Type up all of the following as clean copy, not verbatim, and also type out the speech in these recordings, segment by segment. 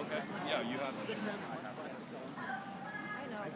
Okay. Yeah, you have. I know.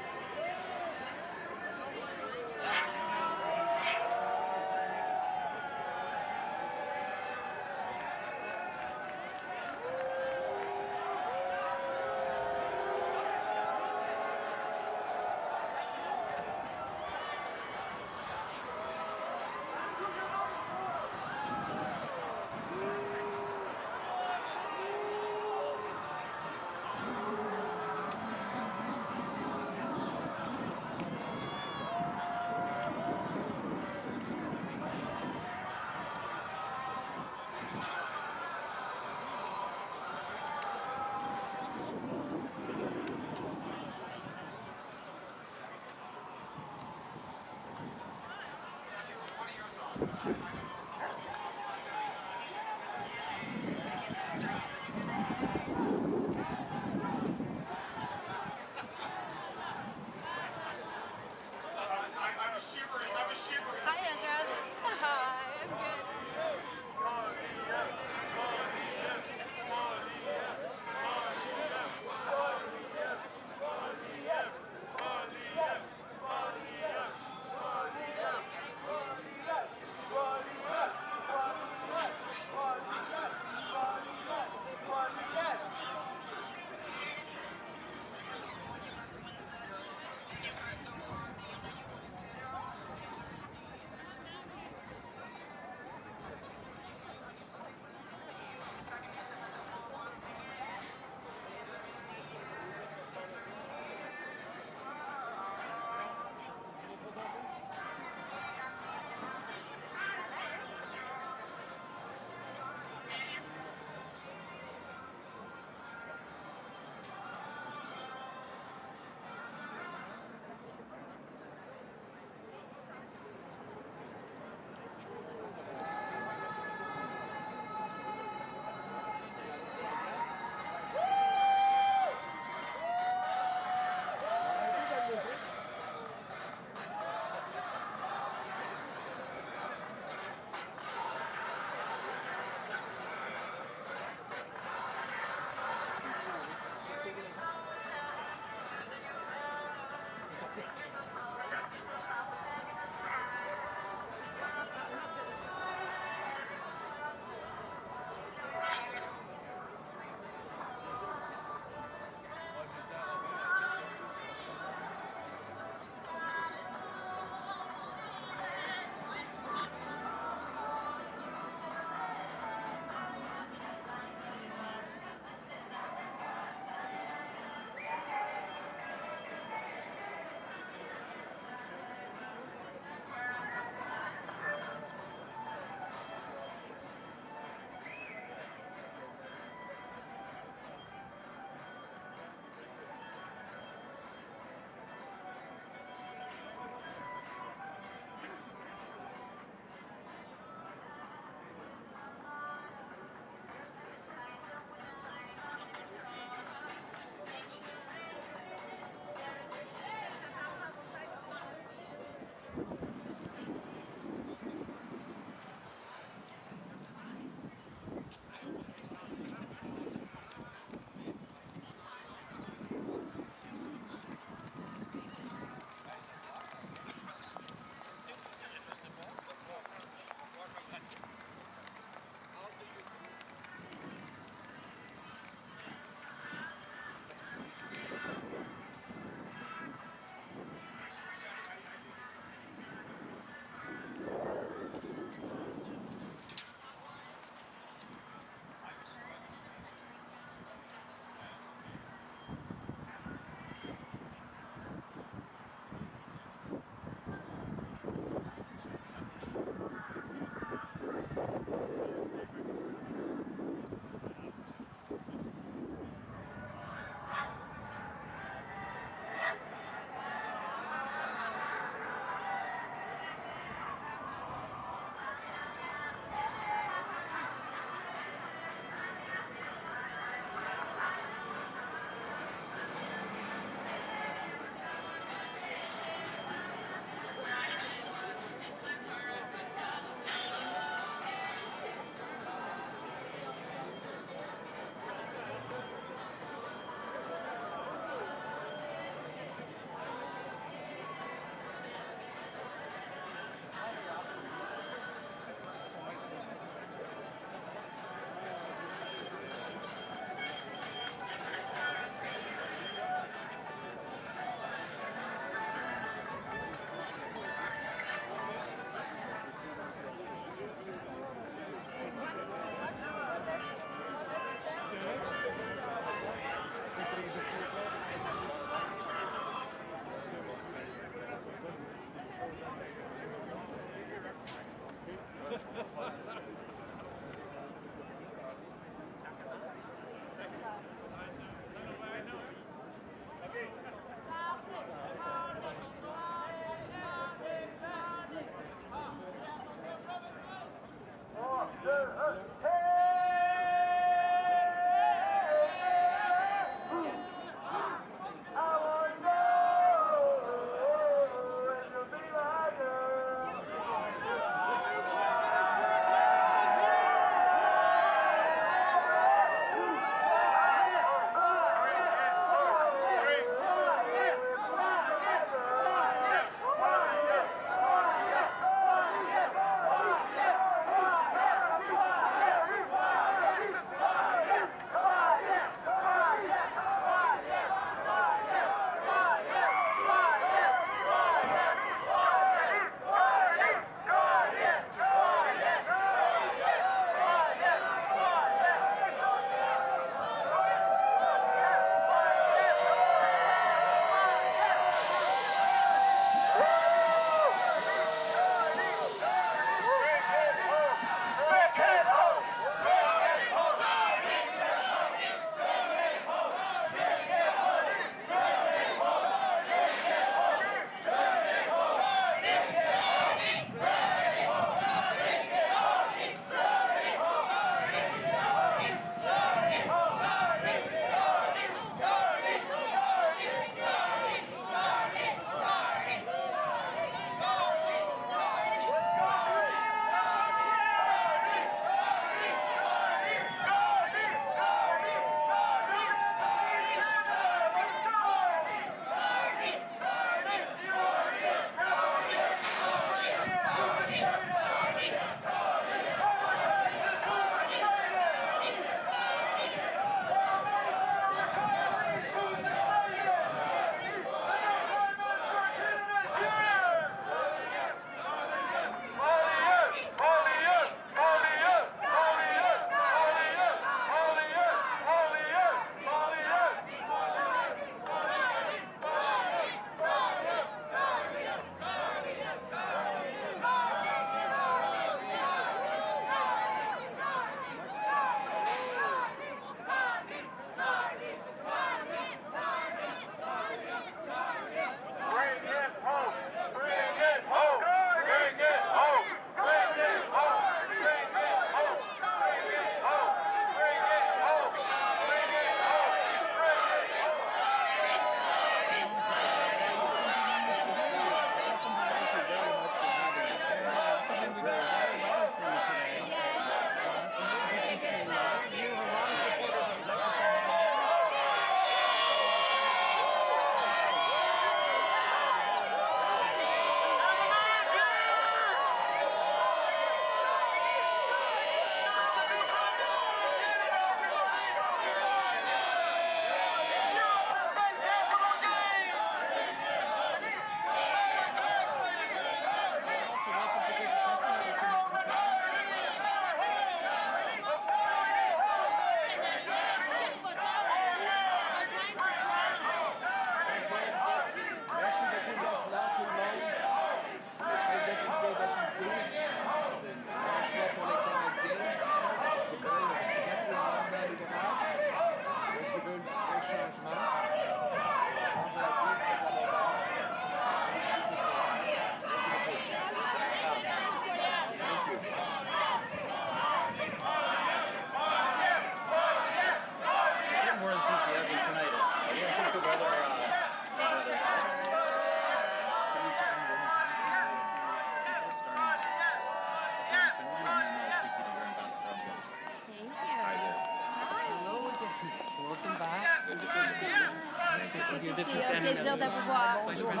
C'est un plaisir de vous voir. Bonjour, ça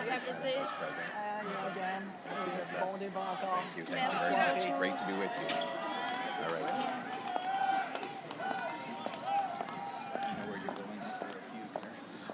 fait plaisir. Again, bon débat encore. Merci beaucoup. Great to be with you. All right. Yes. You know where you're going after a few appearances.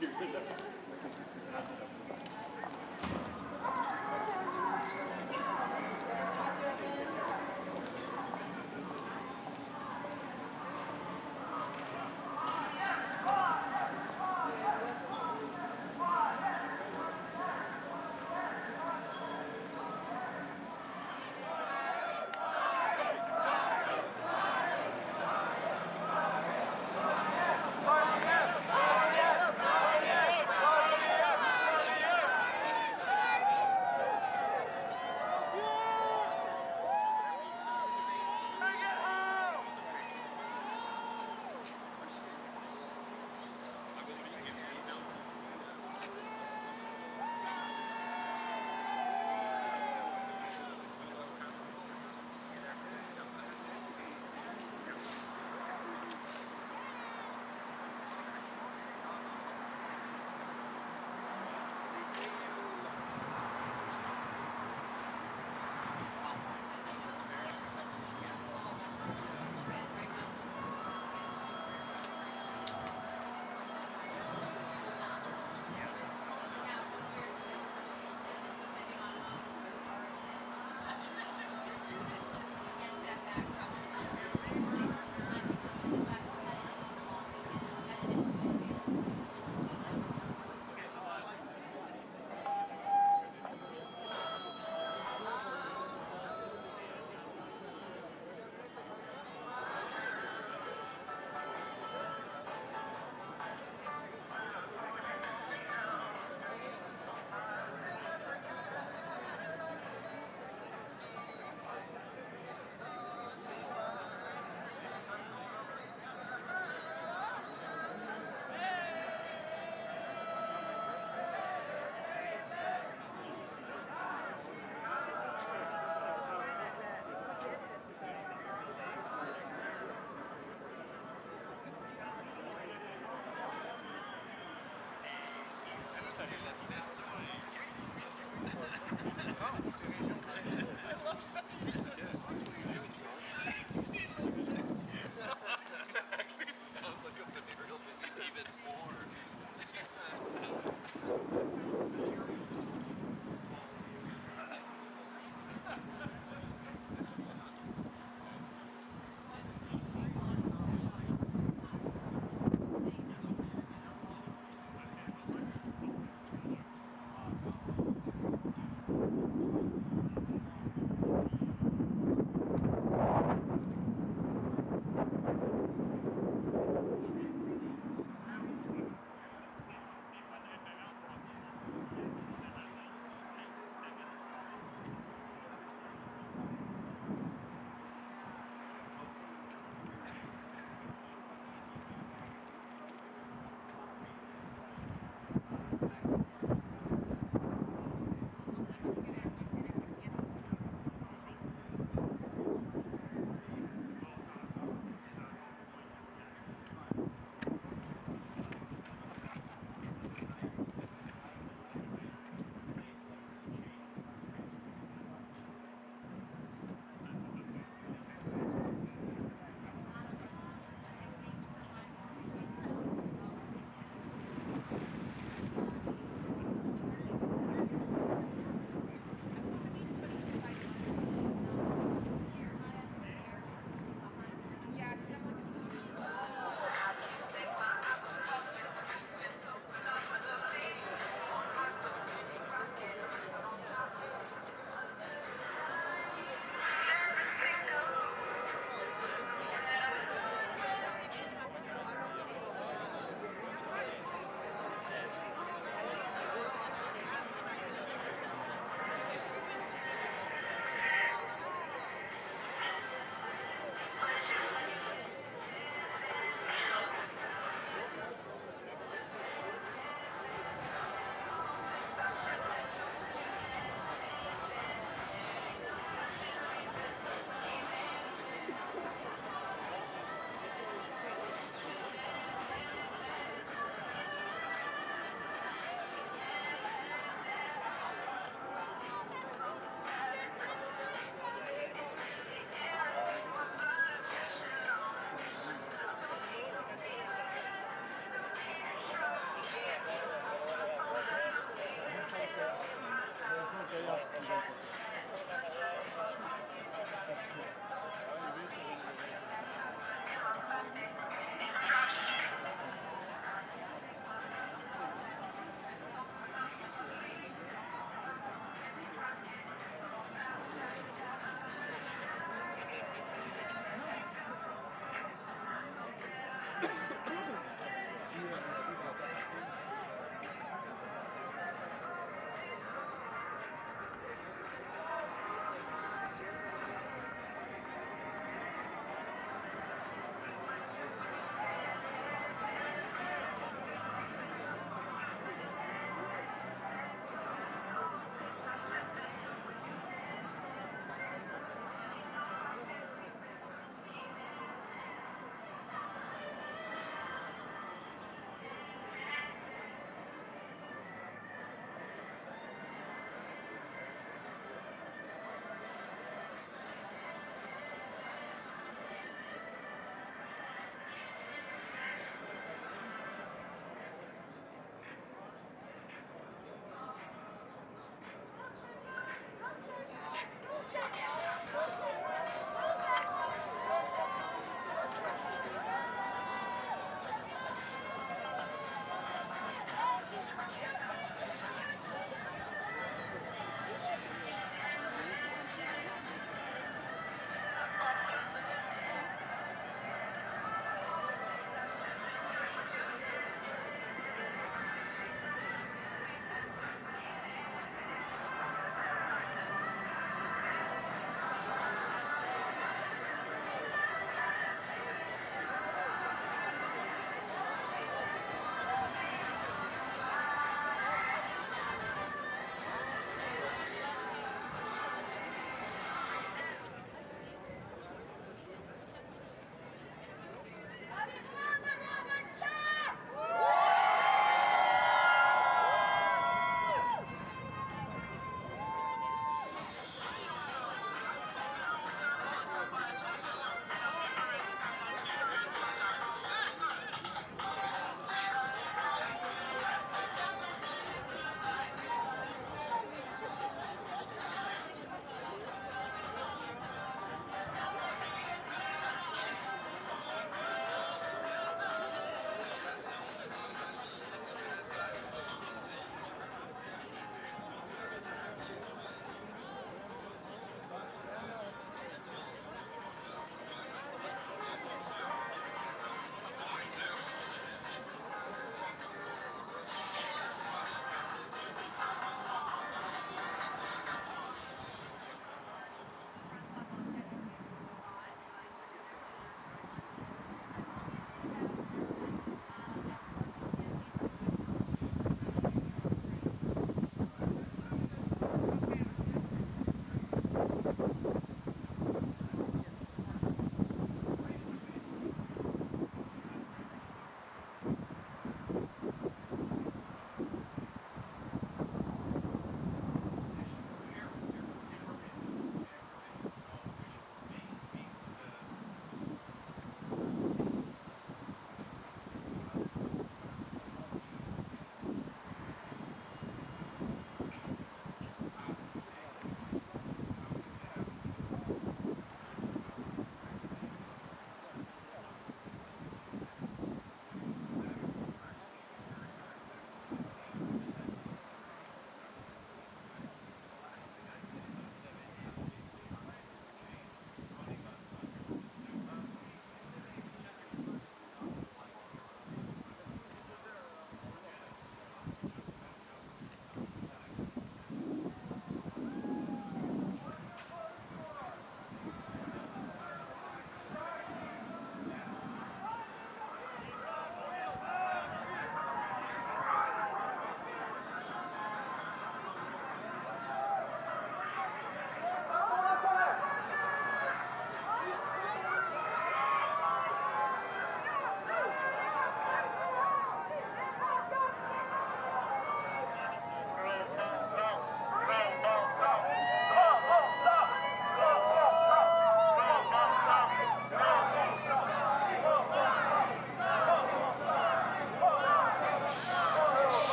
Actually sounds like a venereal disease even more.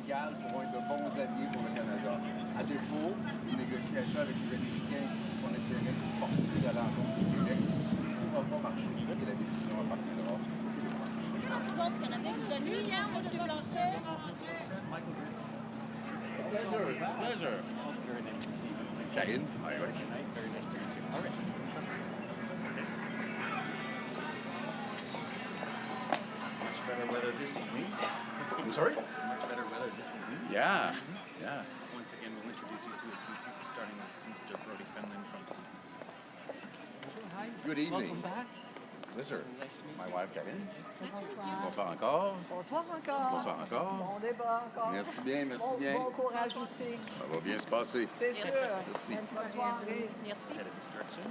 légal pourront être de bons alliés pour le Canada. À défaut, les négociations avec les Américains qu'on essaierait de forcer à l'encontre du Québec ne pourront pas marcher. Et la décision appartiendra aux Québécois. Compte canadien vous a nuit hier, M. Blanchet. Pleasure, it's a pleasure. Very nice to see you. Karine, my wife. Very nice to meet you. All right, let's go. Much better weather this evening. I'm sorry? Much better weather this evening. Yeah, yeah. Once again, we'll introduce you to a few people, starting with Mr. Brody Fenlon from CBC. Good evening. Welcome back. Pleasure. My wife, Karine. Bonsoir. Bonsoir encore. Bonsoir encore. Bonsoir encore. Bon débat encore. Merci bien, merci bien. Bon courage aussi. Ça va bien se passer. C'est sûr. Merci. Bonne soirée. Merci. Head of instruction.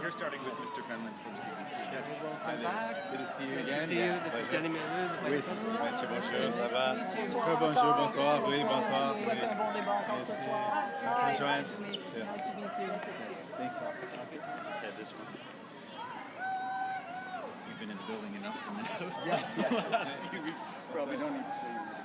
we're starting with Mr. Fenlon from CBC. Yes. Hi there. Good to see you Nice again. to see you. This is Danny Merleux, the Vice President. Bonjour, ça va? Bonsoir, Bonjour, Carl. bonsoir, oui, bonsoir. Je vous souhaite un bon débat encore ce soir. Hi, Joanne. nice to meet you. Nice to meet you. Thanks. Yeah, this one. You've been in the building enough for now. Yes, yes. The last few weeks. Probably don't need to show you.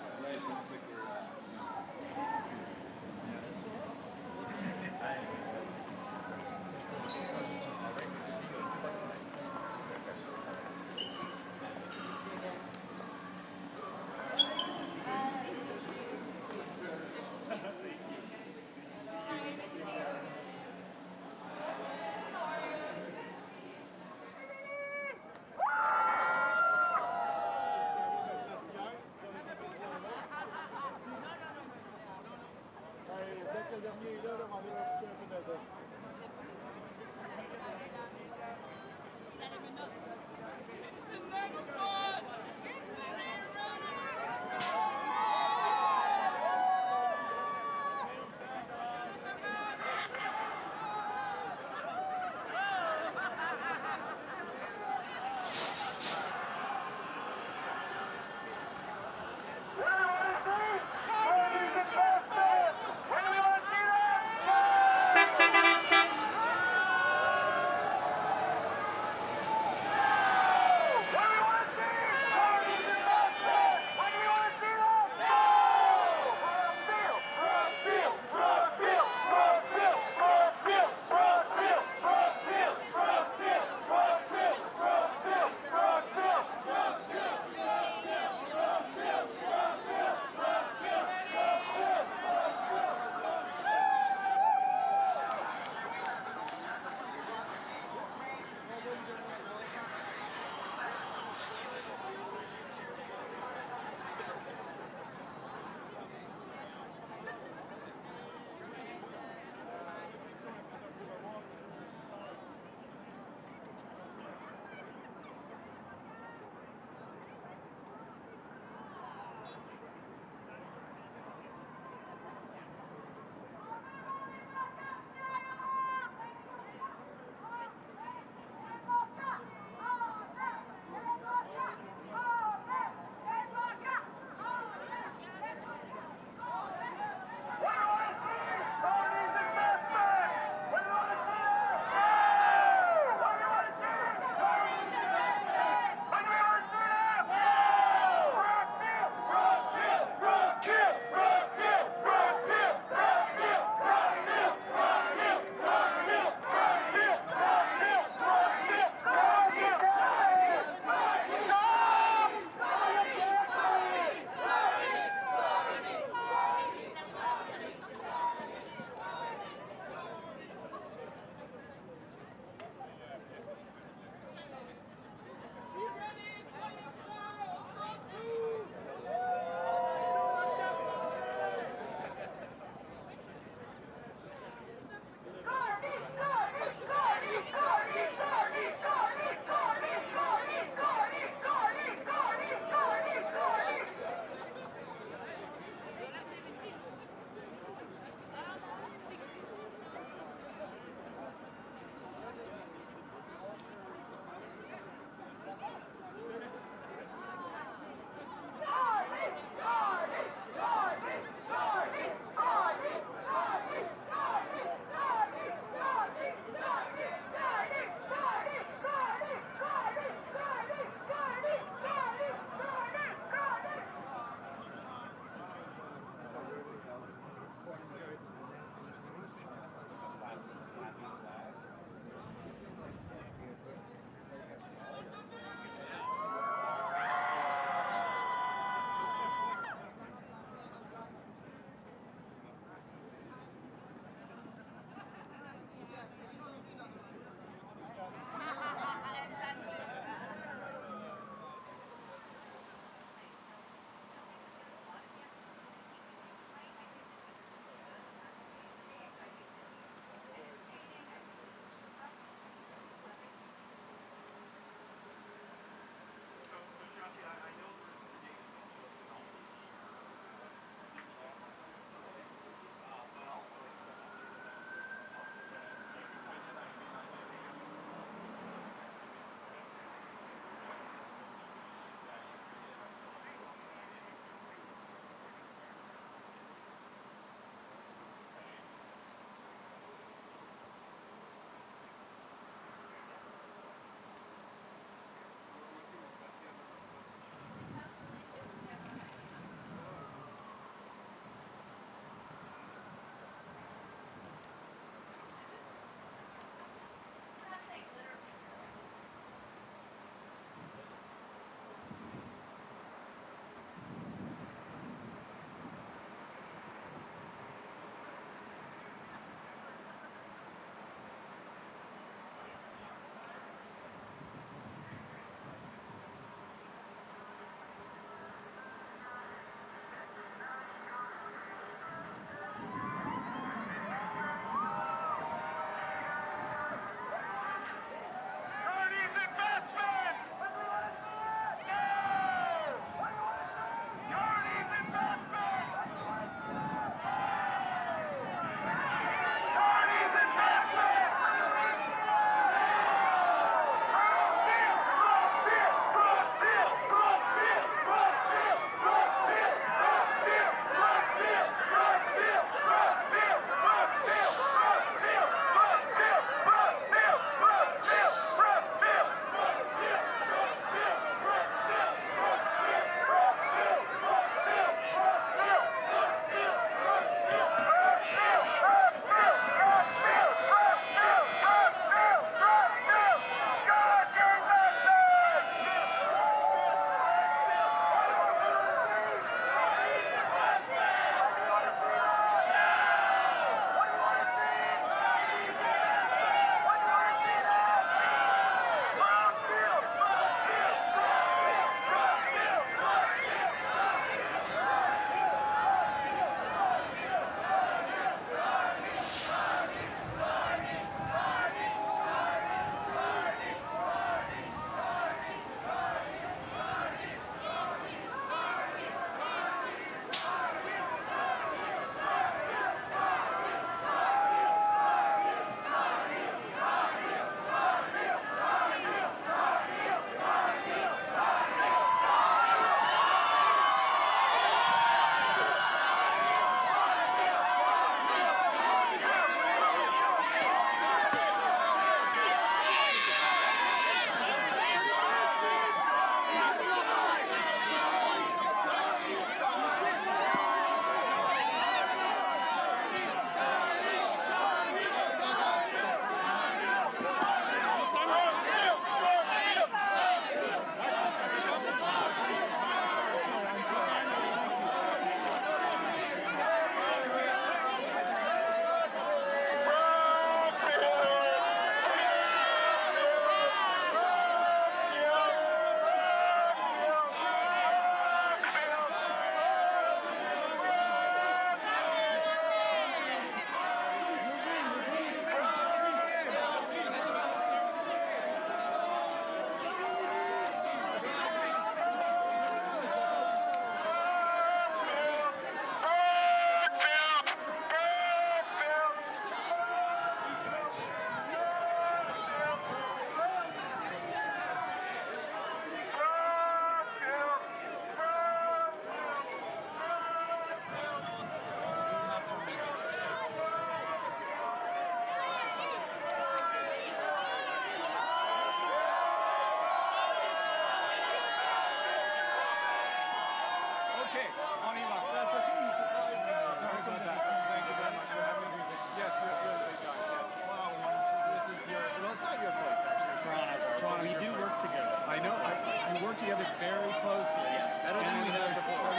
together very closely. Yeah, better than we have before.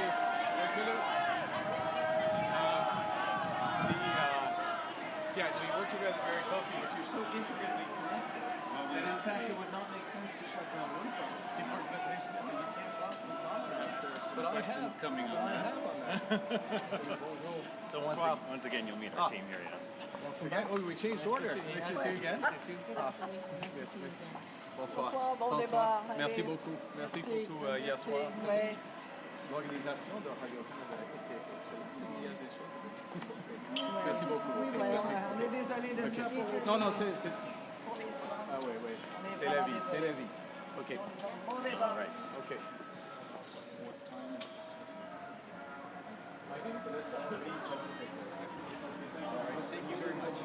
You work together very closely, but you're so intricately connected that in fact it would not make sense to shut down one part of the organization. I mean, you can't possibly compromise. But Questions coming on that. So Once again, you'll meet our team here, yeah. We changed order. Nice to see you again. Bonsoir. Bonsoir, bon débat. Merci Allez. beaucoup. Merci pour tout hier Merci. soir. Ouais. L'organisation de Radio-Canada était excellente. Il y a des choses. Merci beaucoup. Oui, Ok, ouais, merci. on est désolé de ça pour Non, c'est... pour les soirs. Ah oui, oui. On est C'est la vraiment vie, désolé. c'est la vie. OK. Bon débat. Right. OK. Thank you very much.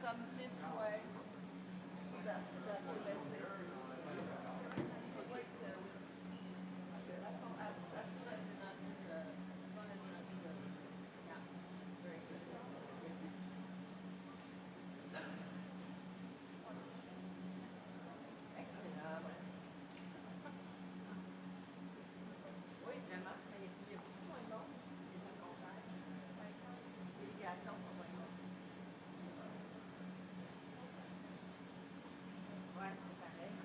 comme this way. So that's the best place to be. Oui, vraiment. Il y a beaucoup moins de monde. Les contraires. Les délégations sont moins bonnes. Ouais, c'est pareil.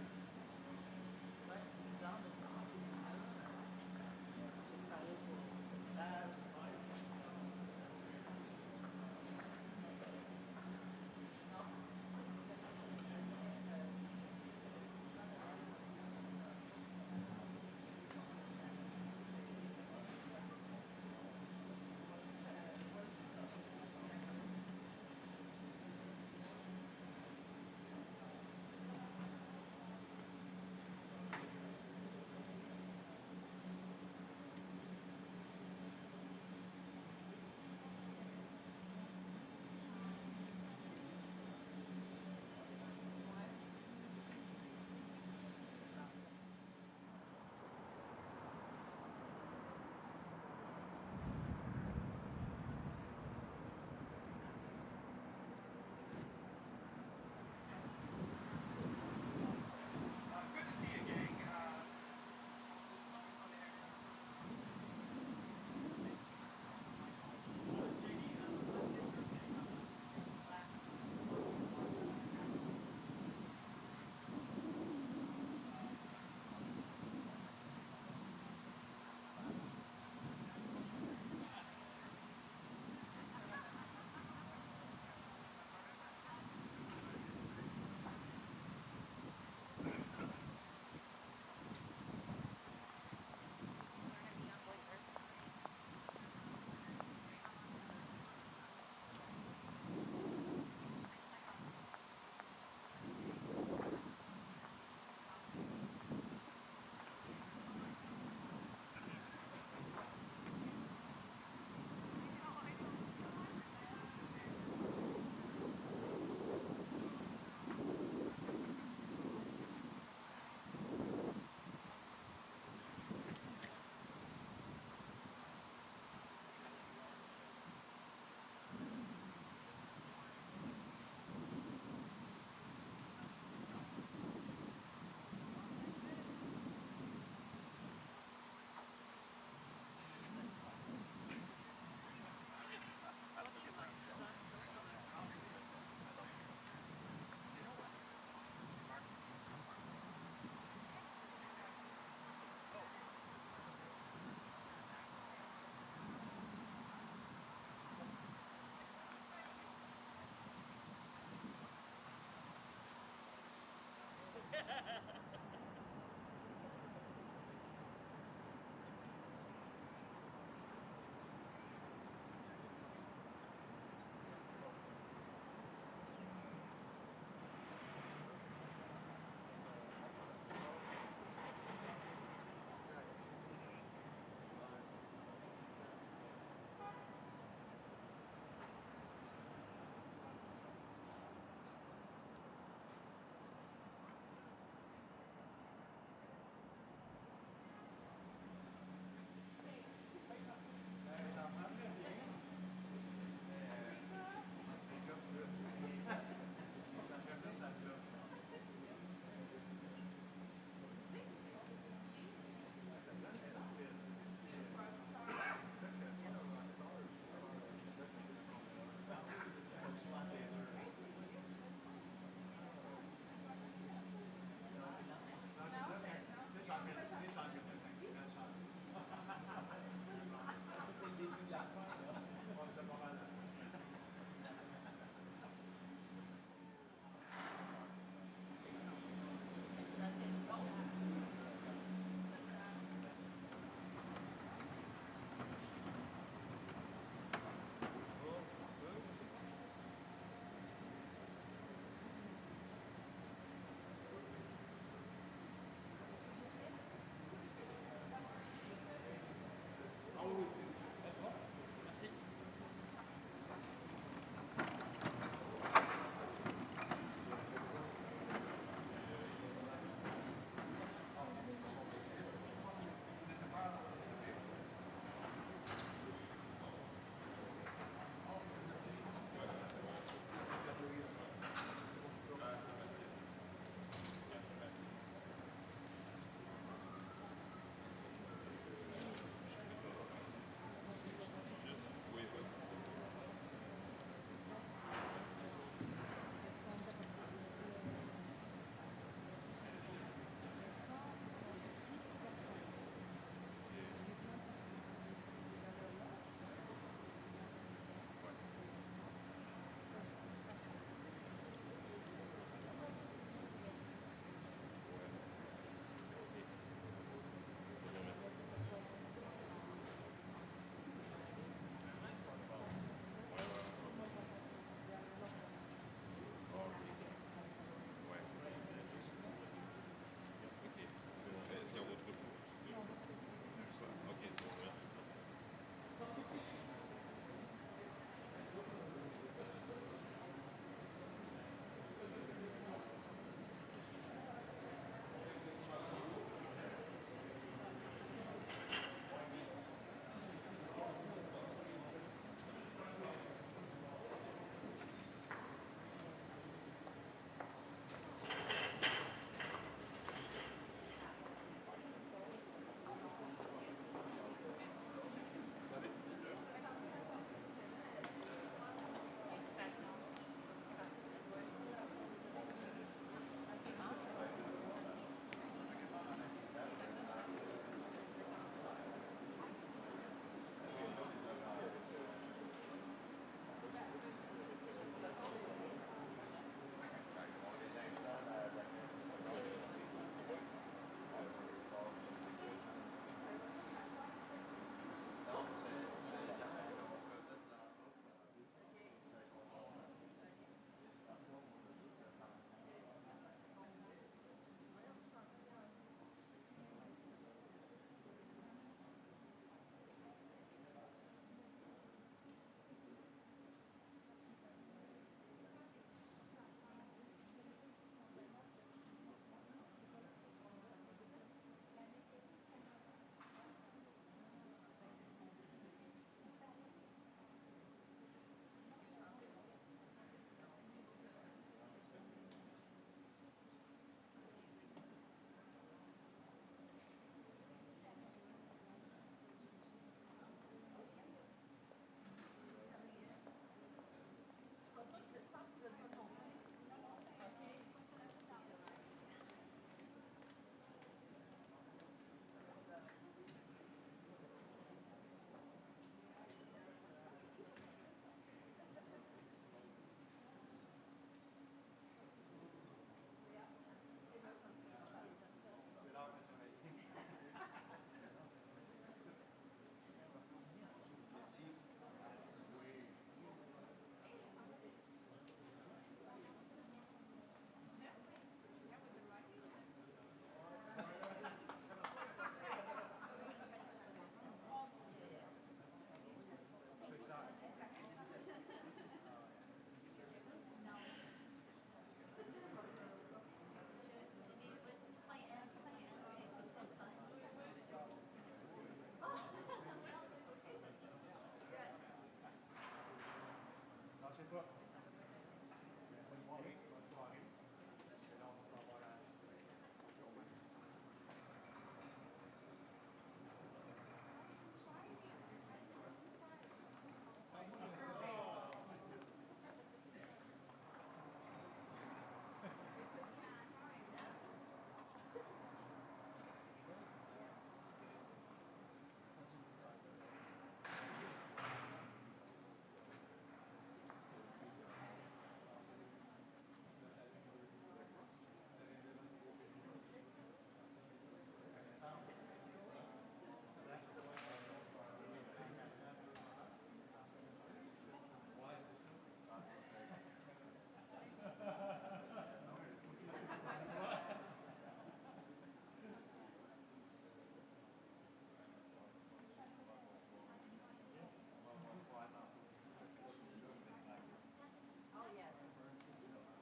Oh, yes.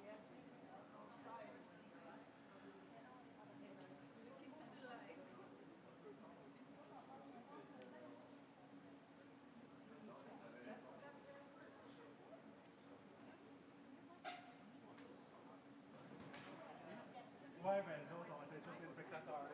Yes. Looking to the light. Ouais, ben nous autres, on était juste des spectateurs.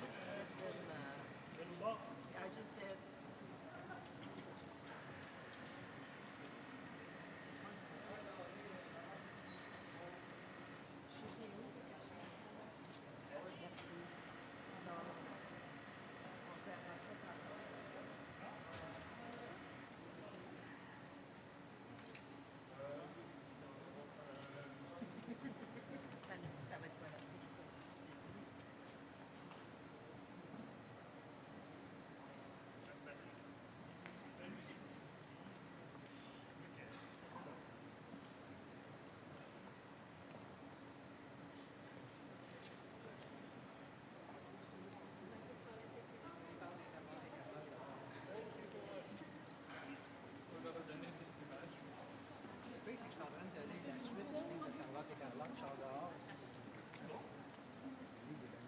just did them. I just did. Merci. Non. On fait un ça ça nous dit ça va être quoi la suite? C'est lui. Oui, c'est que je suis en train de donner la suite du livre de Salvatore et Carlotte, Charles dehors. C'est bon? Le livre de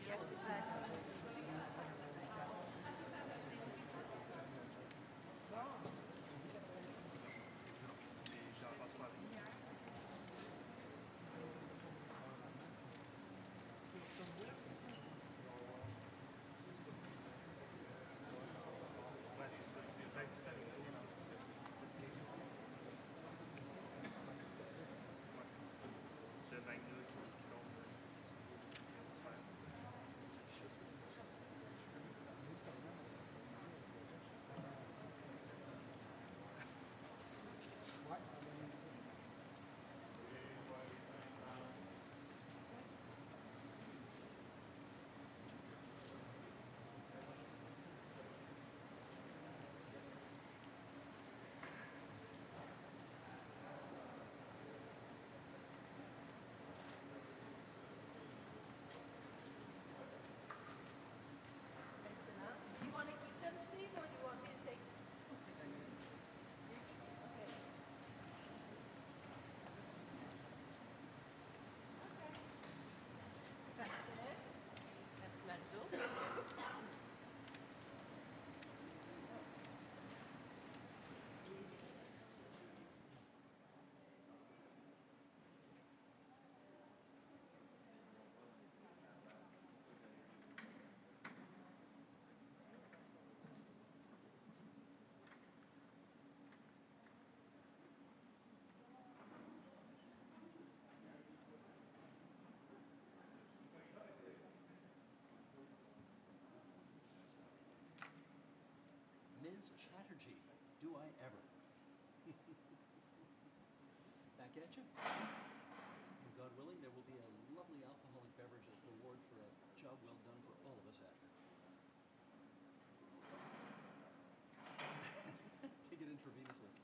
Yes, exactly. Ouais, c'est ça. Il y a peut-être tout avec nous dans cette ligne. Le magna qui tombe. Ouais, on va mettre ça. Do you want to keep them, Steve, or do you want me to take? Parfait. Merci, Marie-Jo. Ms. Chatterjee, do I ever? Back at you. And God willing, there will be a lovely alcoholic beverage as reward for a job well done for all of us after. Take it intravenously.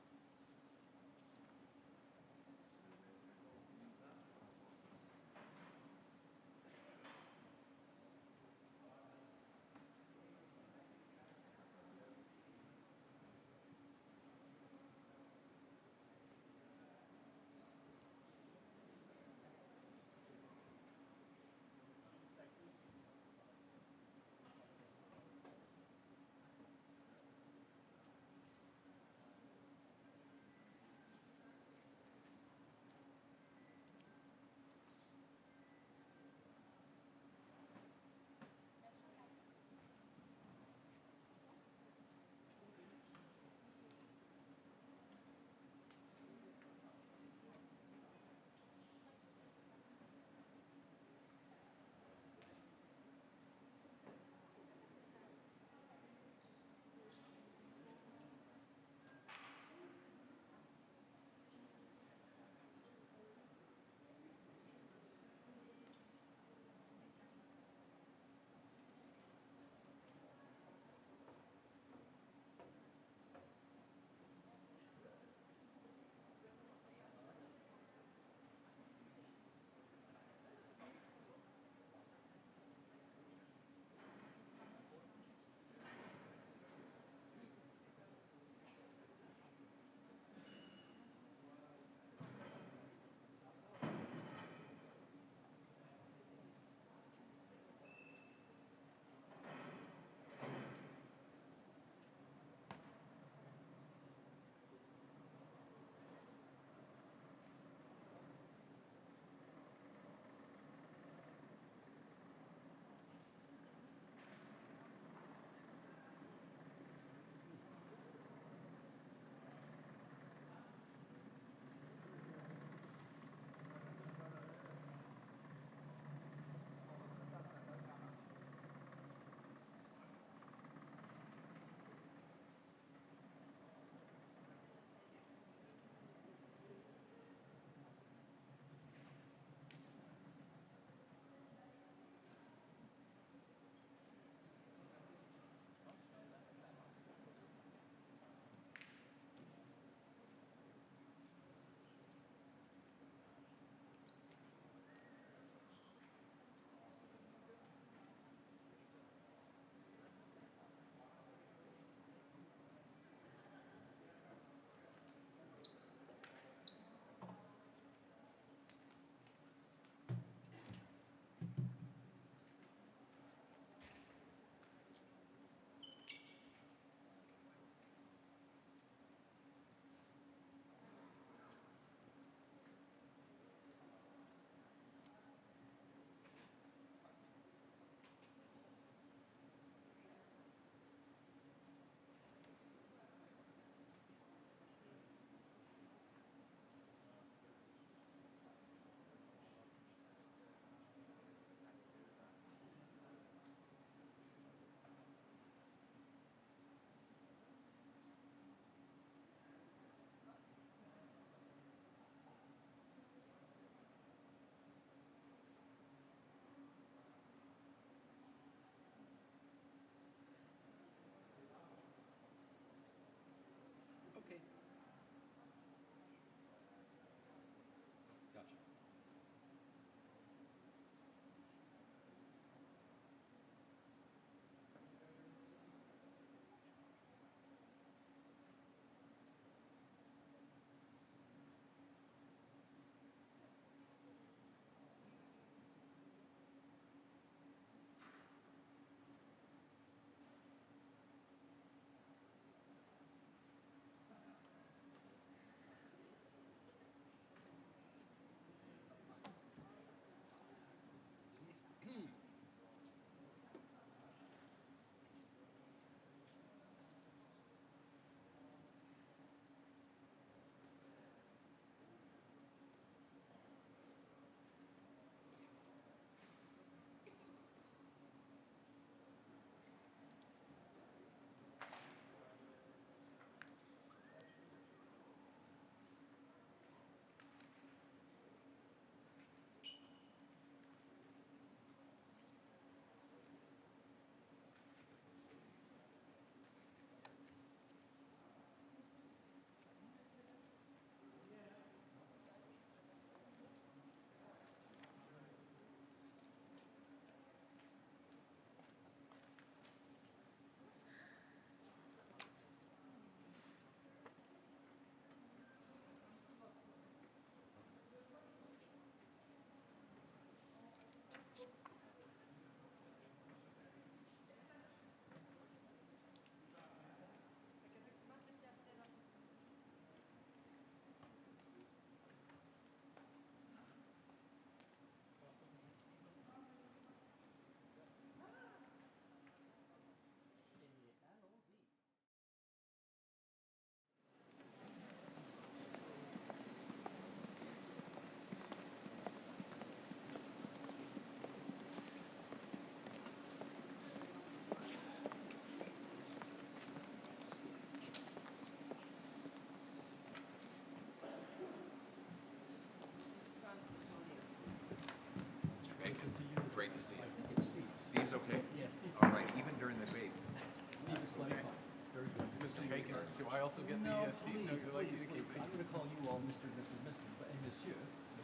also get the Steve knows you like please, music. please. I'm going to call you all Mr. and Mrs. But, and Monsieur.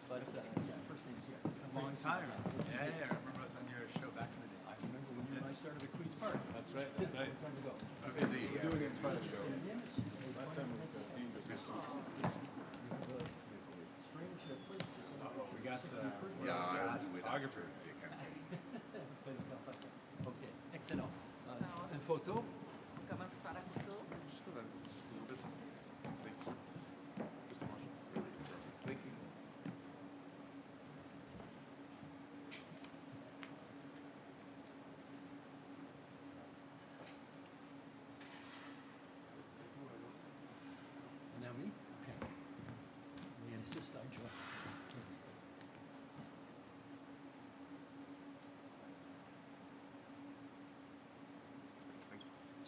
But yeah, first name's here. A long time. Yeah, I remember I was on your show back in the day. I remember when you and I started at Queen's Park. That's right, that's right. Time to go. We're doing it in front of the show. Last time we You have a strange place to set up. we got the Yeah, I'll do it photographer. Ok, excellent. Une photo? On commence par la photo. Just a little bit. Thank you. Just a motion. Thank you. Now me? Okay. We insist I join.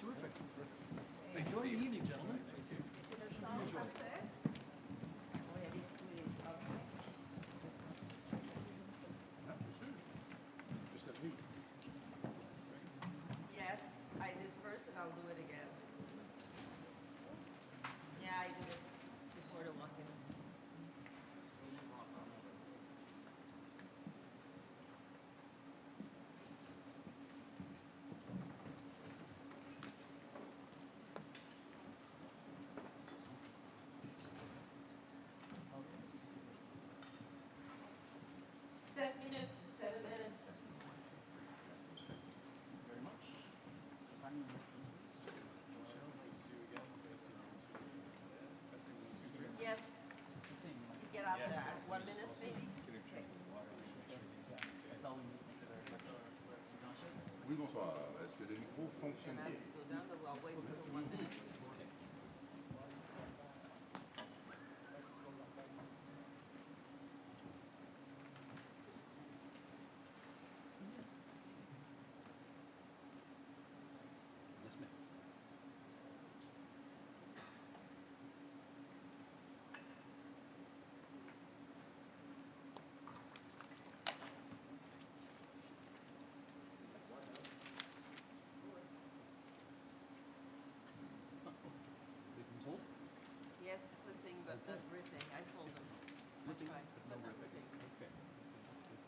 Terrific. Enjoy the evening, gentlemen. C'est le centre parfait. On va y aller tous les objets. Just a few. Yes, I did first and I'll do it again. Yeah, I did it before the walk-in. Seven minutes. Very much. Michelle, good to see you again. Testing 1, 2, 3. Yes. You get out there. 1 minute, maybe? Okay. Oui, bonsoir. Est-ce que le micro fonctionne And I have bien? to go down, but I'll wait for 1 minute. Yes, ma'am. We've been told? Yes, flipping, but not ripping. I told them. Flipping, That's right, but no not ripping. Okay. That's good.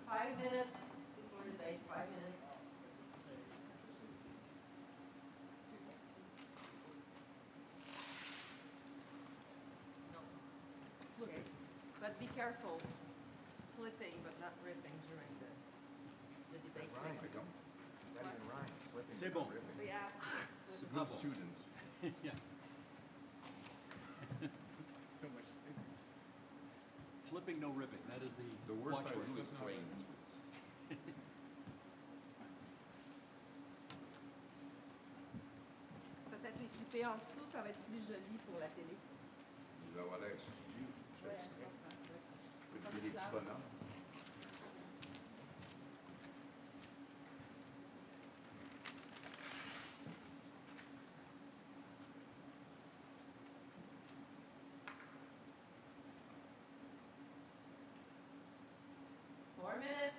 Five minutes before the date, 5 minutes. No. Okay. But be careful. Flipping, but not ripping during the debate. Rhyme, I don't. That even rhymes. Flipping, C'est bon. ripping. But yeah. C'est Good bravo. student. Yeah. It's like so much. Flipping, no ripping. That is the The worst I watchword. do is planes. Peut-être les flipper en dessous, ça va être plus joli pour la télé. Vous avoir l'air studieux. Je fais exprès. Je peux dire des petits bonhommes. Four minutes.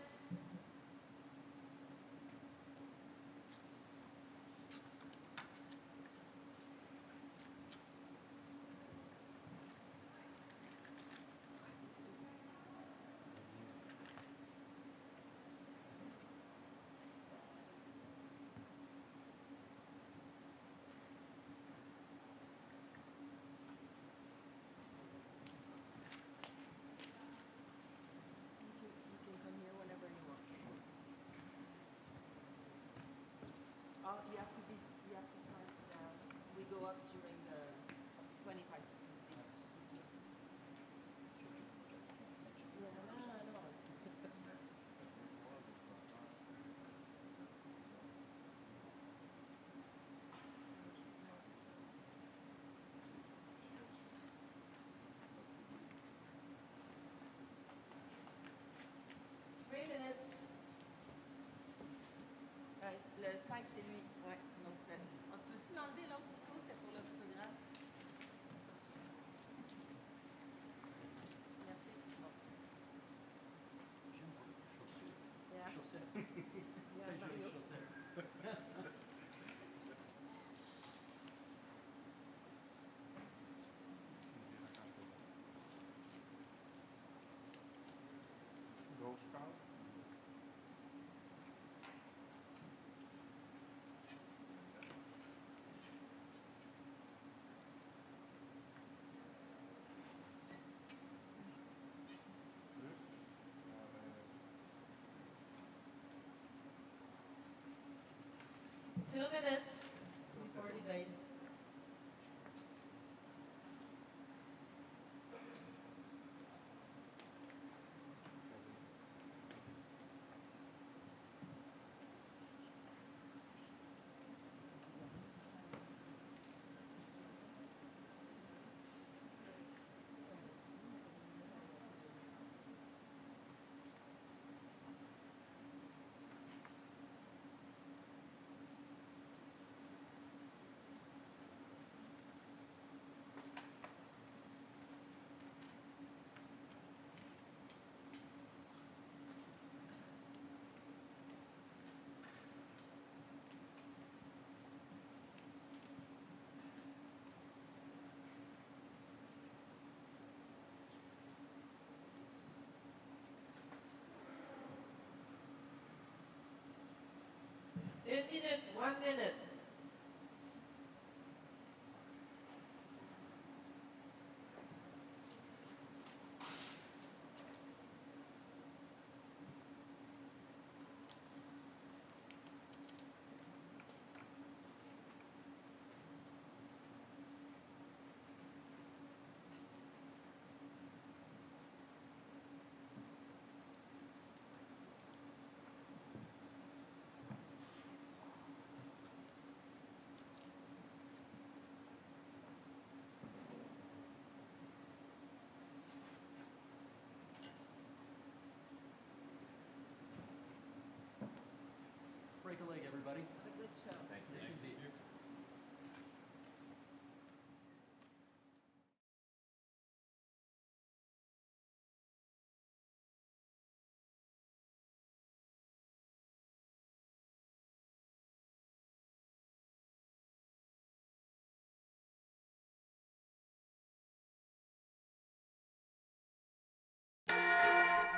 go up during the 25 seconds. Yeah, I know. Le spike, c'est lui. Ouais. Donc, c'est. Tu veux-tu l'enlever l'autre photo? C'était pour le photographe. Merci. Bon. Yeah. Yeah, Mario. Two minutes before debate. One minute. Break a leg, everybody. A good show. Thanks, indeed.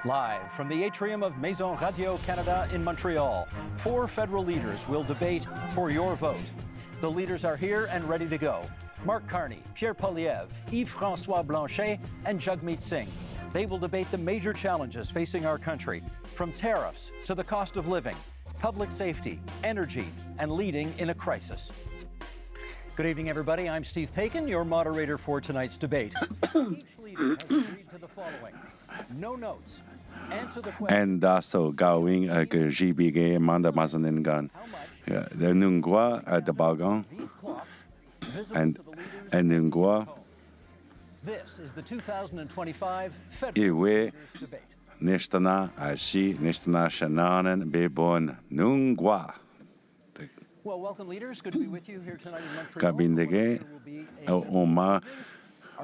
Live from the atrium of Maison Radio-Canada in Montreal, 4 federal leaders will debate for your vote. The leaders are here and ready to go. Mark Carney, Pierre Poilievre, Yves-François Blanchet, and Jagmeet Singh. They will debate the major challenges facing our country, from tariffs to the cost of living, public safety, energy, and leading in a crisis. Good evening, everybody. I'm Steve Paikin, your moderator for tonight's debate. Each leader has agreed to the following. No notes. Answer the question. And also going que JBG manda mazaningan. The Nungwa at the Bagan. And Nungwa. This is the 2025 federal Iwe debate. Nishtana Ashi Nishtana Shananan Bebon Nungwa. Well, welcome, leaders. Good to be with you here tonight in Montreal. Kabindege Oma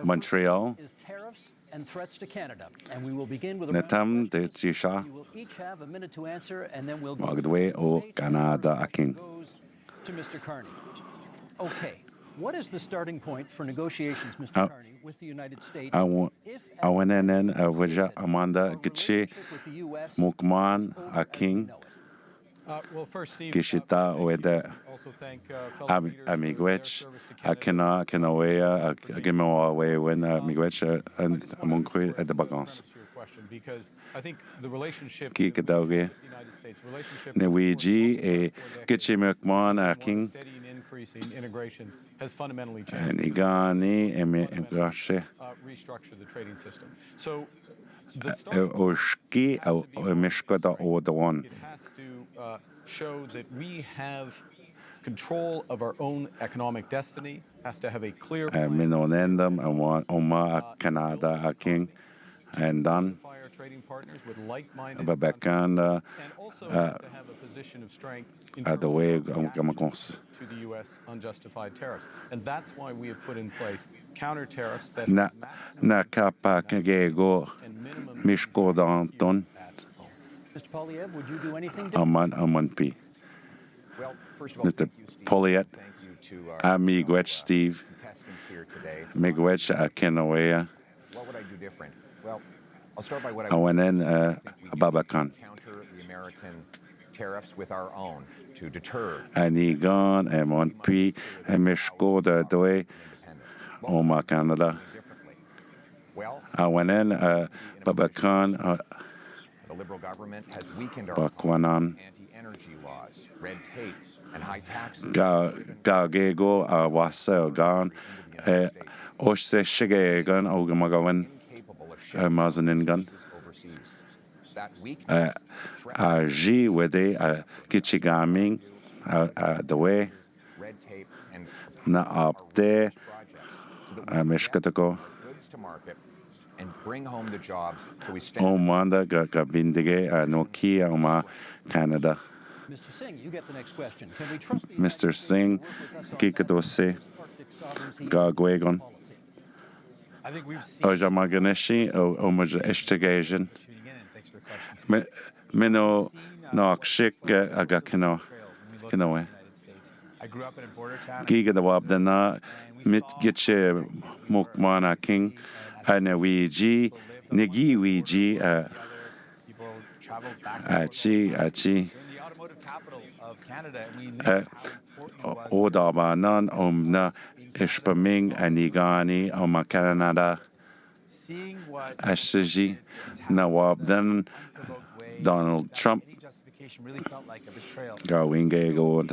Montreal. Is tariffs and threats to Canada, and we will begin with a Netam de Tisha. You will each have a minute to answer, and then we'll Magdwe o Canada Akin. Goes to Mr. Carney. Okay, what is the starting point for negotiations, Mr. Carney, with the United States? Awanen Avaja Amanda Gichi Mukman Akin. Well, first, Steve, Kishita Weda also thank Amigwech Akina Kinawea Gimawa when Migwech and Amunkwe at the Bagans. question because I think the relationship Ki kadauge. with the United States relationship Ne wiji e kichimukman aking steady and increasing integration has fundamentally changed. nigani e me gashe Restructure the trading system. So the oshki au mishkada odawan. it has to show that we have control of our own economic destiny, has to have a clear plan. Minonendam oma Canada aking and done. Our trading partners with like-minded Babakanda and also has to have a position of strength in terms the of way reacting to the U.S. unjustified tariffs. And that's why we have put in place counter tariffs that na kapa kagego mishkodanton Mr. Polyev, would you do anything different? aman pi. Well, first of all, Mr. Poliet, thank you to our Miigwech Steve, contestants here today. Miigwech Kenawea, What would I do different? Well, I'll start by what I Awenen counter Babakan. the American tariffs with our own to deter Anigan, Monpi, Mishkoda Doe, Oma Canada. differently. Well, Awenen Babakan, the Liberal government has weakened our Bakwanan, anti-energy laws, red tape, and high taxes. Gagego, Wasa, Gan, Oshse Shigegan, Ogamagawan, Mazaningan. Overseas. That weakness Ji Wede, Kichigaming, the way, red tape and Na Apte, Mishkatako, goods to market and bring home the jobs so we stand Omanda, Gabindige, Nokia, Oma, Canada. Mr. Singh, you get the next question. Can we trust the Mr. Singh, Kikadose, Gagwegon, I think we've seen Ojamaganeshi, Omaj Estigation, tuning in, and thanks for the question. Mino, Nokshik, Agakino, Kinoe. I grew up in a border town. Giga the Wabdana, Mit Gitche, Mukmana King, Anawiji, Nigiwiji, People traveled back Achi, We're in the automotive capital of Canada, and we know how important it was. Odabanan, Omna, Ishpaming, Anigani, Oma Canada, Seeing what Ashiji, Nawabdan, unprovoked way Donald that Trump, any justification really felt like a betrayal. Gawinge Go, Right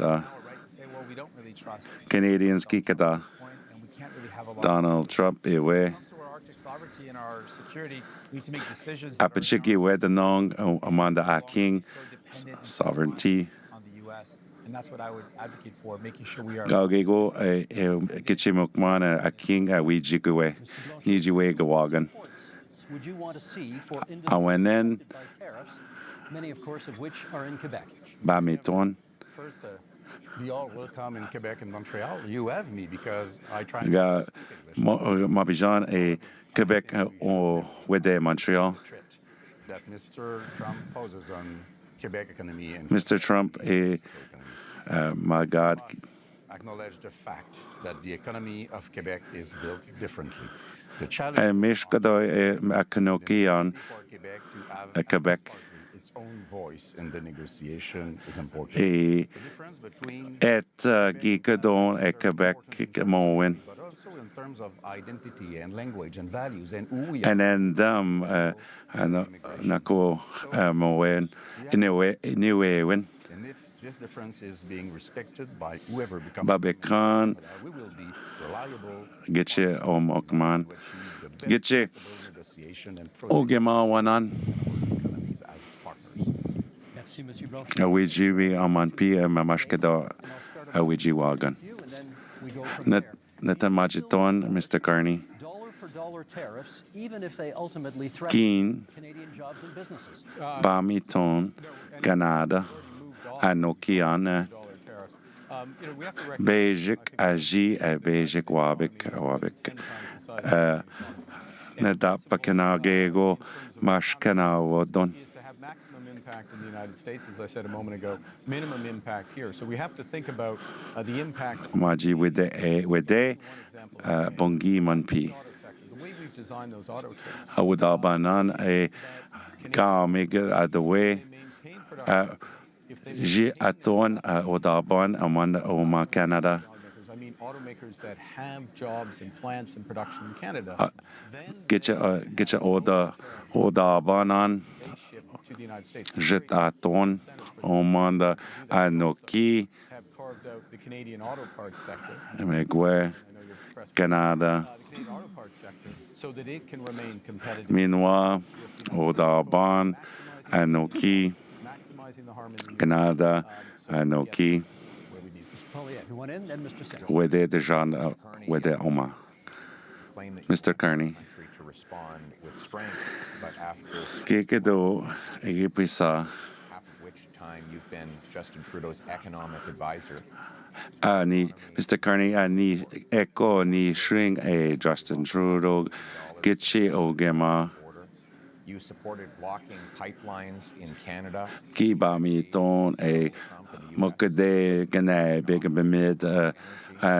to say, well, we don't really trust Canadians Kikada, point, and we can't really have a lot Donald Trump, Ewe, comes to our Arctic sovereignty and our security, we need to make decisions that are Apachiki Wedanong, Amanda Aking, so dependent sovereignty, on the U.S. And that's what I would advocate for, making sure we are Gaugego, Kichimukman, Aking, Wijigwe, Nijiwe Gawagan. Would you want to see for Awenen, industries by tariffs, many, of course, of which are in Quebec? Bamiton, First, be all welcome in Quebec and Montreal. You have me because I try Ga to speak English. Mabijan et Quebec or Wede Montreal. That Mr. Trump poses on Quebec economy and Mr. Trump et my God, acknowledge the fact that the economy of Quebec is built differently. The challenge Mishkado et Akanokian, for Quebec to have Quebec. its own voice in the negotiation is important. Et The difference between Gikadon et Quebec Moen. but also in terms of identity and language and values and who we are. And then them Nako Moen anyway when And if this difference is being respected by whoever becomes Babekan we will be reliable Getche Omokman to achieve the best Getche possible negotiation and Ogema Wanan economies as partners. Merci, Monsieur Blanc. Awijiwi Amanpi Mamashkada Awiji Wagan. And then we go from there. Netamajiton, Mr. Carney. Dollar-for-dollar tariffs, even if they ultimately threaten Keen Canadian jobs and businesses. Bamiton Canada Anokian tariffs. We have to recognize Bejik Aji Bejik Wabik Nedapa Kanagego Mashkana Wodon. is to have maximum impact in the United States, as I said a moment ago, minimum impact here. So we have to think about the impact Maji with the Bongi Manpi. the way we've designed those auto tariffs. Awudabanan a Gamig at the way Maintain production. If they Ji Aton Odaban Amanda Oma Canada. I mean, automakers that have jobs and plants and production in Canada, get you order banan to the United States. jet aton omanda anoki Have carved out the Canadian auto parts sector, megwe Canada the Canadian auto parts sector, so that it can remain competitive. Meanwhile, order ban anoki Maximizing the harm in the Canada anoki Polyev, who went in, and Mr. Singh. with the Jean with the Oma. Mr. Kearney. To respond with strength, but after Kekedo igipisa half of which time you've been Justin Trudeau's economic advisor. ani Mr. Kearney ani echo ni shring a Justin Trudeau gichi ogema You supported blocking pipelines in Canada. kiba mi ton a mokade gane big bemid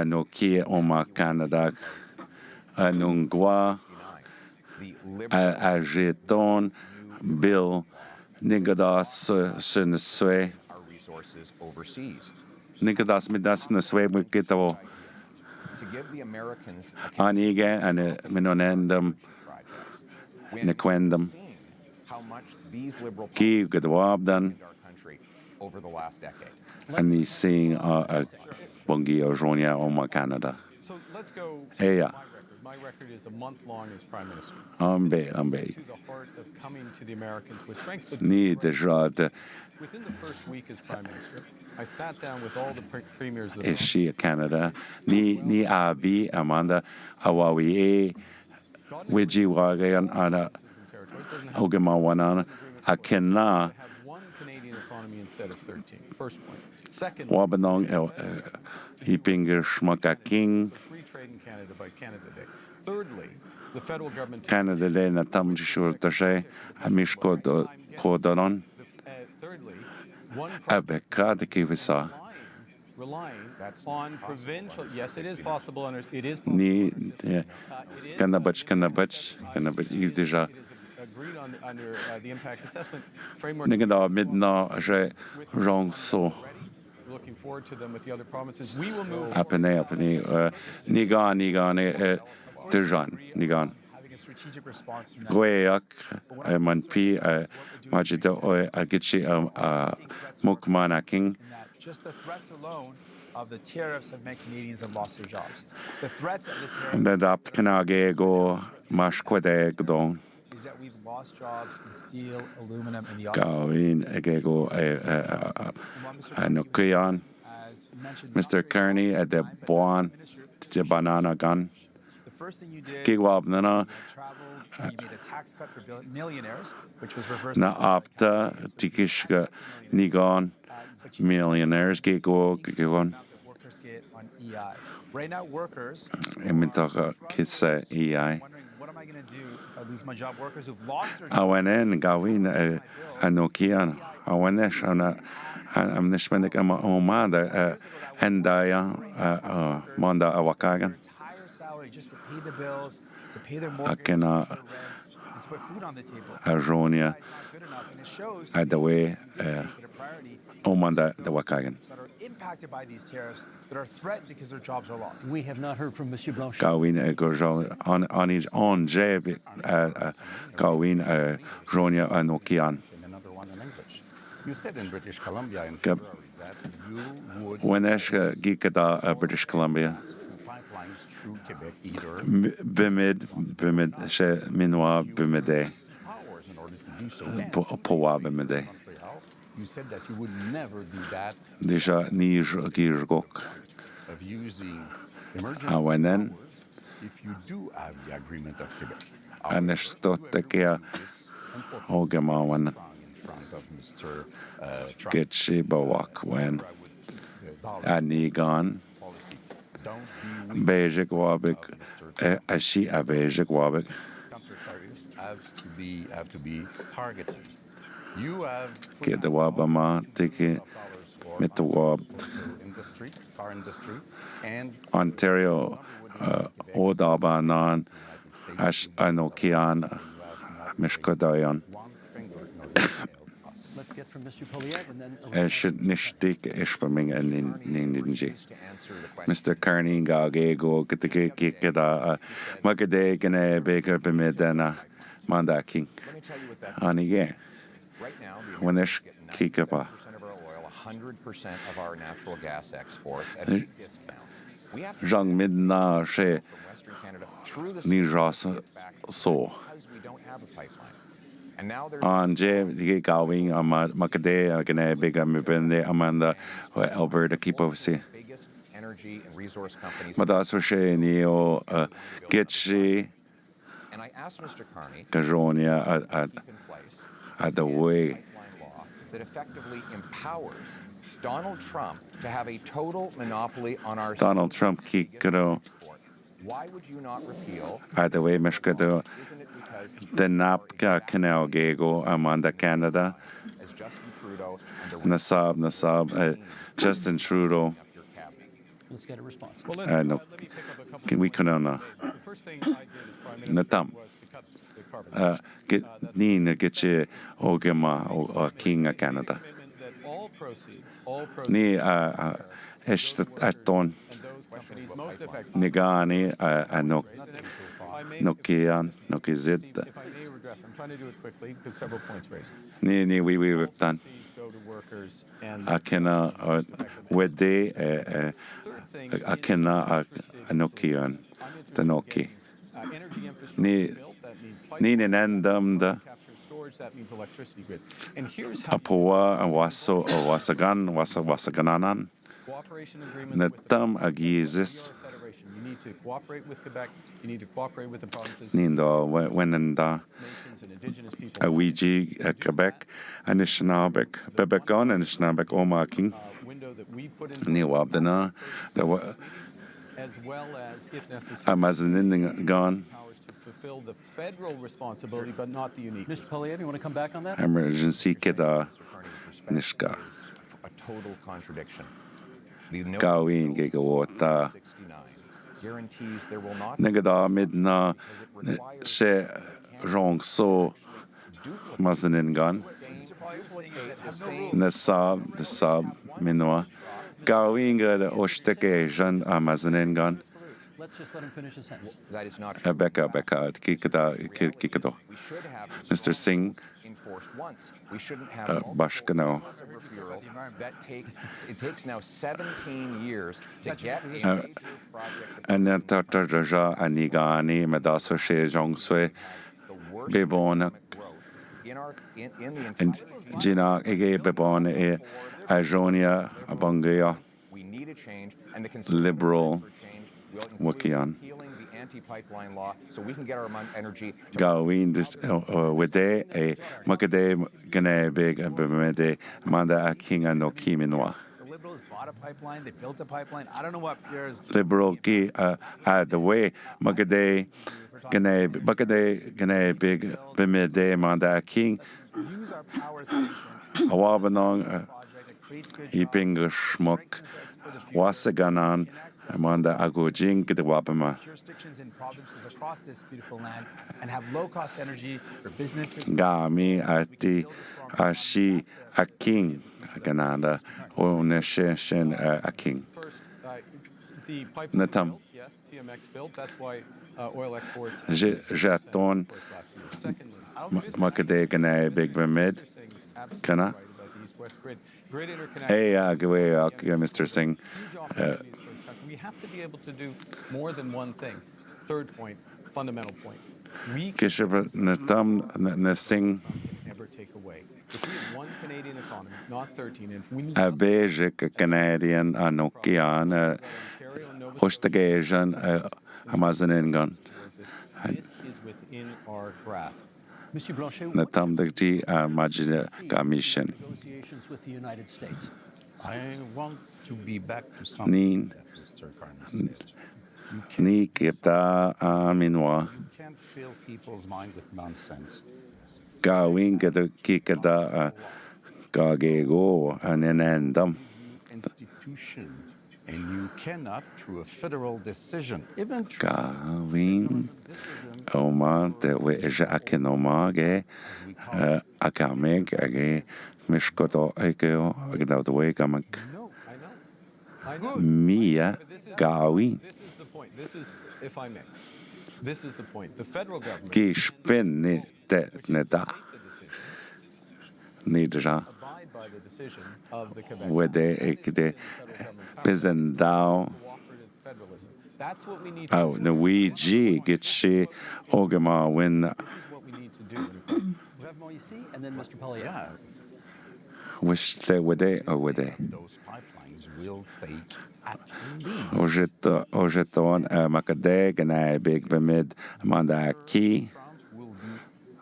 no ki Oma Canada anungwa a jeton bill nigadas sinswe Our resources overseas. nigadas midas naswe mukito To give the Americans anige and minonendum nequendum how much these liberal ki gadwabdan our country over the last decade. and the seeing a bungi ojonia Oma Canada. So let's go. Eya. My record is a month long as Prime Minister. Ambe To the heart of coming to the Americans with strength. But ni deja de within the first week as Prime Minister, I sat down with all the premiers of the is she a Canada ni abi Amanda awawi wiji wagayan ana ogema wanana akena one Canadian economy instead of 13. First point. Second, wabanong ipinga shmakaking free trade in Canada by Canada Day. Thirdly, the federal government. Canada de na tam shurtashe amishko kodanon Thirdly, one abeka de kivisa relying on provincial. Yes, it is possible. It is possible. ni kanabach is deja Agreed on under the impact assessment framework. nigada midna je rong so Looking forward to them with the other provinces. We will move. apne nigan dejan nigan Having a strategic response to goyak man pi majida agichi mukmana king that just the threats alone of the tariffs have meant Canadians have lost their jobs. The threats of the tariffs the dapt kanage go mashkwede gdon is that we've lost jobs in steel, aluminum, and the gawin egego anokuyan as mentioned. Mr. Kearney at the Buan the banana gun The first thing you did, Kigwabnana traveled, you made a tax cut for millionaires, which was reversed. na apta tikishka nigon millionaires gigo gigon Workers get on EI. Right now, workers imitaka kitsa EI wondering, what am I going to do if I lose my job? Workers who've lost their awanen gawin anokian awanesh ana am nishmenik omada endaya manda awakagan entire salary just to pay the bills, to pay their mortgage, to akena pay their rent, and to put food on the table. ajonia It's not good enough, and it shows at the way make it a priority. omanda the wakagan That are impacted by these tariffs, that are threatened because their jobs are lost. We have not heard from Monsieur Blanchet. gawin gojo on jeb gawin jonia anokian Another one in English. You said in British Columbia in Gab- February that you would Wenesh gikada British Columbia pipelines through Quebec either bimid she minwa bimide powers in order to do so. And powa bimide Montreal, you said that you would never do that deja nij girgok of using emergency awenen powers if you do have the agreement of Quebec. anesh stotekea ogemawan In front of Mr. Trump. getchi bawak when anigan Don't be weak. bejik wabik ashi abejik wabik Counter tariffs have to be targeted. You have put ke the wabama tiki mitwab industry, car industry, and Ontario odabanan ash anokian mishkodayan one finger in our nail us. Let's get from Mr. Poliev and then Nishtik Ishpaming and Ninji. Mr. Carney Gagego, Kitikida, Makade, Gane, Baker, Bemedana, Mandaki. Anige. When there's Kikapa. 100% of our natural gas exports at big discounts. We have to Jang Midna She from Western Canada through the Nijas So. because we don't have a pipeline. And now they're On J, the Gawing, Makade, Gane, Bigger, Mibende, Amanda, Alberta, keep of see. biggest energy and resource companies. Madaso She, Neo, Gitchi, And I asked Mr. Carney Gajonia keep in place at the way. pipeline law that effectively empowers Donald Trump to have a total monopoly on our Donald Trump Kikado Why would you not repeal? at the way Meshkado Isn't it because the Napka Canal Gago Amanda Canada as Justin Trudeau Nasab Justin Trudeau let's get a response. Well, no let me pick up a couple can we points. couldn't The first thing I did as Prime Minister Natam was to cut the carbon get Nina get you Ogema or King of Canada commitment that all proceeds Ni Ashton and those companies most affected. Nigani Anok I may, Nokian Nokizit if I may regress, I'm trying to do it quickly because several points raised. Ni we done Fees go to workers and Akena Wede third thing Akena Anokian Tanoki energy infrastructure Ni built, that means Ni Nendam the capture storage, that means electricity grids. And here's how Apua and Wasagan Wasagananan cooperation agreements with the Netam Agizis Federation. You need to cooperate with Quebec. You need to cooperate with the provinces, Nindo Wenenda nations, and Indigenous people. Awiji Quebec and Nishnabek Bebekon and Nishnabek Omaking Window that we put in Ni Wabdana the as well as, if necessary, Amazanin gone powers to fulfill the federal responsibility, but not the unique. Mr. Poliev, you want to come back on that? Emergency Kida Nishka a total contradiction. The no Gawin Gigawata 69 guarantees there will not Negada Midna She Rong So Mazanin gone Nasab the Sab Minwa Gawinga the Oshteke Amazanin gone Let's just let him finish his sentence. that is not true. Becca Kikado We should have Mr. Singh enforced once. We shouldn't have Bashkano that takes now 17 years to get a major project and then Tartaja Anigani Medaso She Jongswe Bebona in the and Gina Ege Bebon Ajonia Abangaya we need a change and the liberal will Wakian repealing the anti-pipeline law so we can get our energy to Gawin this with a Makade Gane Big Bemede Manda King and no Kiminwa. The Liberals bought a pipeline. They built a pipeline. I don't know what Pierre's Liberal Ki the way Makade Gane Big Bemede Manda King use our powers as a nation. Awabanong Project that creates good Iping Schmuck Wasaganan Amanda Agojing the Wapama jurisdictions in provinces across this beautiful land and have low-cost energy for businesses. Gami Ati Ashi a king Gananda Oneshen a king. First, the pipeline Natam. built, yes, TMX built. That's why oil exports. Jaton Secondly, Makade Gane Big Bemed Kana right about the east-west grid. Grid interconnection. Hey Mr. Singh Huge opportunities for the country. We have to be able to do more than one thing. Third point, fundamental point. We can Kishab Natam Nesing never take away. If we have one Canadian economy, not 13, and if we need a Beijik Canadian Anokian Ostagajan Amazaningan this is within our grasp. Monsieur Blanchet, Natam Dagji Majina Gamishan negotiations with the United States. I want to be back to Nin. something that Mr. Carney said. Ni Kita Aminwa You can't fill people's mind with nonsense. Gawin Kikada Gagego and Enendam Institution, and you cannot, through a federal decision, even through Gawin Oma the Weja Akenomage Akameg Age Mishkoto Ekeo Agdaway Gamak I know. Mia Gawi This is the point. This is, if I may, this is the point. The federal government Gishpin Neda Nidra abide by the decision of the Quebec Wede Ekde Bizendao federalism. That's what we need. Oh, no, we G get she Ogama when This is what we need to do. We have Moïse and then Mr. Poilievre. wish they would they or would they? Those pipelines will take at least Ojeton Makadeg and I big bemid Manda Key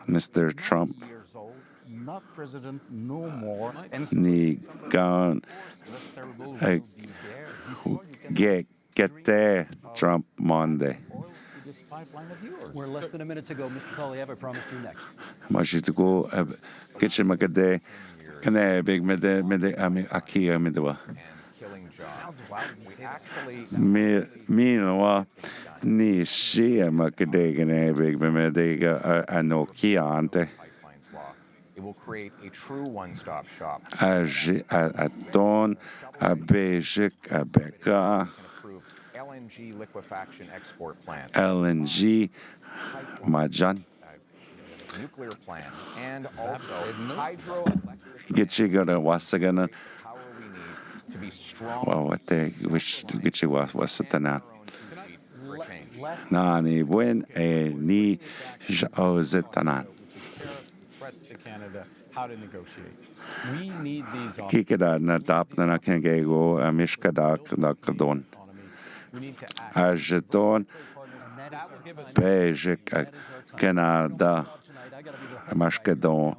Mr. Trump years old, not president no more, and ni gone this terrible will be there before you can get there Trump Monday. oil to this pipeline of yours. We're less than a minute to go. Mr. Poilievre, I promised you next. Mashi to go get you Makade and I big mid Aki Midwa. Killing jobs. We actually Me no ni she Makadeg and I big bemid Anoki ante. pipelines law. It will create a true one-stop shop. A ton a basic a Becca Approved LNG liquefaction export plant, LNG Majan nuclear plants, and also hydroelectric get you go to Wasagana. power we need to be strong Well, what they wish to get you was it now? for a change. Nani when a ni ozitanan. Threats to Canada, how to negotiate. We need these Kikida na dap na can go a mishkadak na kadon. We need to act. A jeton That will give us Bejik a Canada Mashkadon.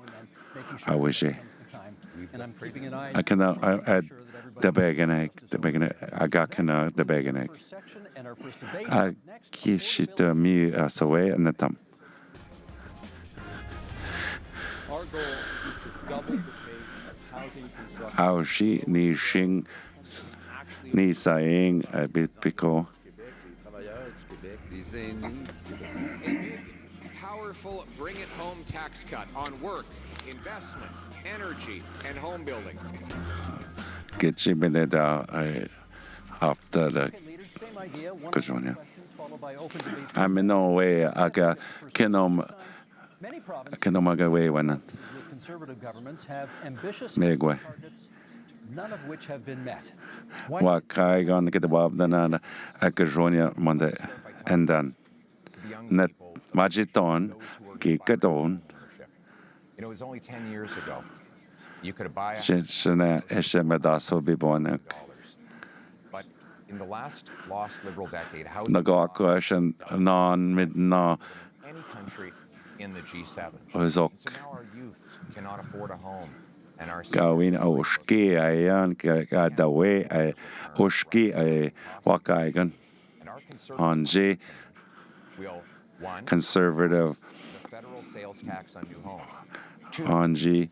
I wish it. And I'm keeping an eye I can the bag and egg, I got the bag and egg. section and our first debate. I kiss it me as away and the thumb. our goal is to double the pace of housing construction. How she ni shing ni saying a bit pico. Powerful bring it home tax cut on work, investment, energy, and home building. Get you minute after the Same idea. One Kajonia. questions followed by open debate. I'm in no way I got Many provinces Kenomaga way when with conservative governments have ambitious Megway. targets, none of which have been met. What I gone to get the Bob then a Kajonia Monday and then net Majiton Kikadon. It was only 10 years ago. You could buy a Shana Eshemedaso Bibonak. but in the last lost liberal decade, housing Nagakashan non mid no any country in the G7. Ozok So now our youth cannot afford a home, and our Gawin Oshki Ayan Gadawe Oshki Wakaigan and our Anji will one conservative the federal sales tax on new homes. Two, Anji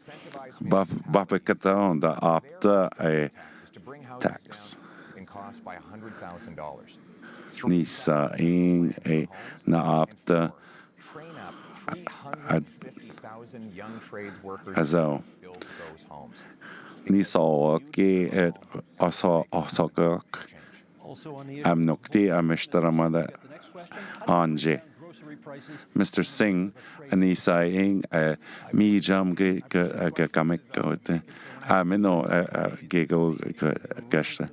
Bapakaton the after a to bring houses tax. down in cost by $100,000. Nisa in a na after Train up 350,000 young trades workers Azo to build those homes. Nisa Oki at Osokok Also on the Am Nukti Amishtaramada next question. Anji. Grocery prices. Mr. Singh Anisa in me jam gamik Amino Gigo Gashta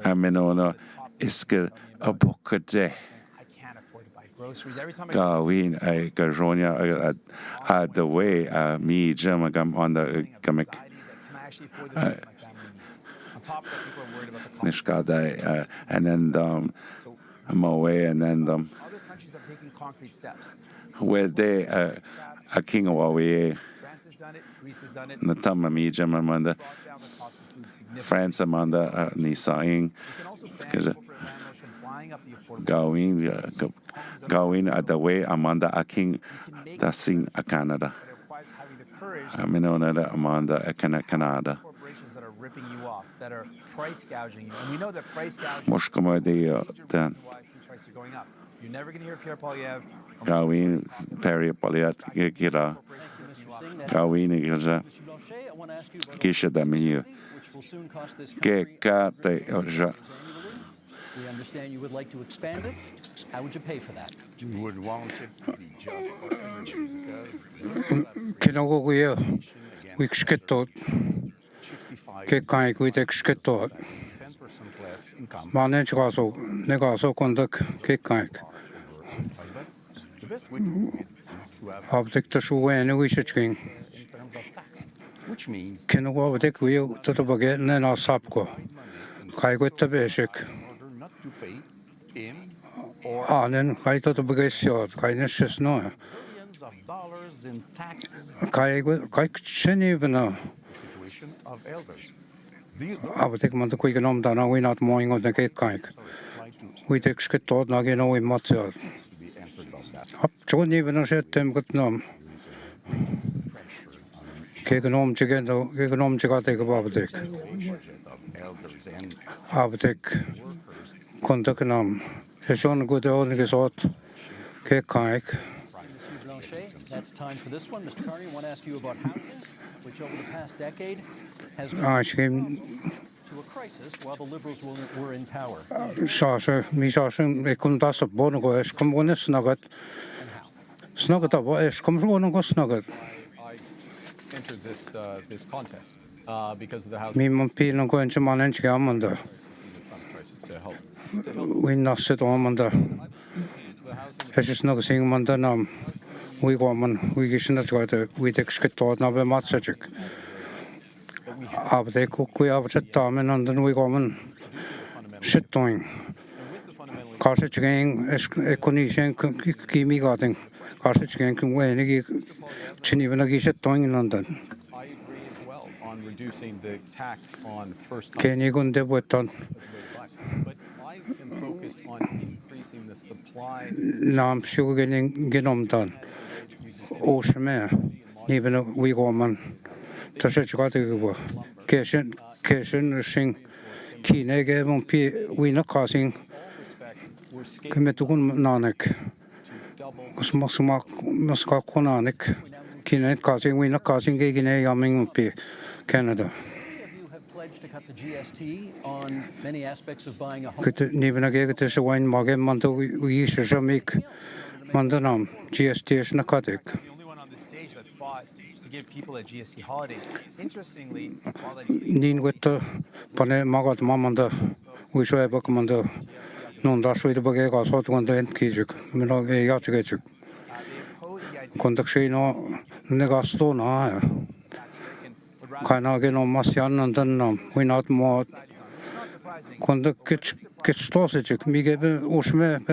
Amino Iska a book a day. I can't afford to buy groceries. Every time I Gawin a Gajonia had the way me jam on the gamik can I actually afford the food my family needs? On top of that, people are worried about the cost. Nishkada and then Moe and then Other countries have taken concrete steps. where they a king of Huawei France has done it. Greece has done it. Natama me jam amanda Brought down the cost of food significantly. France amanda Nisaing You can also ban corporate landlords from buying up the affordable Gawin at the way Amanda a king dasing a Canada. but it requires having the courage Aminona Amanda a Canada. corporations that are ripping you off, that are price gouging you. And we know that price gouging Moshkoma de is then why food prices are going up. You're never going to hear Pierre Poilievre or Gawin Perry Poliat Gira corporations ripping you off Gawini gaza. Kishada miyu. Kekate oja. We understand you would like to expand it. How would you pay for that? You would want it to be just for energy Kinagoguya, we skittot. Kekai with exkittot. 10% less income. Manage also, negaso conduct kekai. The best way to do it is to have Object to show any wish it king. in terms of tax, which means Kinago take wheel to the baguette and our sapco. Kai with the basic. in order not to pay in or Ah, then I thought the baguette short. Kindness is no. billions of dollars in taxes. Kai chin even now. The situation of elders. I would take Monte quick and down. We're not mowing on the cake kike. We take skittot, not again, we must To be answered about that. up to even a shit them good num. Cake and home chicken, cake and home chicken take a Budget babatic. of elders and I would take contact num. It's on good old resort. Cake kike. Mr. Blanchet, that's time for this one. Mr. Carney, I want to ask you about housing, which over the past decade has I gone came to a crisis while the Liberals were in power. Sasha, me Sasha, I come das up Bonago, es come one snugget. Snugget up, es come one go snugget. I entered this contest because of the house Me mon peel and go into man and Gamanda. to help. We not sit on Manda. Es just not seeing Manda nam. We go man, we get not got we take skittot now be matsagic. Ab they cook we have set time and then we go man. Shit doing. Carset gang es condition kimi goting. Carset gang can win any chin even a shit doing in London. I agree as well on reducing the tax on first Can you go and dip with done? But I am focused on increasing the supply. Nam sure getting get done. Ocean me. Even a we go man. To such got to go. Cation sing. Kine gave on P. We not causing. Commit to Nanak. Musca Konanik. Kine causing we not causing gig in a yamming P. Canada. You have pledged to cut the GST on many aspects of buying a home. Could even a gig to wine Magan Manto we used to make Mandanam. GST is Nakatic. The only one on the stage that fought to give people a GST holiday. Interestingly, while the Nin with the Pane Magat Mamanda, we show a bookmanda. Non dash with the Bagagas hot one day and Kijik, Mino a Yachigachik. Conductino Negastona. Kainagin on Masian and then we not more. Conduct kitch tosage, me gave Ushme,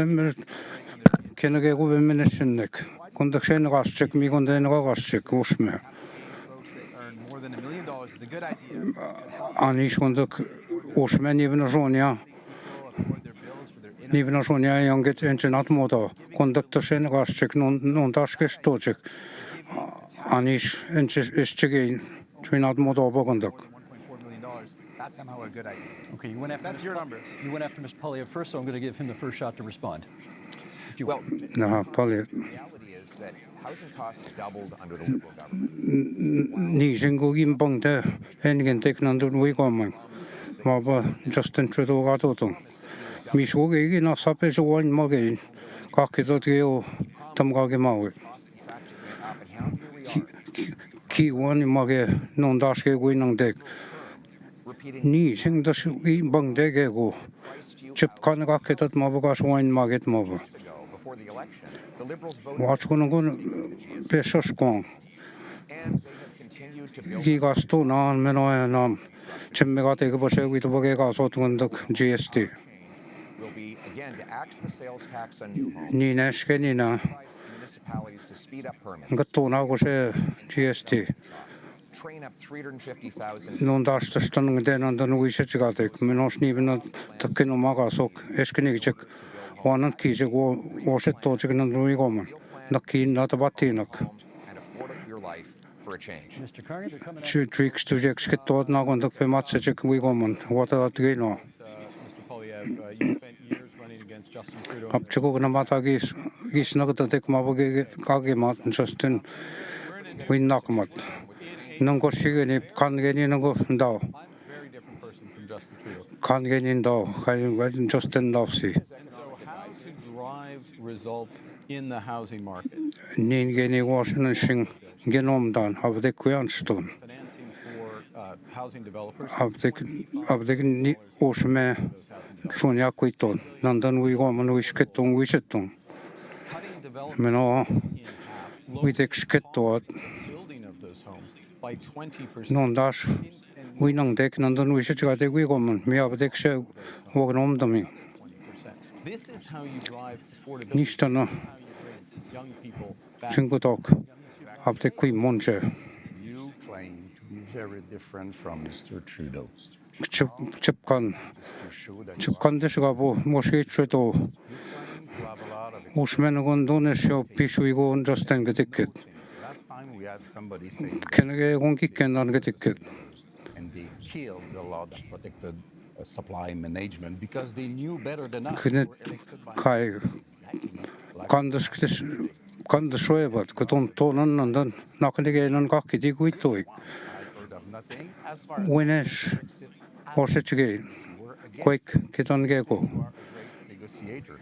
can I get over Minishinik? Conduction Raschik, me on the Raschik, Ushme. folks that earn more than $1 million is a good idea. Anish conduct Ushman even a Sonia. Even a Sonia young get engine not motor. Conductor Shen Raschik, non dashkish tochik. Anish is chicken, twin out motor conduct. $1.4 million. That's somehow a good idea. Okay, you went after That's your numbers. You went after Ms. Polyev first, so I'm going to give him the first shot to respond. If you Well, No, probably. the reality is that housing costs doubled under the Liberal government. Nishingo in Bongte, and can take none to we go man. Maba Justin Trudeau got out. Miss Wogi in a sapage one moggy. Kakito Tamgagi Maui. Key one in Moggy, non dashke winning deck. Nishing the in Bong Degego. Chip Kanakit at Mabagas wine market mover. Before the election, the Liberals voted What's going to go Pesha Squong? and they have continued to build He got stone on Meno and Chimega take a bush with the Bogagas out on the GST. will be, again, to axe the sales tax on new homes, Nina Skenina municipalities to speed up permits, got to now go say GST. train up 350,000 Non dash the stunning then on the Nuisha got it. Menos even the Kinomagasok, Eskinijik, one and Kijik, wash it to chicken and Ruigoman. Naki, not a batinok. and afford your life for a change. Mr. Carney, they're coming Two tricks to Jack's get taught now on the Pematchik Wigoman. What are they now? Mr. Polyev, you spent years running against Justin Trudeau. Up to go Namatagis, he's not to take Mabagi Kagimat and Justin. we knock mat nang ko sigeni kan geni nang ko daw Very different person from Justin Trudeau. kan geni daw kai Justin daw si And so how to drive results in the housing market? nin geni Washington sing genom dan have the kuyanstun Financing for housing developers. have the ni osme sonya kuiton nandan we go man we skettung we settung Cutting development meno in half. we tek skettot Building of those homes by 20%. non das we nang dek nandan we setga de we go man mi have dek se wognom dami 20%. This is how you drive affordability. nistana How you bring young people back. 친구독 have the kui monje You claim to be very different from Mr. Trudeau. 집간 데서가 뭐 모시겠어도 오시면 건 돈에서 비수이고 언저스탠 그 티켓 Last time we had somebody saying 걔네게 공기견 그 티켓 and they killed the law that protected supply management because they knew better than us. 그네 가이 간데 쇼에버 그돈 돈은 난단 나클리게는 각기 되고 있도 왜네스 오세치게 quick 기존게고 Negotiator.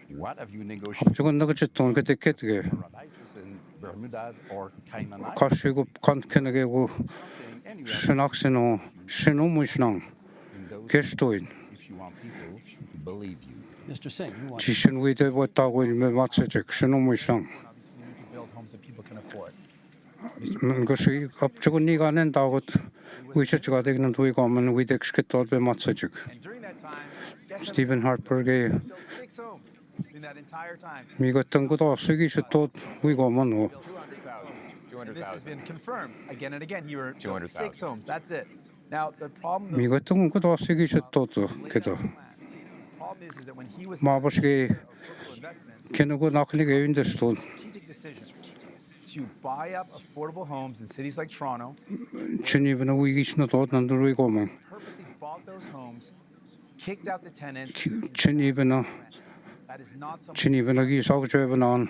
What have you negotiated? 합주건 나그치 돈 그때 깨트게 Paradises in Bermudas or Cayman Islands? 가시고 간케네게고 신학신호 신호무신앙 게스토인 If you want people to believe you. Mr. Singh, you want 지신 위대 왔다고 이면 맞세직 신호무신앙 You need to build homes that people can afford. 그것이 합주건 니가 낸다고 위셔츠가 되기는 도이고 하면 위덱스켓도 배 맞세직 And during that time, guess how 스티븐 하퍼게 built 6 homes in that entire time. 미것던 것도 쓰기셔도 위고 하면 200,000. And this has been confirmed again and again. He were built 6 homes. That's it. Now the problem 미것던 것도 쓰기셔도 그도 is that when he was 마버시게 investments, 걔네고 나클리게 인데스도 strategic decision to buy up affordable homes in cities like Toronto, 진입은 위기신도 난들 위고 하면 purposely bought those homes, kicked out the tenants. 진입은 That is not something 진입은 기사고 죄변한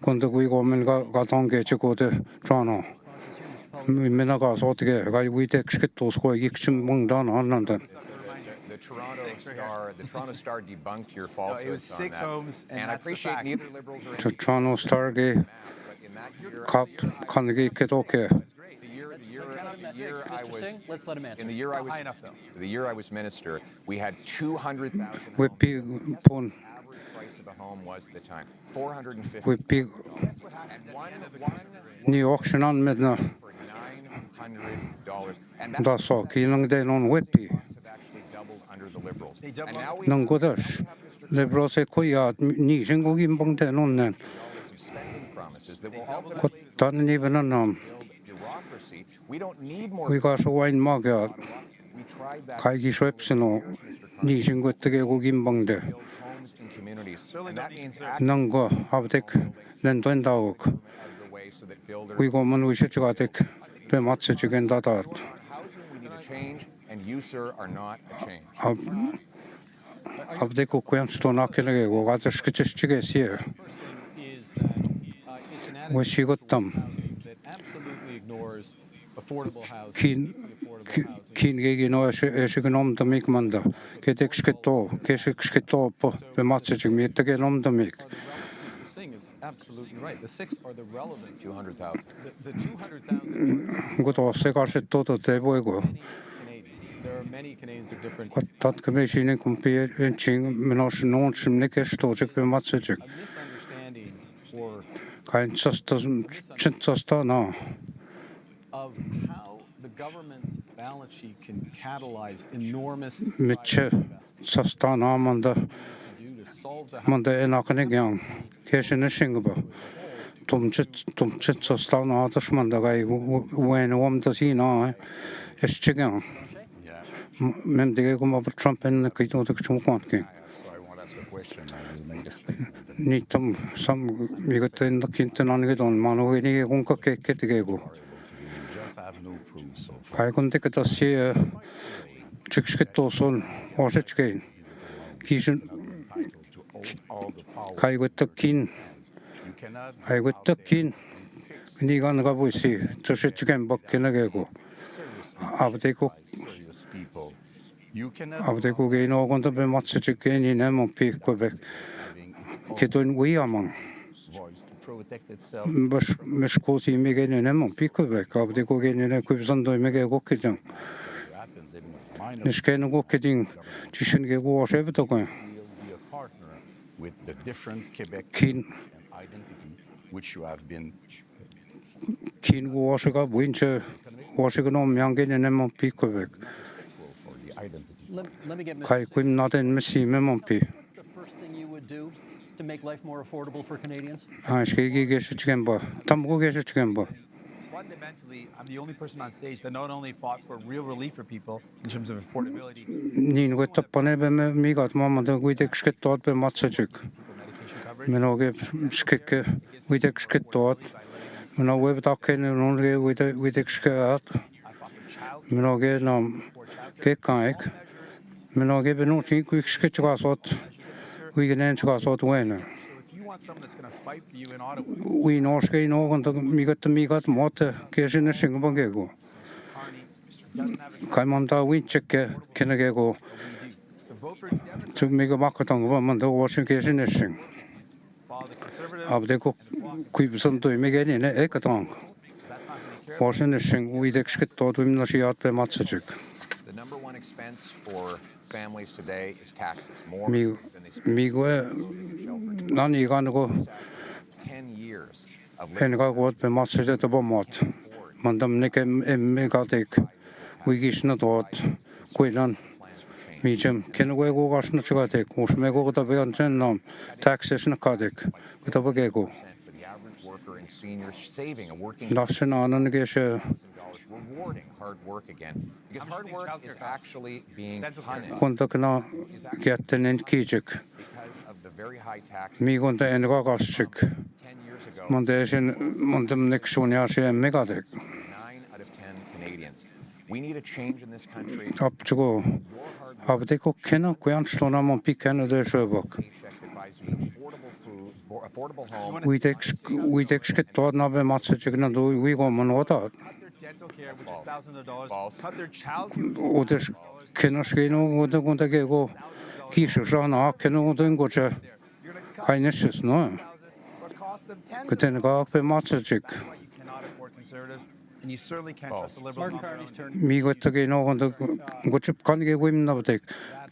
건데 위고 하면 가던 게 지고데 트라노 맨나 가서 어떻게 가 위덱스켓도 쓰고 이익심 먹단 안 난다 The Toronto Star debunked your falsehoods it was on 6 that. homes, and I that's the appreciate fact. neither liberals or 저 트라노 스타게 갑 칸게 깨도게 the year I was let's let him answer. in the year I was High enough, though. the year I was minister, we had 200,000 homes. 웹비 본 Average price of a home was at the time 450. 웹비 And one 니 옥션 안 medna for $900. And that 다소 기능대 논 웹비 have actually doubled under the liberals. They doubled And now we 능고다시 레브로세 코야 니 생각이 봉대 논네 spending promises that will ultimately 곧 다른 이번은 build bureaucracy. We don't need more. 위가서 와인 마가 We tried that. 가이기 쇠프스노 니 생각되게 고긴 봉대 Build homes in communities. And that means 능고 아브덱 렌된다고 out of the way so that builders 위고만 위셔츠가 덱 베마츠지겐다다 housing we need a change and you sir are not a change. 아브덱 고쿠얀스도 나케네고 가드스키치치게시에 Is that it's an 왜 시것담 that absolutely ignores affordable housing. 긴 계기노 에시그 놈도 미크만다 게덱스케토 게식스케토 베마츠지 미트게 놈도 미크 Mr. Singh is absolutely right. The 6 are the relevant. 200,000. The 200,000 그것도 세가시토도 대보이고 Canadians. There are many Canadians of different. tat kemeshine kumpi чин минош нон шимнеке штожек бемацежек A misunderstanding or кайн чинцостана of how the government's balance sheet can catalyze enormous мече состана манда to do to solve the манда энакнегян кешене шингба тумчит состана аташманда гай уэн омдасина эсчегян мемдеге кума Trump-ен кайтодок чумквантке нитам сам миготен кинтенанге дон ману게ниге 공각케케데게고 발군데 그다시 즉시게또선 오세치게 기준 가이고 떡긴 가이고 떡긴 니가 너가 보이시 저시 지금 먹기는 게고 아버지고 아버지고 게 노건도 배 맞추지 괜히네 뭐 비고백 기도는 위험한 مش قوسي ميجاني نمو بيكو بك أبدي كوجاني نكوب زندوي ميجا كوكيدين نش كانوا كوكيدين تشين جيجو واشي بتوكين كين واشيكا بوينش واشيكا نوم يانجاني نمو بيكو بك كاي كويم نادين مسي ممو بي to make life more affordable for Canadians? Fundamentally, I'm the only person on stage that not only fought for real relief for people in terms of affordability. Niin kuin tappane me migat mamma kuitenkin tuot be matsajuk. Minä oikein skikke kuitenkin tuot. Minä oikein takken on kuitenkin minä oikein kekkaik. Minä oikein benutin kuitenkin kasot. We can answer us out when. If you want someone that's going to fight for you in Ottawa, we know ske no gon to migat mot keshin sing bangego. Kaimamda we check kenagego. To make a makatang woman to watching keshin sing. Abdeko kuibson to megani in ekatang. Watching sing we expect to win the shiat be matsachik. The number one expense for families today is taxes. More 미국에 난 이간고 10 years of 해가 곧 배마스에도 보못 만담네게 엠메가데 위기스나 도 고이란 미점 kenwe고 가스나 저가데 고스메고다 배언전 놈 taxes나 가데 그다버게고 나스나 아는 게셔 rewarding hard work again because hard work is actually being punished 콘덕나 get는 기적 미군데 엔가 가스직 monde신 mondem nekshonia시 메가데 9 out of 10 Canadians. We need a change in this country. 앞주고 아버지고 캐나 고양스토나만 비캐나데 셔벅 위덱스케 도나베 마츠직나 도 위고만 오다 dental care, which is thousands of dollars, cut their child care. 오데 캐나스게노 오데 곤다게고 기스잖아 캐노든 거저 가이네스노 그때는 앞에 맞춰직 And you certainly can't trust the liberals. 미국에 노건도 고집 관계 고임나부터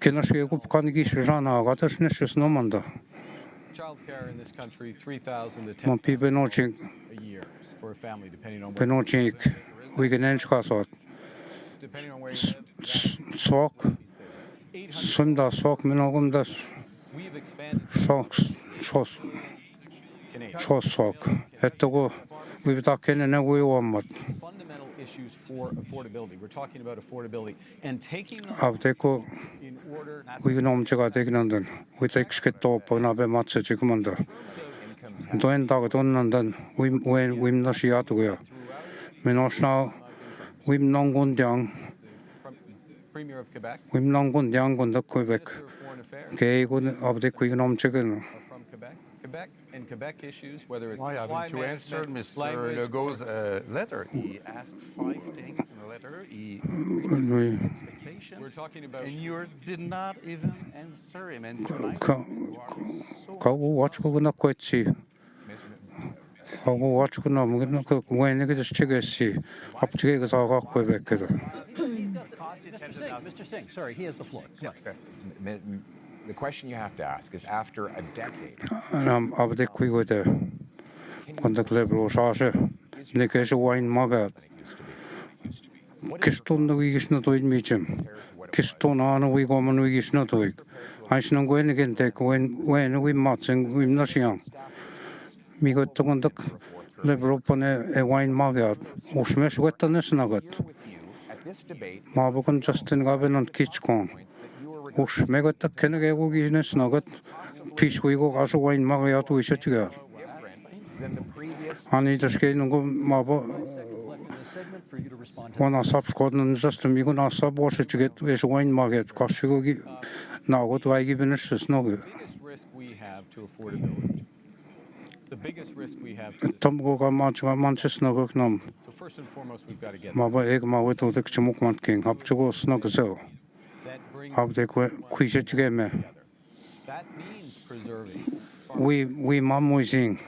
캐나스게고 관계 기스잖아 가다스네스 노만다 Child care in this country, $3,000 to 뭐 비베노직 a year for a family, depending on 베노직 위그넨 가서 depending on where you live. 속 순다 속 민호금다 속 했다고 위다 걔네는 왜 왔맛 Fundamental issues for affordability. We're talking about affordability and taking 아버지고 in order 위그 넘치가 되기는데 위다 익스케토 번압에 맞춰 지금은다 도엔다가 돈난단 위임나시야도고요 민호스나 위임농군장 Premier of Quebec 위임농군장 군다 퀘벡 개이군 아버지 위그 넘치는 from Quebec and Quebec issues, whether it's Why haven't you answered Mr. Legault's letter? He asked 5 things in the letter. He raised expectations. We're talking about, and you did not even answer him. And 가고 watch고 나 거치 가고 watch고 나 뭐는 그 왜네 그 시체겠지 앞쪽에 그 사가 퀘벡에도 Mr. Singh, sorry, he has the floor. The question you have to ask is after a decade. 아버지 그거데 건덕레브로 사세 내게서 와인 마가 키스톤도 위기스나 도인 미점 키스톤 아는 위고만 위기스나 도이 아시는 거에는 근데 when we matching we 나시양 미것도 건덕 레브로폰에 와인 마가 오스메스 왔다네스나것 마복은 저스틴 가베는 키치콘 혹시 내가 딱 걔네가 고기는 나가 피시고 가서 와인 먹어야도 있었지가 아니 저게 있는 거 마보 원아 삽스코는 저스트 미고 나서 보시지게 에서 와인 먹게 가시고 나고도 와이기 비는 스노그 The biggest risk we have. Tomgoga Manchester Nam. So first and foremost, we've got to get. Maba Egma with the Chimukman King, Hapchago Snugzo. How they quit together. That means preserving. We mamuising.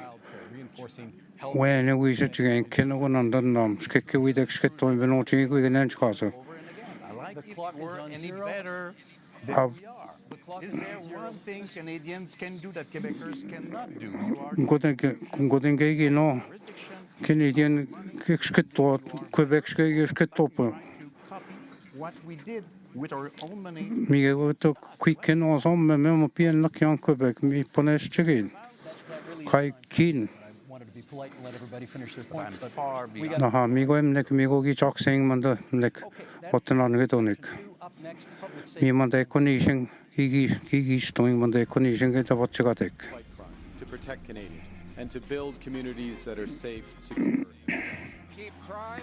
Reinforcing. When we should again, Kenogan and Dunham, Skiki with the Skitto and Venochi with an inch castle. I like if we're any better than we are. Is there one thing Canadians can do that Quebecers cannot do? Good engaging, no. Canadian Skitto, Quebec Skitto. What we did with our own money. Me to quick in or some Memopian lucky on Quebec, me punish chicken. Kai keen. Be polite and let everybody finish their points, but Naha, me go him neck, me go get chalk saying man the neck, what an on me man the condition, he's doing man the condition get what you got. To protect Canadians and to build communities that are safe, secure. Keep crime,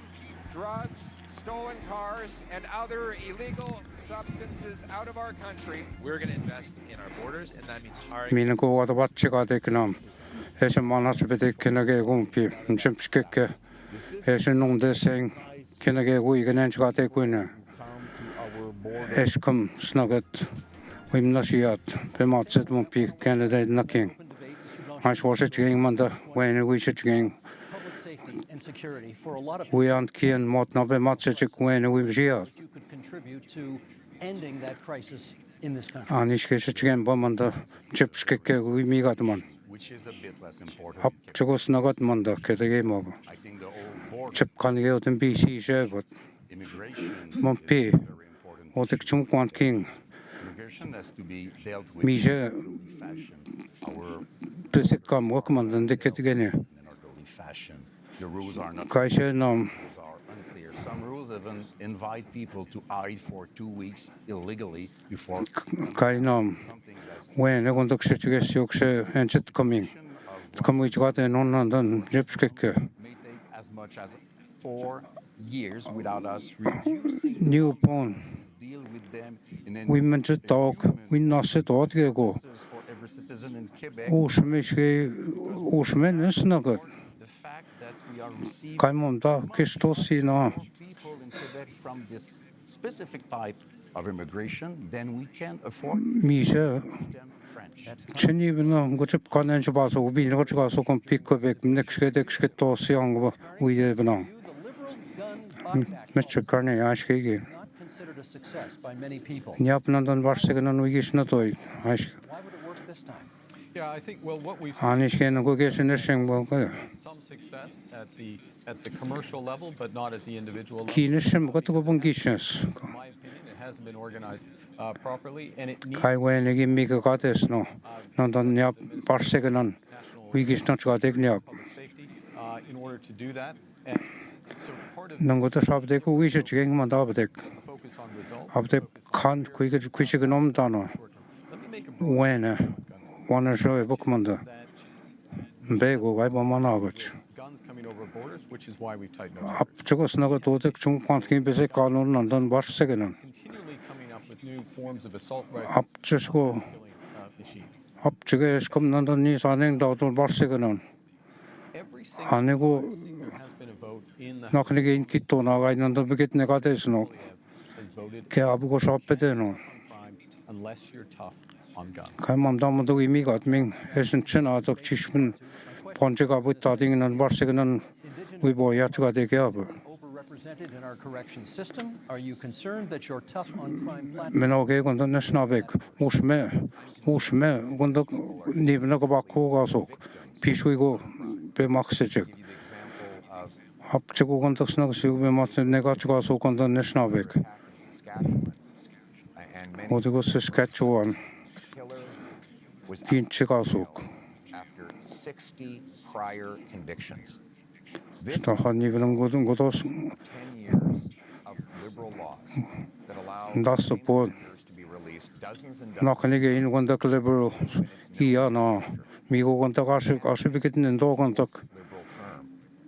drugs, stolen cars, and other illegal substances out of our country. We're going to invest in our borders, and that means hiring. Me go what you got econom. As a man has been taken again, Gumpy, and Chimskick, as a non de saying, can I get we can enter got a winner? As come snugget, we must see out, the Matset won't be candidate knocking. I was it getting Manda when we should gain. We aren't keen what not be Matset when we see out. You could contribute to ending that crisis in this country. And it's get again, Bomanda, Chipskick, we me got man. Which is a bit less important. Up to go snugget Manda, get a game over. I think the old border. Chip can get out in BC, share, but Montpay, or the Chumquan King. Immigration has to be dealt with. Mija, basic come, workman, and they get again here. In orderly fashion. The rules are not. Kaisha, no. Rules are unclear. Some rules even invite people to hide for 2 weeks illegally before. Kainam. When I want to get Yorkshire and shit coming. Come with got a non London, Jipskick. May take as much as 4 years without us reducing. New pawn. Deal with them in we meant to talk, we not sit out here go. For every citizen in Quebec. Oshman is not good. The fact that we are receiving people in Quebec from this specific type of immigration, then we can afford Misha. Chinny even go to Connage Bass will be not to come pick Quebec next get to see on we even on. Mr. Carney, ask again. Considered a success by many people. Yap, London was second on we not toy. Why would it work this time? Yeah, I think what we've seen some success at the commercial level, but not at the individual level. Keenisham got to go on In my opinion, it hasn't been organized properly, and it needs. I went again, make a goddess no. Not on Yap, par second on. We get not got igniop. Safety in order to do that. And so part of Nango to shop deck, we should change Mandabek. focus on results. Of the can't quick quick dano. When one or show a bookmanda. Bego, I bomb Guns coming over borders, which is why we've tightened up. Up to go snuggle to the Chung Quantin basic column and done bar second. Continually coming up with new forms of assault rifles. Up just go. Machines. Up to go come underneath on the bar second. And I go knocking again Kito now. I don't get negative no. Cabu shop at no. Unless you're tough on guns. Come on down to me got me. Isn't China to Chishman Ponchik up with Tading and bar second. We boy at got a cab. Overrepresented in our correction system. Are you concerned that your tough on crime platform? Menoke on the national back. Ushme, when the Niven go back, also. Peace we go. Be Maxich. Up to go on the snugs, you be much negative so on the national back. What goes to Saskatchewan? In Chicago. After 60 prior convictions. Stahan even go to 10 years of liberal laws that allow that's the point. to be released dozens and Not can again when the liberal here now. Me go on the Ashibit and dog on the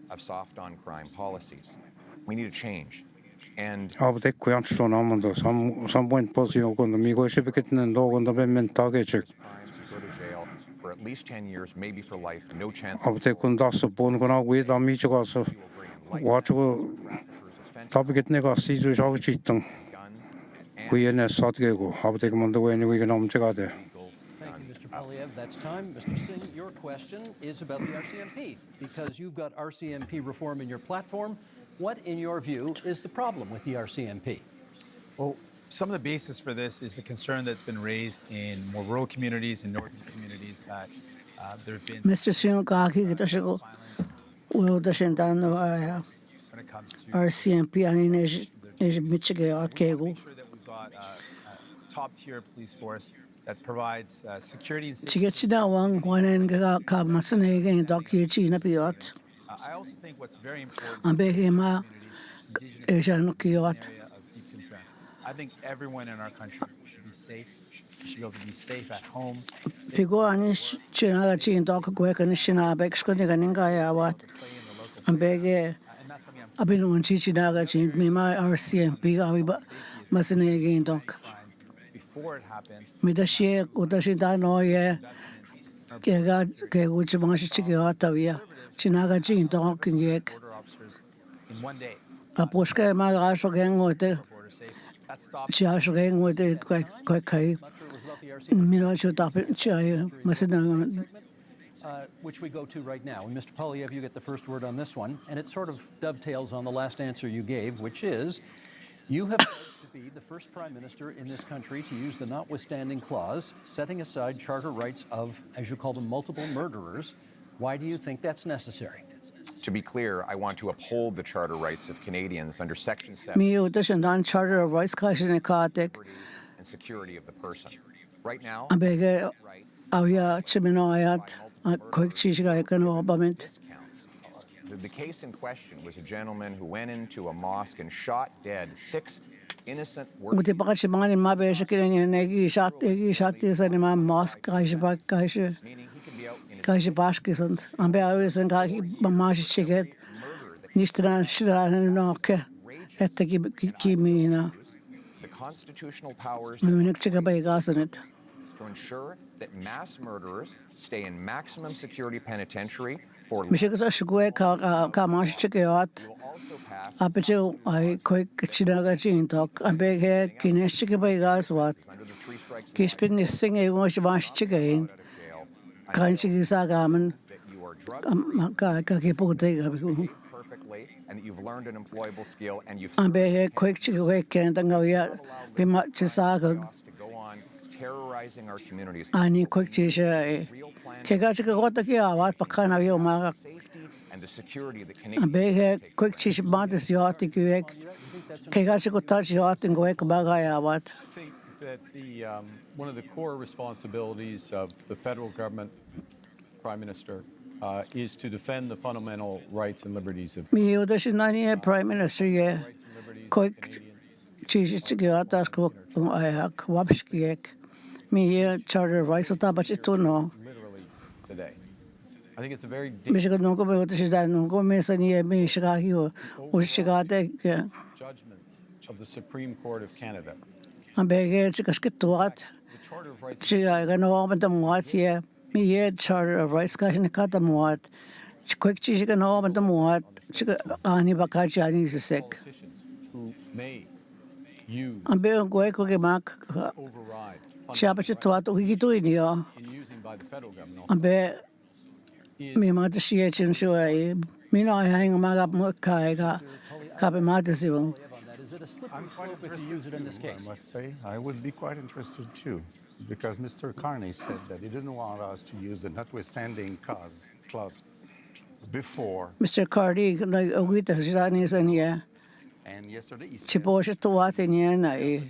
of soft on crime policies. We need a change. And I'll take Quanstone Amanda, some point position on the Migo Shibit and dog on the women target check. Crimes go to jail for at at least 10 years, maybe for life, no chance. 아버지 군다서 본 거나 위다 미치고서 와주고 답이겠 내가 시주 저기 있던 그에네 사드게고 아버지 만도 왜 이게 넘쳐가 돼. Mr. Polyev, that's time. Mr. Singh, your question is about the RCMP because you've got RCMP reform in your platform. What, in your view, is the problem with the RCMP? Well, some of the basis for this is the concern that's been raised in more rural communities and northern communities that there have been Mr. Singh kaki kitashiko will dashindan RCMP ani ne michige atkego. We've got top-tier police force that provides security and safety. Chigachida wanen ka masane ge dokye china piot. I also think what's very important Ambegema Asian kiot. I think everyone in our country should be safe. We should be able to be safe at home. Pigo ani china chin dok kwe kan shina bex ko ni ganin ga ya wat. Ambege abin won chi china ga chin me ma RCMP ga ba masane ge dok. Before it happens, Midashie udashida no ye ke ga ke uch ma shi chi ga ta ya. China ga chin dok ngek. in one day. Aposhke ma ga so gen ngote. Chia so gen ngote kai kai. Mino chu ta chia masana. Which we go to right now. And Mr. Polyev, you get the first word on this one, and it sort of dovetails on the last answer you gave, which is you have pledged to be the first prime minister in this country to use the notwithstanding clause, setting aside charter rights of, as you call them, multiple murderers. Why do you think that's necessary? To be clear, I want to uphold the charter rights of Canadians under Section 7 Mi udashindan charter of rights kashine katek. and security of the person. Right now, Ambege avya chimino ayat quick chishiga ekano obament. the case in question was a gentleman who went into a mosque and shot dead 6 innocent Uti pakachimani ma be shikini negi shot is ani ma mosque kashba kashi bashkisant. Ambe avisen ka mamash chiget. Nishtran shran noke. Kimina. The constitutional powers Munich chigabaygasanet. to ensure that mass murderers stay in maximum security penitentiary for Mishigas shugwe ka mash chigyot. Apecho I quick chinaga chin talk. Ambege kinesh chigabaygas what. Kishpin is singing wash mash chigain. Kanchigagaman. Kakipute. perfectly and that you've learned an employable skill and you've Ambege quick chigwe kent and go ya. Pima chisaga. to go on terrorizing our communities. Ani quick chisha. Kegachigota kiawat pakana yomaga. And the security that Canadians Ambege quick chish bantis yoti kuek. Kegachigota yot and goek bagayawat. I think that one of the core responsibilities of the federal government, Prime Minister, is to defend the fundamental rights and liberties of Mi udashinani Prime Minister ye quick chichigatas ko ayak wapskiek. Mi ye charter rights utabachitu no. literally today. I think it's a very Michigan no go be udashidan no go mesani mi shigaki o ushigate judgments of the Supreme Court of Canada. Ambege chikashkituat. Chiga no obantamuat ye. Mi ye charter of rights kashinikatamwat. Quick chichiga no obantamuat. Chiga ani bakachi ani is sick. Who may use Ambe goeko gemak override chapachituat ugituinio. in using by the federal government. Ambe mi matashiyachin shuai. Mi no hang magap mukaiga. Kabe matasivung. I'm quite interested too, I must say. I would be quite interested too, because Mr. Carney said that he didn't want us to use the notwithstanding clause before. Mr. Cardi, like a wit as Janis and yeah. And yesterday he said Chiposha to what in Yena,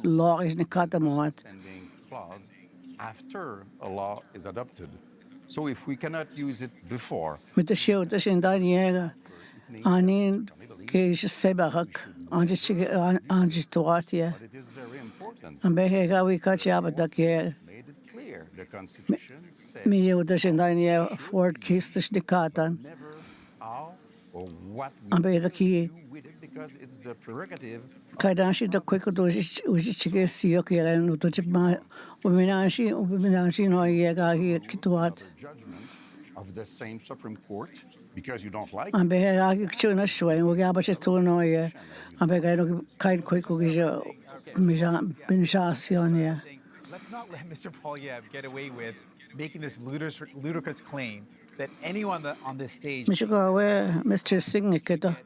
law is Nikatamot. notwithstanding clause after a law is adopted. So if we cannot use it before, With the shield, the Shindaniega, Anin, Kish Sebahak, Anjituatia, it is very important. and Behega we catch up at the care. Made it clear. The Constitution said Me, with the Shindania, Ford Kiss the Snikatan, how or what we and be the key. do with it because it's the prerogative Kaidanshi the quick uji siok and utachima uminashi no yega kituat. of the same Supreme Court because you don't like Ambe agi chuna shwe ugi abache tu no ye. Ambe gaino kain quick ugi binishasionia. Let's not let Mr. Polyev get away with making this ludicrous claim that anyone on this stage Mr. Singh a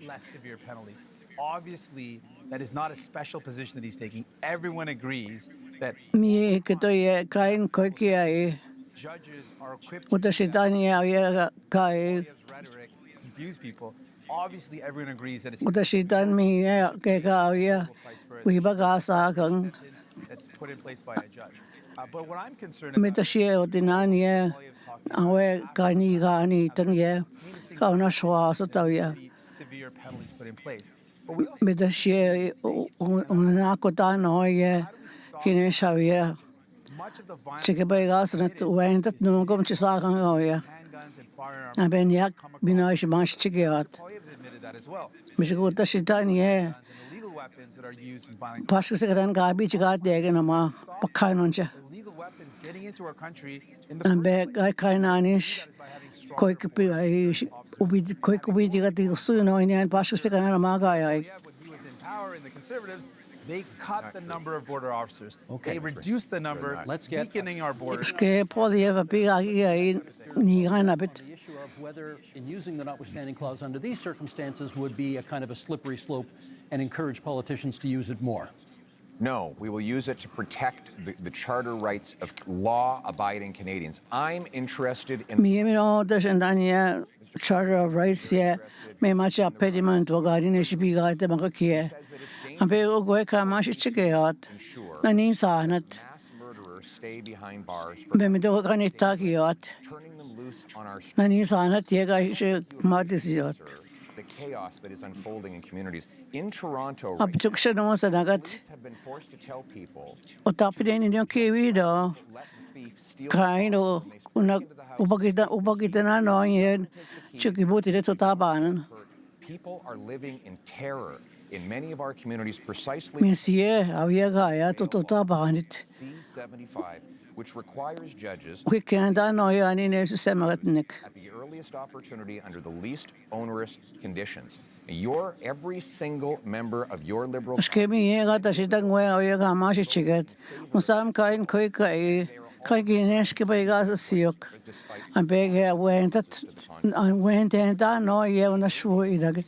less severe penalty. Obviously, that is not a special position that he's taking. Everyone agrees that mi kito ye kain koikia judges are equipped utashitania ye kai rhetoric confuse people. Obviously, everyone agrees that it's utashitan mi ye ke ka ye wi baga sa kang that's put in place by a judge. But what I'm concerned about mitashie odinanie awe kani tang ye ka na shwa so taw ye severe penalties put in place. mitashie una ko ta no ye kine shawie chike bai gas net wen tat no gom chi sa kang o ye aben yak binoish mash chigeat mishigo tashitanie weapons that are used in violent Pashikaran gabi chigat degen ama pakhanoncha illegal weapons getting into our country in the ambe kainanish koi kupi koi kubi digati suno inian pashikaran ama ga ai when he was in power in the Conservatives, they cut the number of border officers. They reduced the number, weakening our borders. Ke Polyev ai ni gana bit The issue of whether in using the notwithstanding clause under these circumstances would be a kind of a slippery slope and encourage politicians to use it more. No, we will use it to protect the charter rights of law-abiding Canadians. I'm interested in... Mi no dashandania charter of rights ye me macha pediment wagari ne shibi ga te makakie ambe go ka mashi chikeat na ni sanat stay behind bars for be me do gani takiat turning them loose on our na ni sanat ye ga she madisiot the chaos that is unfolding in communities in Toronto. Ab tuksha no sanagat Have been forced to tell people otapide ni no kiwi do kaino una ubagita na no ye chikibuti de totaban people are living in terror in many of our communities precisely Monsieur aviaga to totabanit C-75, which requires judges we can't no ya ni ne semagatnik at the earliest opportunity under the least onerous conditions. Every single member of your Liberal Skemi ye ga ta shitang we aviaga mashi chiget musam kain koi kai ginesh ke bai ga siok am bege went and no ye una shwo idag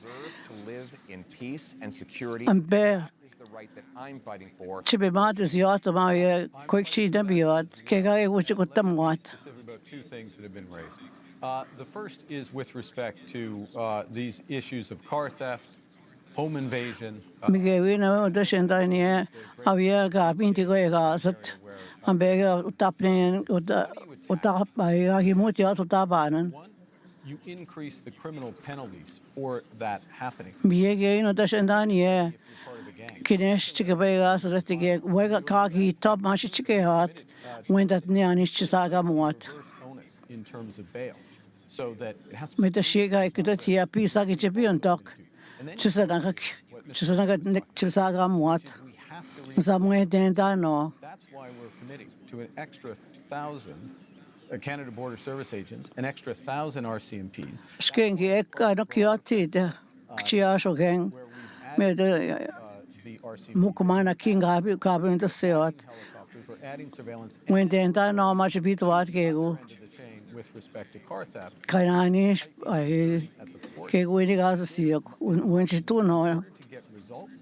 live in peace and security am be is the right that I'm fighting for. chibe mat is yot ma ye quick chi da biot ke ga ye wuch ko tam wat About two things that have been raised. The first is with respect to these issues of car theft, home invasion. mi ge we na da shen da ni avia ga bin ti go ga sat am be ga tapne uta bai ga hi mo tia to ta banan You increase the criminal penalties for that happening. mi ge no da shen da ni kinesh chike bai ga sat ti ge we ga ka ki top ma shi chike hat when that ni ani chi sa ga mot In terms of bail, so that it has me da shi ga ki da ti a pi sa ki che pi on tok chi sa na chi sa ga mot sa mo den da no that's why we're committing to an extra 1,000 Canada Border Service agents, an extra 1,000 RCMPs. Sken ki ek no ki ati da chi a sho gen me da mu kumana king ga bi ka bi da se at We're adding surveillance when den da no ma chi bi to at ke go to the chain with respect to car theft. kainani ai ke go ni ga si when chi tu no To get results,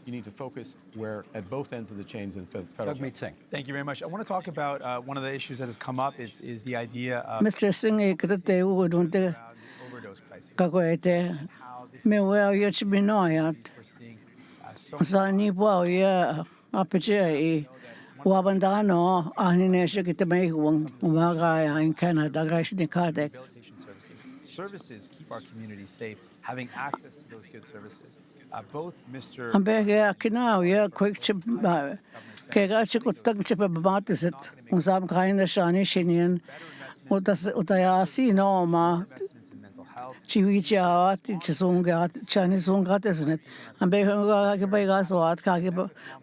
you need to focus where at both ends of the chains in federal. Thank you very much. I want to talk about one of the issues that has come up is the idea of Mr. Singh ek da te u don te overdose crisis. ka ko ete me we yo chi bi no ya sa ni bo ya apeche ai wa banda no ani ne shi ki te mai wong wa ga ya in Canada ga shi ne ka de Services keep our communities safe. Having access to those good services. Both Mr. Ambege akina ya quick chip ke ga chi ko tang chip ba te set musam kain da shani shinian uta ya si no ma chiwicha chisunga chanisunga tesnet ambe ga ba ga swat ka ge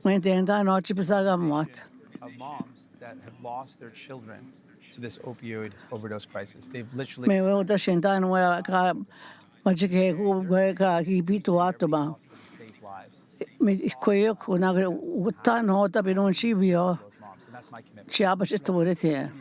when the enda no chipisaga mat of moms that have lost their children to this opioid overdose crisis. They've literally me wo da shindan wa ka majike go ga ki bitu atba saved lives. me koyo kuna uta no ta binon shibio And that's my commitment. chiaba chitorete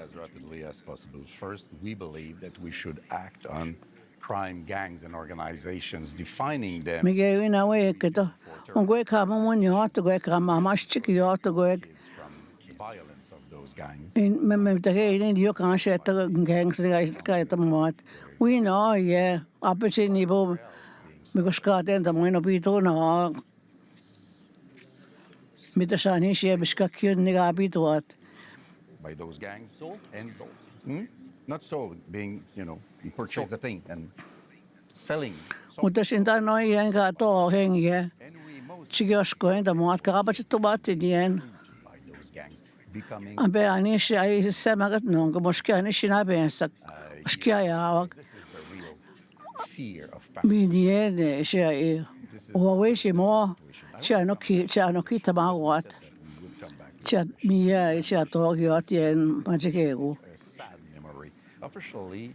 As rapidly as possible. First, we believe that we should act on crime gangs and organizations, defining them me ge ina we keto on go ka mo ni hot go ka mama chiki hot go from the violence of those gangs. in me ta ge in yo kan she ta gangs ka ta mat we know yeah opportunity bo me go ska den da mo no bi to na me ta shani she be ska kyun ni ga bi to at By those gangs and not sold, being, you purchase a thing and selling. Mutta sinta no yen ga to heng ye chigos ko en da mat ka ba to bat dien Becoming ambe ani she ai semagat no go moshka ani shina ben sak shkia ya fear of mi dien she ai o we she mo cha no ki ta ba wat cha mi ya cha to yo tien ma che go sad memory. Officially,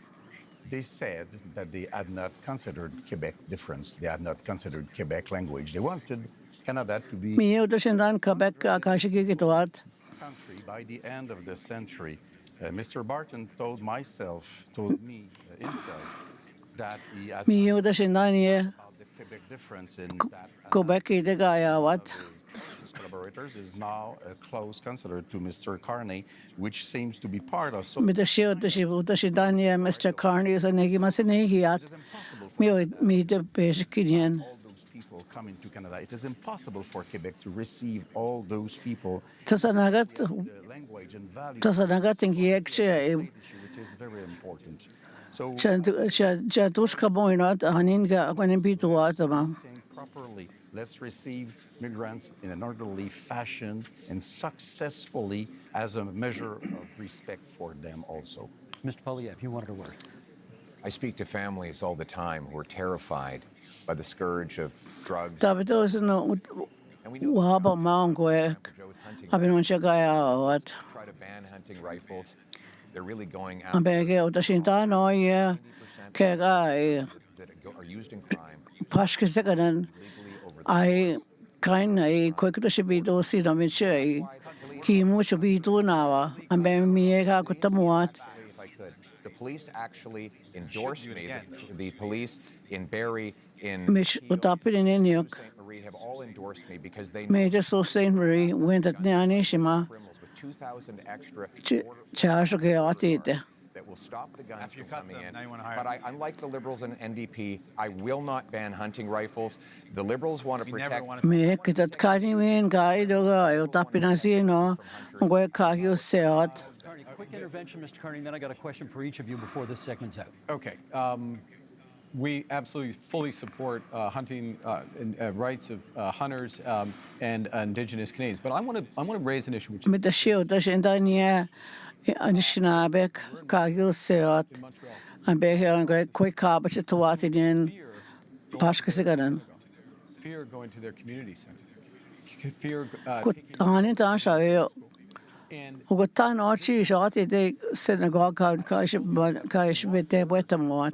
they said that they had not considered Quebec difference. They had not considered Quebec language. They wanted Canada to be mi yo to shindan Quebec ka shi ki to at country by the end of the century. Mr. Barton told me himself that he had mi yo to shindan ye the Quebec difference in that Quebec de ga ya wat his collaborators is now a close consider to Mr. Carney, which seems to be part of so mi de shi to shindan ye Mr. Carney so ne gi mas ne hi at mi de pe shikien all those people coming to Canada. It is impossible for Quebec to receive all those people. tasanagat The language and values tasanagat ngi ek che which is very important. So cha tushka boinat hanin ga kwanin bitu atama think properly. Let's receive migrants in an orderly fashion and successfully as a measure of respect for them also. Mr. Polyev, you wanted a word. I speak to families all the time who are terrified by the scourge of drugs. tabitos no wa ba mango ek abinon cha ga ya wat Try to ban hunting rifles. They're really going after ambege utashinta no ye ke ga that are used in crime. pashke sekanan ai kain ai kwekto shibido si no mi che ki mu shibido na wa ambe mi ga kutamuat If I could, the police actually endorsed me. The police in Barrie, in Mish utapin in New St. Marie have all endorsed me because they know Major so Saint Marie went at Nyanishima criminals with 2,000 extra charge ke atite that will stop the guns from coming in. But unlike the Liberals and NDP, I will not ban hunting rifles. The Liberals want to protect. me kitat kani wen ga idoga utapin asino ngwe ka yo seat Carney, quick intervention, Mr. Carney, and then I got a question for each of you before this segment's out. Okay. We absolutely fully support hunting rights of hunters and Indigenous Canadians. But I want to raise an issue which mit der Schild das in Dania an Schnabek ka yo seat an be here ngwe quick ka but to what in pashke segaran fear going to their community center. Fear kut anin ta sha yo ugotan ochi shati de synagogue ka ish bete botamot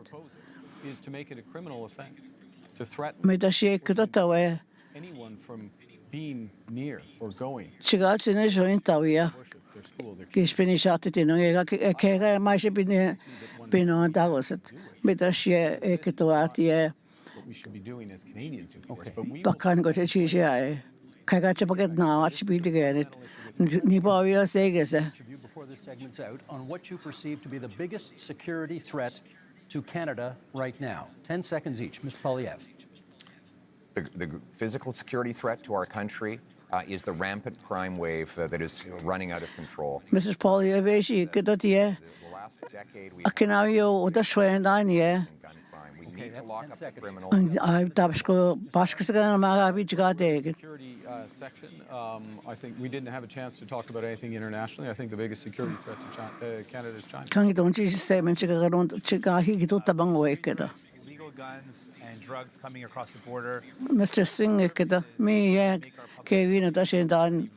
is to make it a criminal offense to threaten mit der Schild kutawe anyone from being near or going chigal sine join tawia their school, their kispini shati tino ga ke ma she bin on dagoset mit der Schild ektoati what we should be doing as Canadians. But we bakan go te chi ai kai ga chapaget na wat bi de get ni ba wi segese You before this segment's out on what you perceive to be the biggest security threat to Canada right now. 10 seconds each. Mr. Polyev. The physical security threat to our country is the rampant crime wave that is running out of control. Mrs. Polyev ketot ye The last decade, we've akinavio uta shwendan ye gun crime. We need to lock up the criminals. ai tapsko paskes ga ma ga bi ga de security section. I think we didn't have a chance to talk about anything internationally. I think the biggest security threat to Canada is China. Kangi donji semen chiga higi to tabang way keda. Illegal guns and drugs coming across the border. Mr. Singh keda me ya Kevin dashin dan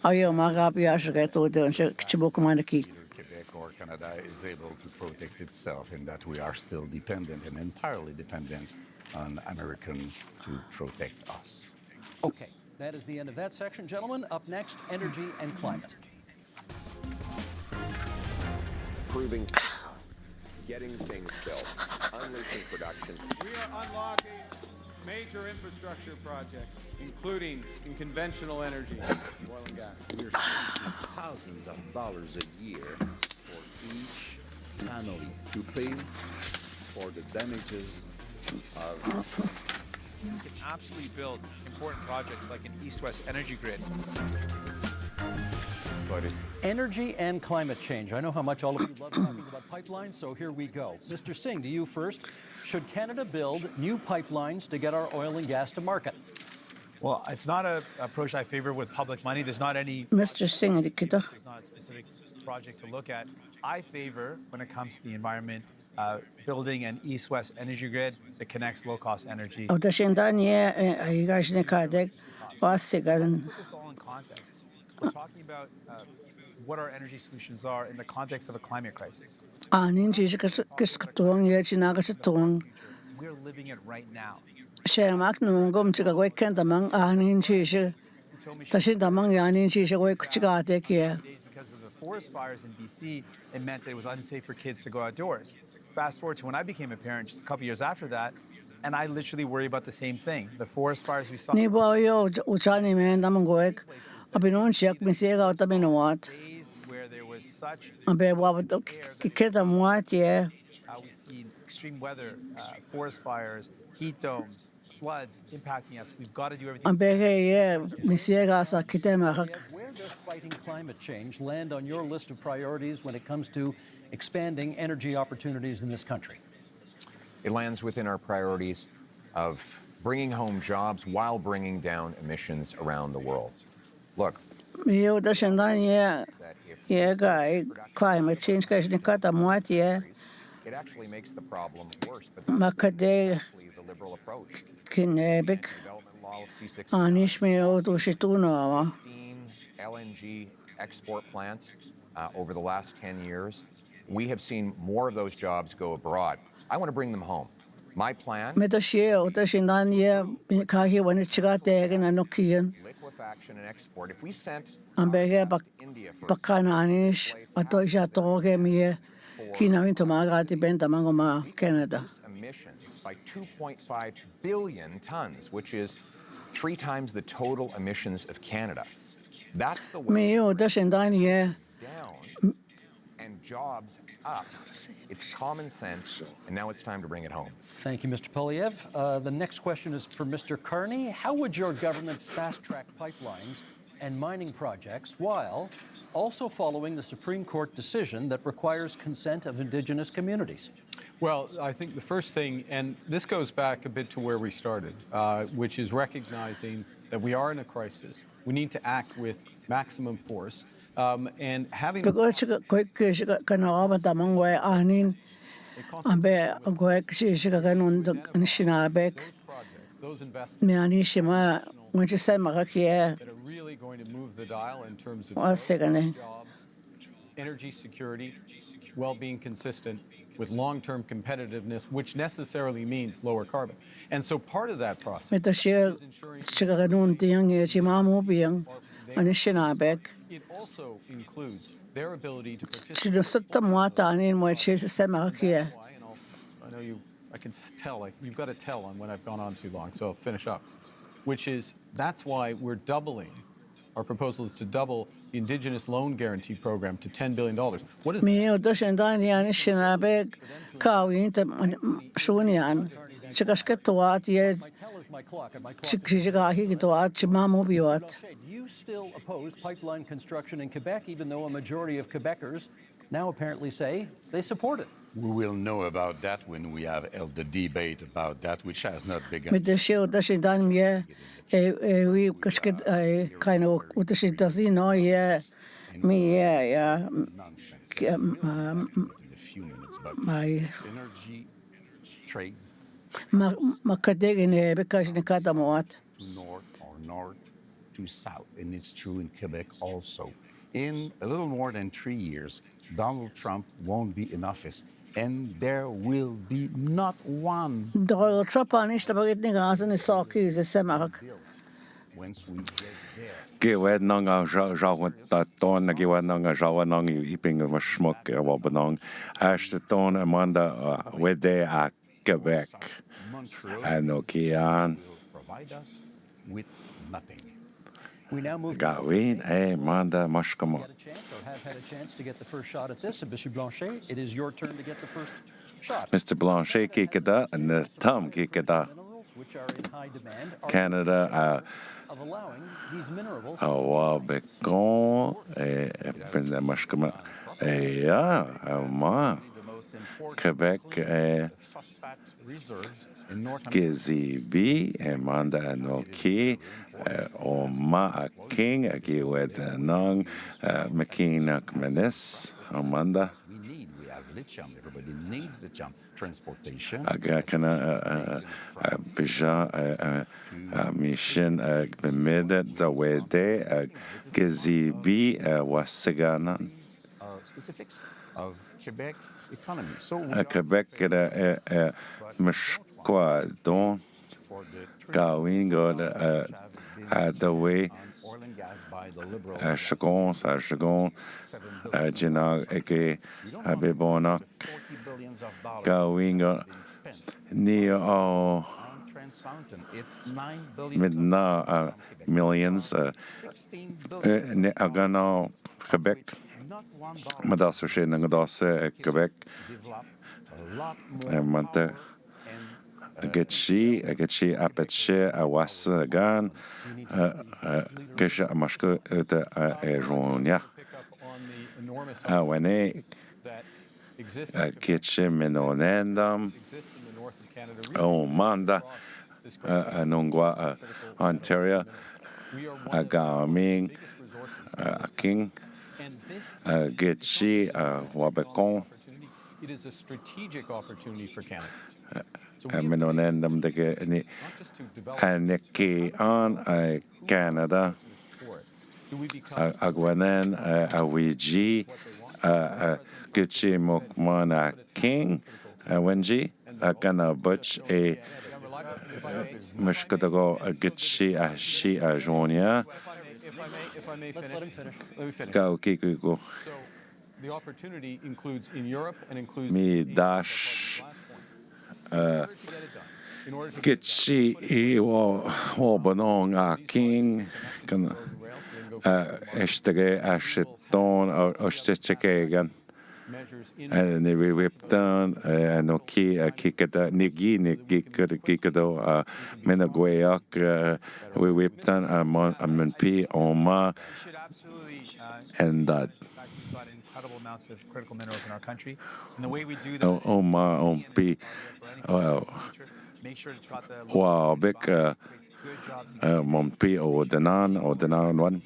ayo magabi ashga to de chibok manaki. Quebec or Canada is able to protect itself in that we are still dependent and entirely dependent on American to protect us. Okay, that is the end of that section, gentlemen. Up next, energy and climate. Proving, getting things built, unleashing production. We are unlocking major infrastructure projects, including in conventional energy, oil and gas. We're spending thousands of dollars a year for each family to pay for the damages of. You can absolutely build important projects like an east-west energy grid. Energy and climate change. I know how much all of you love talking about pipelines, so here we go. Mr. Singh, to you first. Should Canada build new pipelines to get our oil and gas to market? Well, it's not an approach I favor with public money. There's not any. Mr. Singh There's not a specific project to look at. I favor, when it comes to the environment, building an east-west energy grid that connects low-cost energy. Oh, dashin dan ye ayigash ne kadek wasigan. Put this all in context. We're talking about what our energy solutions are in the context of a climate crisis. Anin ji kiskatuang ye chinagatuang. We're living it right now. Shemak nungom chiga we kendamang anin ji dashin damang yanin ji we kuchigate ye. Because of the forest fires in BC, it meant that it was unsafe for kids to go outdoors. Fast forward to when I became a parent, just a couple years after that, and I literally worry about the same thing. The forest fires we saw. Ni bo yo uchani men damang goek. Abinon check misiega utaminawat. Where there was such. Abe wabot kiketa mwat ye. We see extreme weather, forest fires, heat domes, floods impacting us. We've got to do everything. Where does fighting climate change land on your list of priorities when it comes to expanding energy opportunities in this country? It lands within our priorities of bringing home jobs while bringing down emissions around the world. Look. Climate change it actually makes the problem worse, but that's exactly the liberal approach. Kinebik Development law of C6 Anishme Otushituno. LNG export plants over the last 10 years. We have seen more of those jobs go abroad. I want to bring them home. My plan. Liquefaction and export. If we sent India for Canada. Emissions by 2.5 billion tons, which is 3 times the total emissions of Canada. That's the way down and jobs up. It's common sense, and now it's time to bring it home. Thank you, Mr. Polyev. The next question is for Mr. Carney. How would your government fast-track pipelines and mining projects while also following the Supreme Court decision that requires consent of Indigenous communities? Well, I think the first thing, and this goes back a bit to where we started, which is recognizing that we are in a crisis. We need to act with maximum force, and having those investments that are really going to move the dial in terms of jobs, energy security, well-being consistent with long-term competitiveness, which necessarily means lower carbon. And so part of that process is ensuring it also includes their ability to participate. I know I can tell, like, you've got to tell on when I've gone on too long, so I'll finish up. Which is, that's why we're doubling, our proposal is to double the Indigenous Loan Guarantee Program to $10 billion. What is You still oppose pipeline construction in Quebec, even though a majority of Quebecers now apparently say they support it. We will know about that when we have held the debate about that, which has not begun. Mit der Show, das ist dann mir, wie geschieht, keine, und das ist das noch ja, mir ja, my energy trade ma kadegene because ne kadamot. North or north to south, and it's true in Quebec also. In a little more than 3 years, Donald Trump won't be in office, and there will be not one. Donald Trump nicht, aber geht nicht aus eine Sache, ist Semark. Once we get there. Gewed nanga jawan ton gewed nanga jawan iping smok wabanong ashte ton amanda wede a Quebec and Okian Provide us with nothing. We now move Gawin manda mashkamo. Have had a chance to get the first shot at this. Monsieur Blanchet, it is your turn to get the first shot. Mr. Blanchet kikada and the Tom kikada. Which are in high demand. Canada Of allowing these minerals. Bekon pende mashkama ma Quebec Gizibi manda noki ma king giwed nong makinak menes amanda. We have lithium. Everybody needs lithium. Transportation. Agakana bija mission bemede the wede Gizibi wasaganan. Specifics of Quebec economy. So Quebec mishkwa don gawin god the way shagon jina eke abebonak gawin god ni midna millions agana Quebec Madassa Shin Quebec Mante Getchi Apetche Awas Gan Kesha Mashko Jonia Wene Kitchen Minonendam Manda Nongwa Ontario Agaming King Getchi Wabekon. It is a strategic opportunity for Canada. Minonendam de Niki on Canada. Agwanen Awiji Getchi Mokmana King Wenji Akana Butch a Mushkatago Getchi Ashi Jonia. If I may finish. Let me finish. Go, Kikuko. So the opportunity includes in Europe and includes me dash Getchi Walbanong a king can Estage Asheton or Stitchikagan. And we whipped down and Oki Kikada Nigi Kikado Menaguayak we whipped down a Monpi Oma and that. Got incredible amounts of critical minerals in our country, and the way we do that. Oma Ompi Make sure it's got the wow big Monpi or Denan one.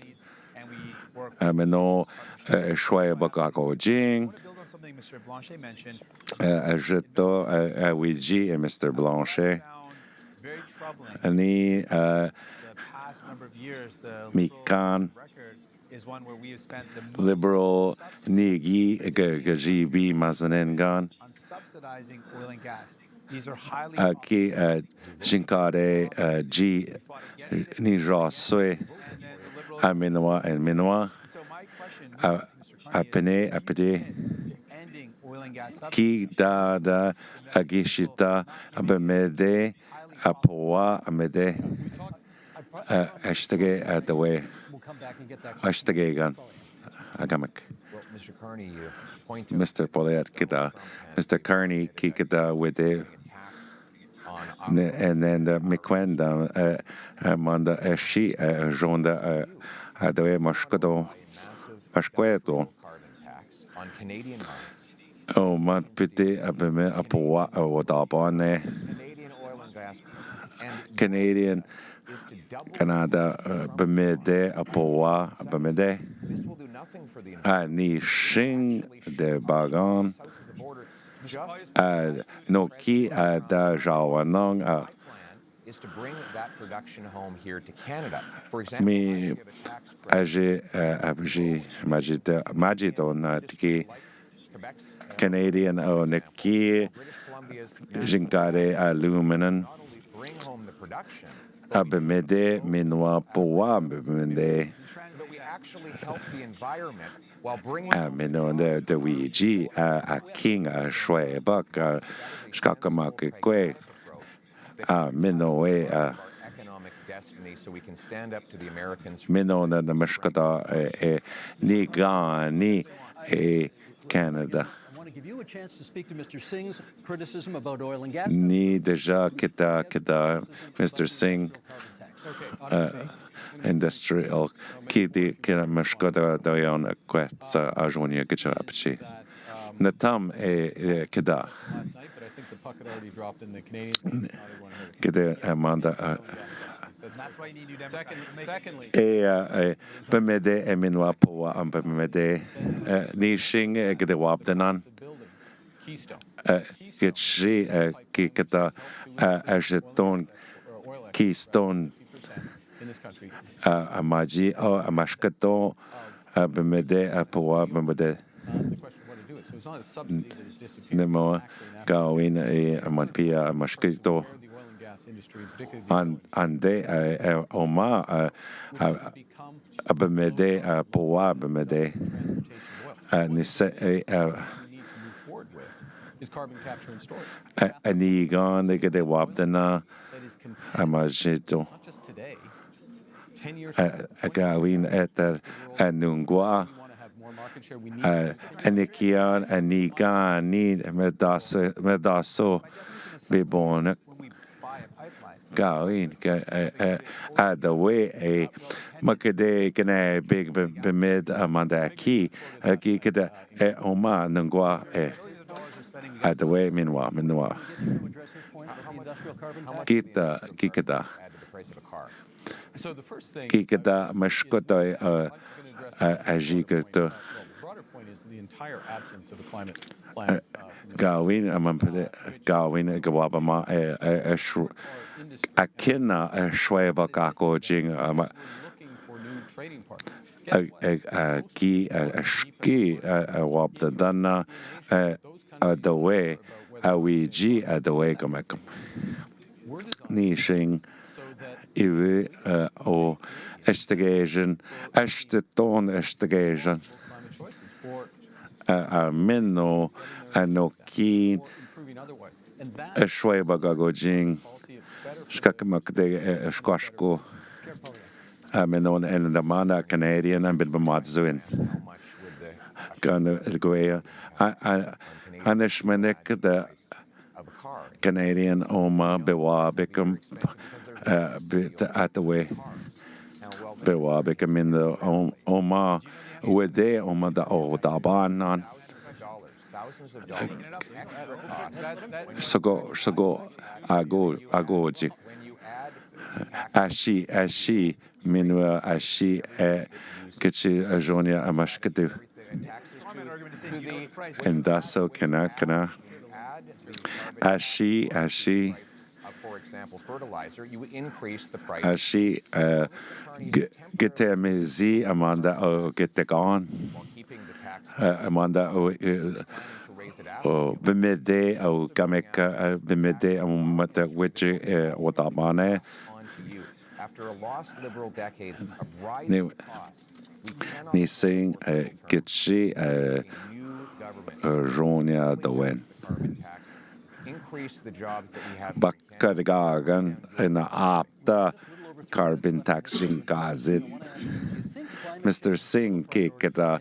Meno Shwaya Bakako Jing. Something Mr. Blanchet mentioned. Jeto Awiji and Mr. Blanchet. Very troubling. Ani The past number of years, the Mikan record is one where we have spent the most liberal Nigi Gajibi Mazanengan. on subsidizing oil and gas. These are highly Aki Jinkare G Nijaswe Aminwa and Minwa. Apene Ki Dada Agishita Abamede Apoa Amede Ashtage at the way Ashtagegan Agamak. Mr. Carney, you point Mr. Poliat Kita, Mr. Carney Kikita with it. And then the Mikwenda Manda Eshi Jonda Adoe Mashkado Mashqueto on Canadian mines. O matpiti abime apoa o dabane Canadian oil and gas Canadian is to double. Canada bemede apoa bemede This will do nothing for the ni shing de bagan south of the border. Just no ki da jawanong is to bring that production home here to Canada. For example, mi age majidon tiki Canadian o neki jinkare aluminum bring home the production, abemede minwa poa bemede that we actually help the environment while bringing minon de wiji a king a shwe bak skakamak kwe minoe economic destiny so we can stand up to the Americans. minon na mashkata ni gani Canada. I want to give you a chance to speak to Mr. Singh's criticism about oil and gas. Ni deja kita Mr. Singh industrial kidi kira mashkata dayon kwetsa ajonia gicharapchi. Natam kida. Last night, but I think the puck had already dropped in the Canadian. Kida Amanda. That's why you need new Democrats. Secondly, Bemede eminwa poa bemede nishing gede wabdanan Keystone. Gitshi kikata ajeton Keystone In this country. amaji o amashkato bemede poa bemede The question is what to do it. So it's not a subsidy that is disappearing. nemo gawin amanpia amashkito Industry, particularly ande oma bemede poa bemede nise is carbon capture and storage. anigan gede wabdana amajito Not just today, 10 years gawin eter anungwa anikian anigan ni medaso bebon gawin the way makade gane big bemid amanda ki kada oma nungwa the way minwa kita kikada So the first thing kikada mashkota ajikato the broader point is the entire absence of a climate plan. Gawin Gawin Gawabama Akina Shweba Kako Jing Looking for new trading partners. Ki Ski Wabda Dana the way we G the way Gamakam Nishing Ivi o Estigation Esteton Estigation Minno no keen Shweba Gago Jing Skakamak de Squashko Minon and the Mana Canadian and Bilbamatzuin Gana Goya Anishmanek the Canadian Oma Bewa Bickham at the way Bewa Bickham in the Oma with the Oma the Odaban on Sago Agoji Ashi Minua Ashi Kitchi Ajonia Amashkadu and Daso Kana Ashi for example, fertilizer, you would increase the price. Ashi Gete Mizi Amanda O Gete Gone Amanda O Bimede O Gameka Bimede Amata Witchy Watamane After a lost liberal decade of rising costs, Ni sing Gitchi Jonia Dawen increase the jobs that we have. Bakkargagan in the Apta carbon taxing gazet. Mr. Singh kikata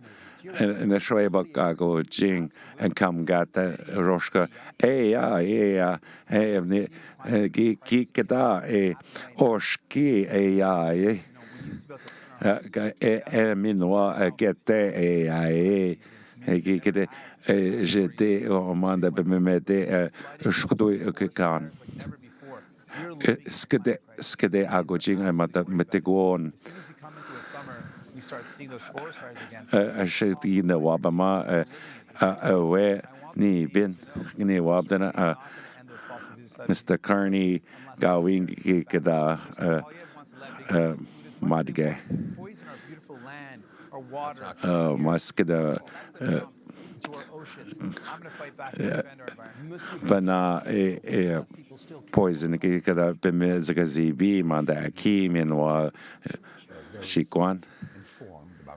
in the Shwebakago Jing and come gata Roshka Aya kikata Oshki Aya Minwa get كده جدي وما ده بمدة شكدو كان سكدي أقولين ما متقون we start seeing those forest fires again. أشتين وابما نيبين نيوابدنا Mr. Carney going كده مادجة Poison our beautiful land, our water, ماس كده to our oceans. I'm going to fight back and defend our environment. بنا poison كده بمزجزيبي ما ده أكيمين وشيكوان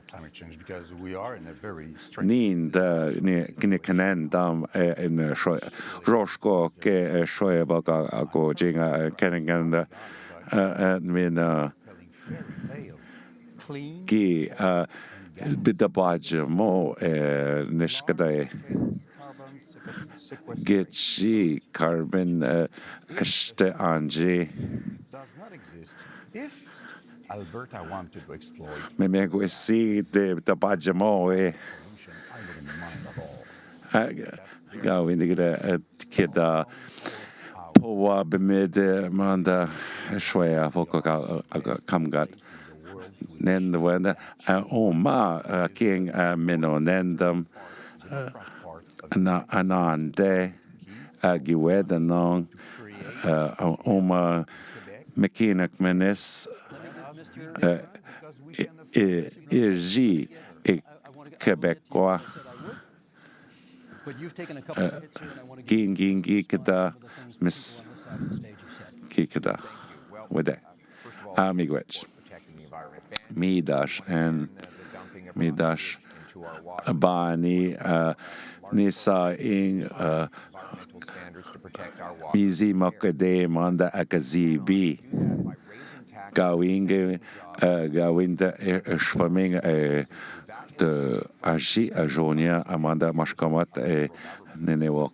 climate change because we are in a very نين دا كنان دام إن شوي روشكو كشوي بقى أكو جينا كنن دا من كي بدباج مو نشكده جيتشي كاربون اشتانجي does not exist. If Alberta wanted to exploit, me guesi de bajamo going to get kida poa bemid manda shwaya poko kamgat nen the wenda ma king mino nendam anande giwed nong oma mechanic menis Irgi Quebecois King Kida Miss Kikida with it. Amigwich Midash and Midash Bani Nisa in Mizi Mokade Manda Akazibi going the swimming the Aji Ajonia Amanda Mashkamat Nenewok.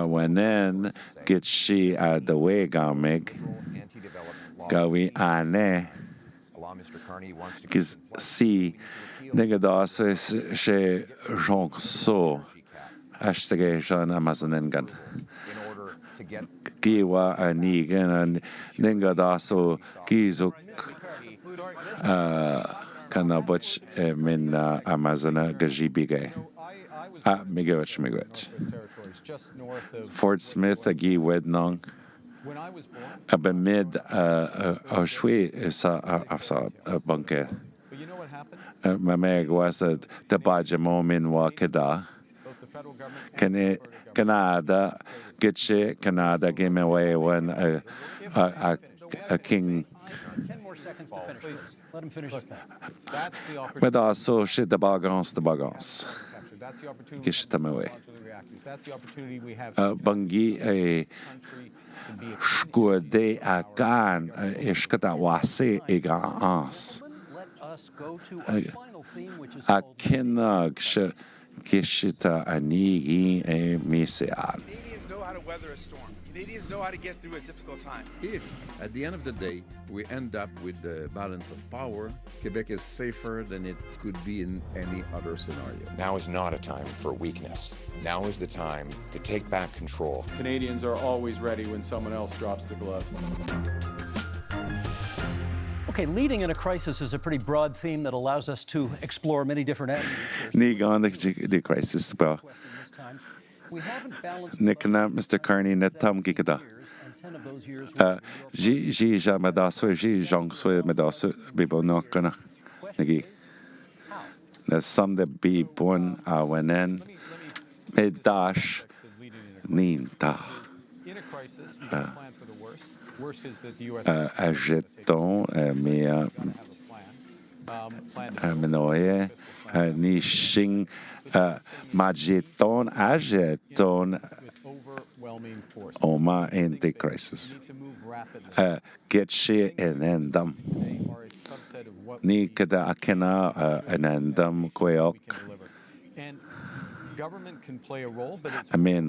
When then get she at the way Gamig Gawi Ane Giz si Negadas she Jonk so Ashtegation Amazonengan. Kiwa anigen and Ningadaso Kizuk Kanabuch min Amazona Gajibige. Migwich. Fort Smith Agi Wednong. Abamid Oshwe is a bunker. Mameg was the Bajamo min Wakeda. Canada. Get Canada gave away when a king. 10 more seconds to finish, please. Let him finish his point. But also, shit the bagons. That's the opportunity. Get them away. That's the opportunity we have. Bungi a squade a can ishkata wase egans. Let us go to our final theme, which is a kinag kishita anigi a miseal. Canadians know how to weather a storm. Canadians know how to get through a difficult time. If, at the end of the day, we end up with the balance of power, Quebec is safer than it could be in any other scenario. Now is not a time for weakness. Now is the time to take back control. Canadians are always ready when someone else drops the gloves. Okay, leading in a crisis is a pretty broad theme that allows us to explore many different avenues. The crisis, well. Nikna, Mr. Carney, Netam Gikada. Ji Jamadaso, Ji Jongswe Medaso, Bibo Nokana. Nigi. There's some that be born when then Medash Ninta. In a crisis, you can plan for the worst. Worst is that the U.S. Ajeton, Mia Menoye, Nishing. Majeton, Ajeton, Oma in the crisis. Get she an endum. Nikada Akena an endum Queok. And government can play a role, but it's I mean,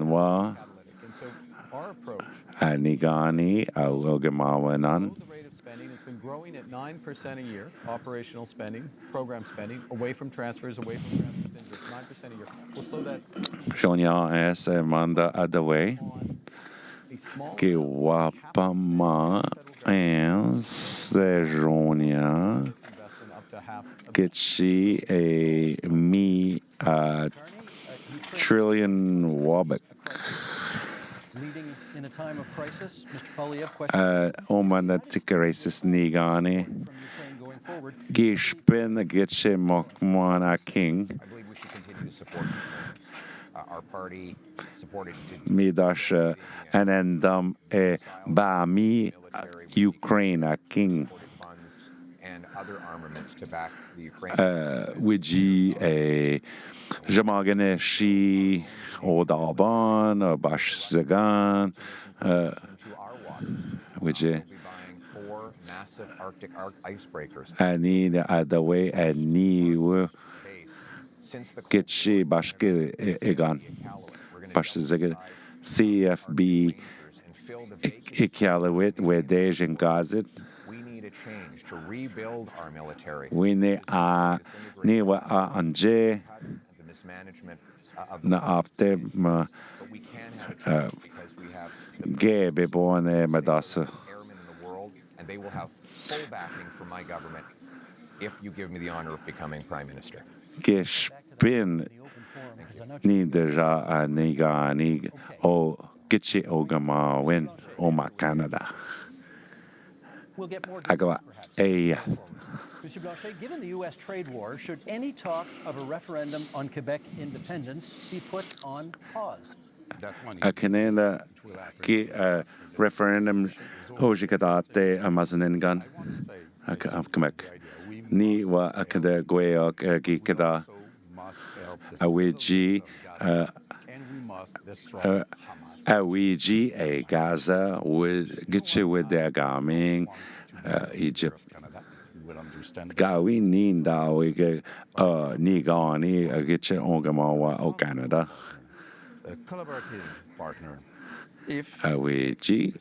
And so our approach, Anigani Ogamawanan. the rate of spending has been growing at 9% a year, operational spending, program spending, away from transfers, away from transfers, 9% a year. We'll slow that Shonya es manda adaway. Que wapama es sejonia. Kitchi a me trillion wabak. Leading in a time of crisis, Mr. Polyev, question. Omana tikarasis nigani. Gishpin gitche mokmana king. I believe we should continue to support our party supported Midash anendam bami Ukraine king. and other armaments to back the Ukraine. Wiji a Jamaganeshi Odaban Bash Zagan Wiji Four massive Arctic icebreakers. Ani Adaway and Ni Kitchi Bashki Egan Bash Zagan CFB Ikalawit Wedej and Gazit. We need a change to rebuild our military. We need a Niwa Anje The mismanagement of na after but we can have a change because we have Gebe Bone Madasa. airmen in the world, and they will have full backing from my government if you give me the honor of becoming Prime Minister. Gespin Nidaja Nigani O Gitchi Ogama Win Oma Canada. We'll get more I go a Monsieur Blanchet, given the U.S. trade war, should any talk of a referendum on Quebec independence be put on pause? a Canada ki referendum Ojikadate Amazaningan Quebec. Ni wa akada Guayok Gikada Awiji Awiji a Gaza with Gitchi with their gaming Egypt. Gawi Ninda we Nigani a Gitchi Ogamawa o Canada. A collaborative partner. If Awiji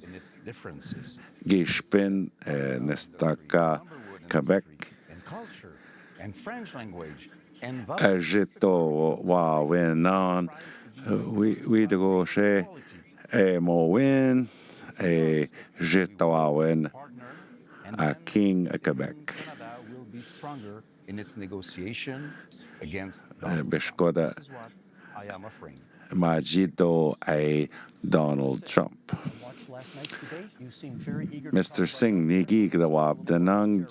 in its differences Gishpin Nestaka Quebec. and culture and French language and Agito wa wenon we go she a mo win a jito a king a Quebec. Canada will be stronger in its negotiation against Bishkoda This is what I am afraid. Majito a Donald Trump. Mr. Singh Nigi the Wab Danang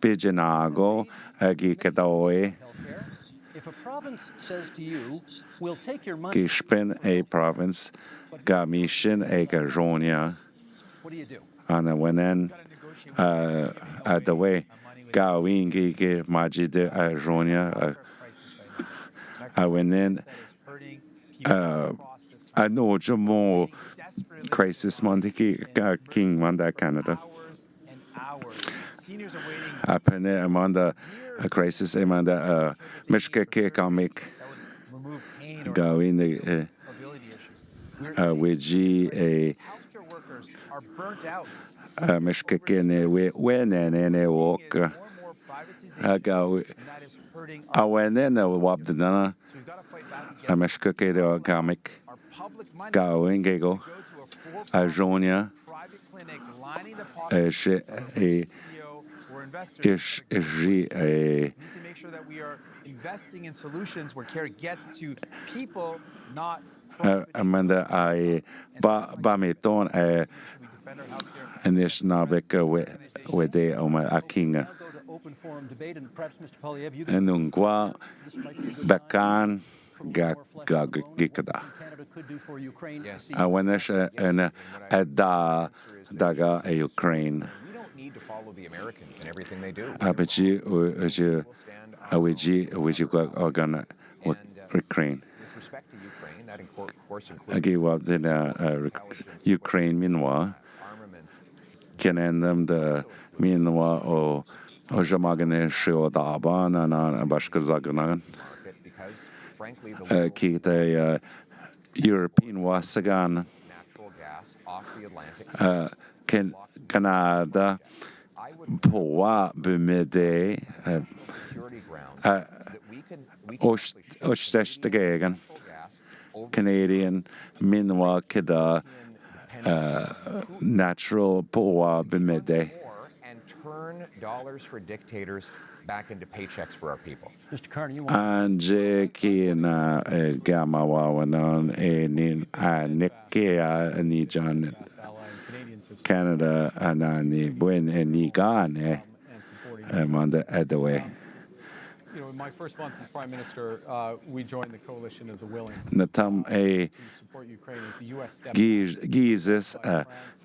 Pijanago Agi Kadawe If a province says to you, we'll take your money, Gishpin a province Gamishin a Gajonia what do you do? Ana wenen at the way Gawin Gigi Majid Ajonia I went in I know Jamo crisis Montiki King Manda Canada. Apene Amanda a crisis Amanda Mishke comic Gawin the Wiji a Mishke when and walk I went in a wab the dana a Mishke comic Gawin Gego a Jonia Ish a Sure that we are investing in solutions where care gets to people, not Amanda I ba me ton a anish nabek with the oma a king Open forum debate, and perhaps Mr. Polyev, you and ungwa bakan gikada Canada could do for Ukraine. Yes. I wenish and a daga a Ukraine. We don't need to follow the Americans in everything they do. Abaji awiji organ Ukraine. With respect to Ukraine, that of course includes I give up the Ukraine meanwhile. Can end them the meanwhile or Jamagane Shio Daban and Bashkazaganan. because frankly the Kita European wasagan natural gas off the Atlantic. Canada Poa Bumede Security grounds that we can Ostestagegan Canadian Minwa Kida Natural Poa Bumede. And turn dollars for dictators back into paychecks for our people. Mr. Carney, you Anje Kina Gamawawanon Enin Nikia Nijan Canada Anani Buen Enigane Amanda Edaway. You know, in my first month as Prime Minister, we joined the coalition of the willing Natam to support Ukraine as the U.S. stepped Gizes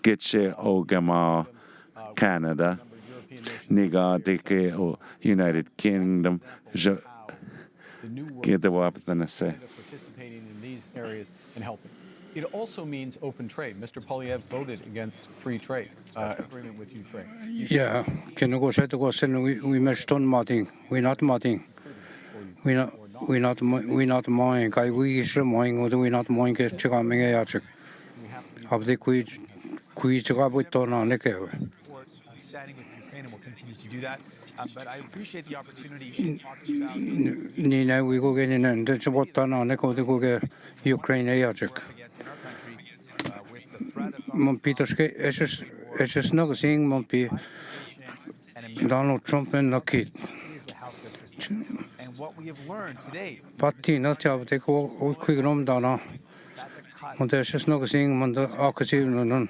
Gitche Ogama Canada Nigadike o United Kingdom get the weapon say participating in these areas and helping. It also means open trade. Mr. Polyev voted against free trade agreement with Ukraine. Yeah, can go say to go send we must done modding. We're not modding. We're not mowing. We is mowing or we not mowing get chigaming a check. Have the quiz chigabo done on the Standing with Ukraine and will continue to do that. But I appreciate the opportunity in talking about Nina, we go get in and that's what done on the go get Ukraine a check. Peterske, it's just not seeing Montpellier, Donald Trump and the kid. And what we have learned today. Party not have take all quick room down. And there's just not seeing on the occasion,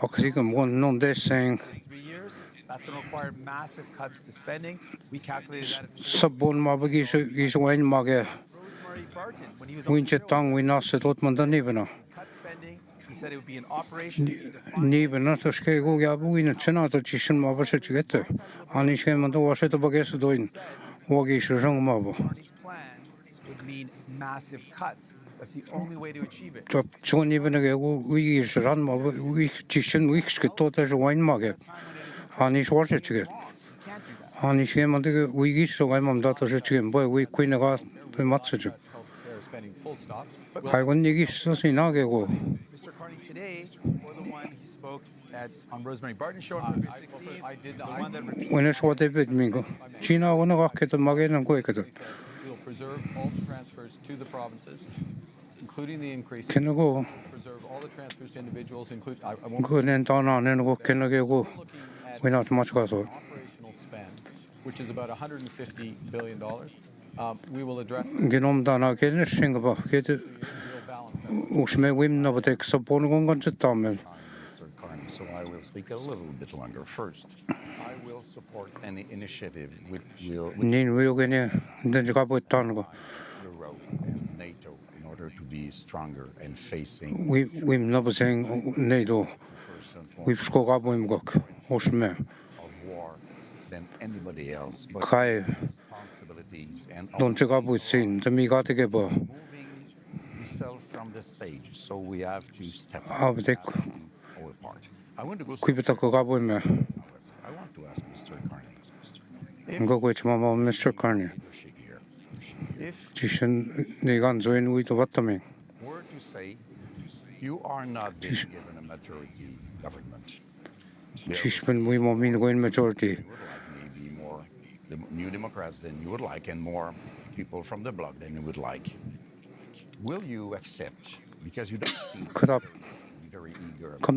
occasion one non day saying. 3 years, that's going to require massive cuts to spending. We calculated that. Sabon mabagi is wine mage. Winche tongue we not set out Mondanivana. Cut spending. He said it would be an operation. Nivana to ske go yabu in a chena to chishin mabasha to get there. Anisham and the washer to bagas doing. Wagish Rang Mabo. Plans would mean massive cuts. That's the only way to achieve it. John even a we is run mob we chishin weeks get taught as a wine mage. Anish water to get. Anish came on the we so I'm on that as a chicken boy we queen got the matsage. I wouldn't give so see now go. Mr. Carney today, or the one he spoke at on Rosemary Barton show on February 16th, the one that repeated. When it's what they bid me go. China wanna go get the mage and go get it. We'll preserve all the transfers to the provinces, including the increase. Can you go? Preserve all the transfers to individuals, include. I won't. Go and down on and go. Can you go? We're not much gas. Operational spend, which is about $150 billion. We will address. Get on down again. Let's sing about get it. Ushme women never take support on to Tom. So I will speak a little bit longer. First, I will support any initiative which will Euro and NATO in order to be stronger and facing. We never saying NATO. We've spoke up with Gok. Ushme. Of war than anybody else. But responsibilities and don't check up with sin. To me, got to get by. From the stage, so we have to step up our part. I want to go. I want to ask Mr. Carney. Go with Mama, Mr. Carney. If were to say you are not being given a majority government, we won't mean going majority. Maybe more the New Democrats than you would like, and more people from the bloc than you would like. Will you accept, because you don't seem to be very eager to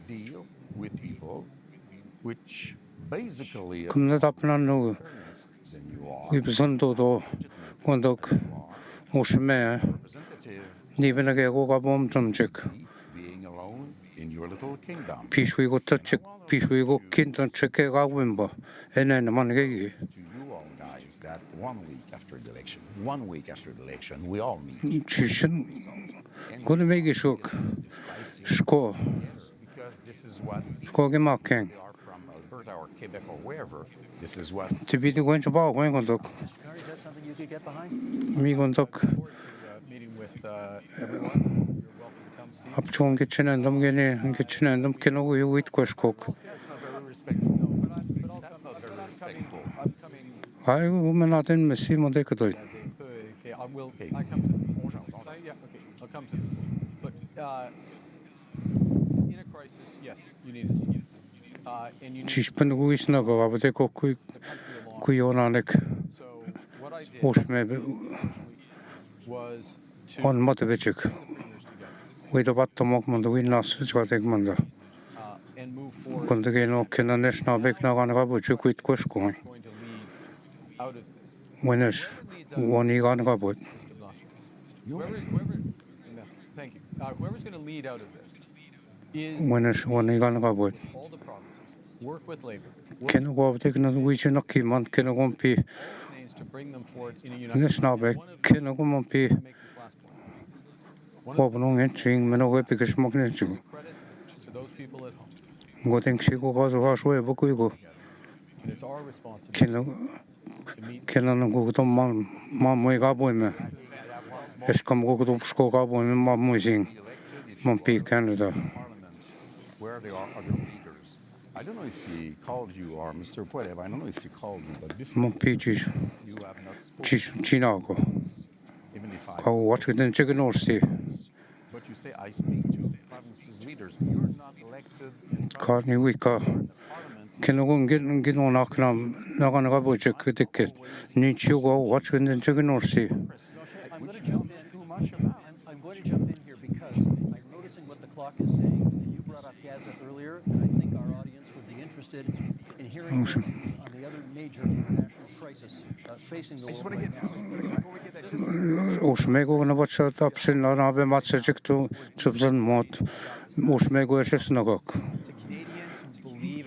deal with people which basically are more experienced than you are, being alone in your little kingdom? That 1 week after the election, we all meet. Going to make it shook. Score. Because this is what we are from Alberta or Quebec or wherever. This is what. To be the going to ball, going on look. Is that something you could get behind? Me going to look. Meeting with everyone. You're welcome to come, Steve. Up to on kitchen and I'm getting kitchen and I'm can we wait cook. That's not very respectful. That's not very respectful. I woman not in Messi Monte. I come to Yeah, okay, I'll come to this. Look, in a crisis, yes, you need it. And you need Чишпен гуиснага абде кокуй куйонаник ошме was он мотивечек уйда баттамок манда уиннас чатек манда and move forward кондегено кена нэшна бекнаганага бучу куит кошкой out of this. венеш вониганага бут Thank you. Whoever's going to lead out of this is венеш вониганага бут all the provinces work with labor, кена гобдекна уична киман кена гомпи names to bring them forward in a united нэшна бек кена гомпи Wabnong entering Menowe because Magnetic. Goting Chico was a harsh way, Bokuigo. Killing go to Mamma Gaboime. Escom go to Skogabo and Mamusing. Mompi, Canada. Where they are other leaders. I don't know if he called you or Mr. Puedev. I don't know if he called you, but before Mompi, you have not spoken. Chinago. Even if I watch it in Chicken or see. But you say I speak to provinces leaders. You're not elected in Carney Wika. Can I get on Aklam? Naganabo check the ticket. Need you go watch it in Chicken or see? I'm going to jump in too much about. I'm going to jump in here because I'm noticing what the clock is saying. And you brought up Gaza earlier, and I think our audience would be interested in hearing on the other major international crisis facing the world right now. Before we get that, just Osmego na watch out option na be matchek to subzan mod. Osmego is snagok.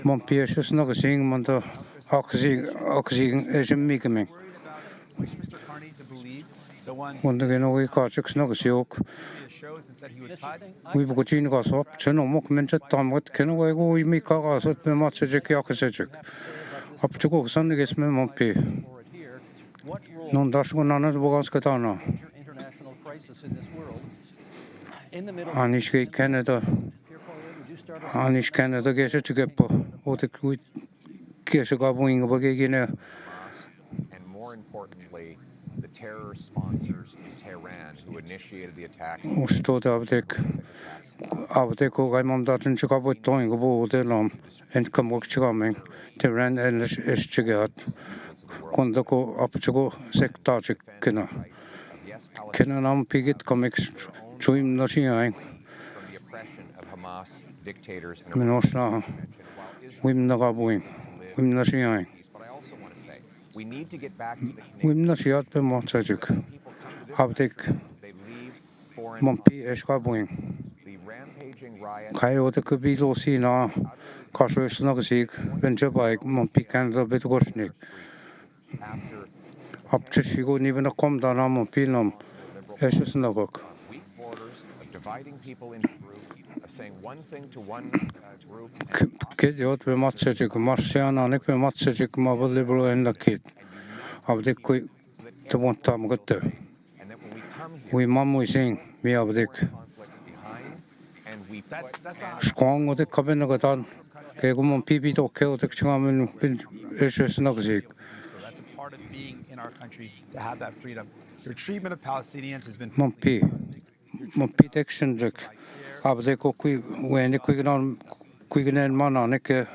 Mon pies is nog sing man to oxygen is a migaming. Mr. Carney to believe the one Wonder again we catch nog siok. shows and said he would cut. We begin gas up. Cheno mok menche tam wat ken we go we make gas up be matchek yakesek. Up to go sun ges me mon pi. Non dash go nanas bogas katana. International crisis in this world. In the middle Anish Canada. Anish Canada gese chgepo. Ote kuit gese gaboing bagegine. And more importantly, the terror sponsors in Tehran who initiated the attack. Sto abtek ko gaimam datun chgabo toing go odelam and kamok chgameng. Tehran and is chgat. Kondako apchgo sektajik kena. Kena nam pigit comics chuim nashiang. From the oppression of Hamas dictators and Minosna. Wim nagabuing. Wim nashiang. But I also want to say, we need to get back to the Wim nashiat be motsajik. Abtek Mompi eskabuing. the rampaging riots. Kayote kubilo sina. Kashois nagsig. Benjabaik Mompi Canada betgoshnik. Up to Shigo, even a com down on Pinum. Ashes Nogok. Weak borders of dividing people into groups, of saying one thing to one group. Kid yot be matsajik, Marcian, and if be matsajik, Mabel liberal and the kid. Of the quick to one time got there. We mamu sing, me of the And we strong with the cabin of done. Kegum Pibi to kill the Chaman Ashes Nogsik. That's a part of being in our country to have that freedom. Your treatment of Palestinians has been Mompi protection jek. Abdeko when the quick and man on it.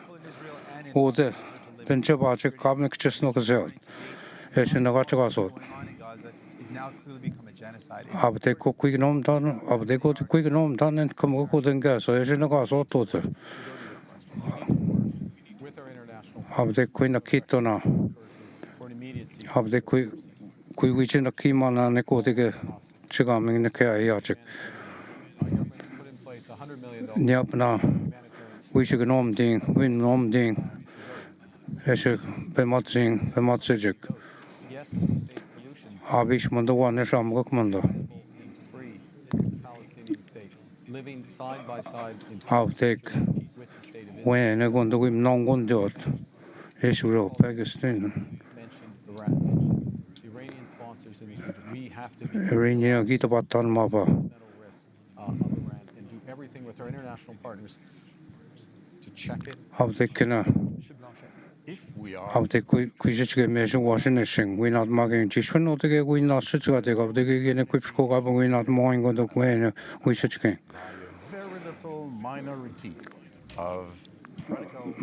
Ode Benjabachik comic just no gazelle. As in the Gatchagasot. is now clearly become a genocide. Abdeko quick nom done, Abdeko to quick nom done and come go and gas. So as in the Gasot. Abdeko in a kitona. Have the quick which in the Kiman and Nicotica Chigaming in the Kayachik. Nyapna, we should nom ding, win nom ding. Eshik, Bematzing, Bematzijik. Abish Mandawan, Esham Gokmanda. Living side by side in I'll take when I go to win non gondot. Israel, Pakistan. Iranian sponsors in this region. We have to be Iranian Gitabatan Maba. of Iran and do everything with our international partners to check it. How they can Abde kuijichge measure washing, we not marking Jishwan or the we not such a dig of the gig equip school up and we not mowing on the way we should gain. Very little minority of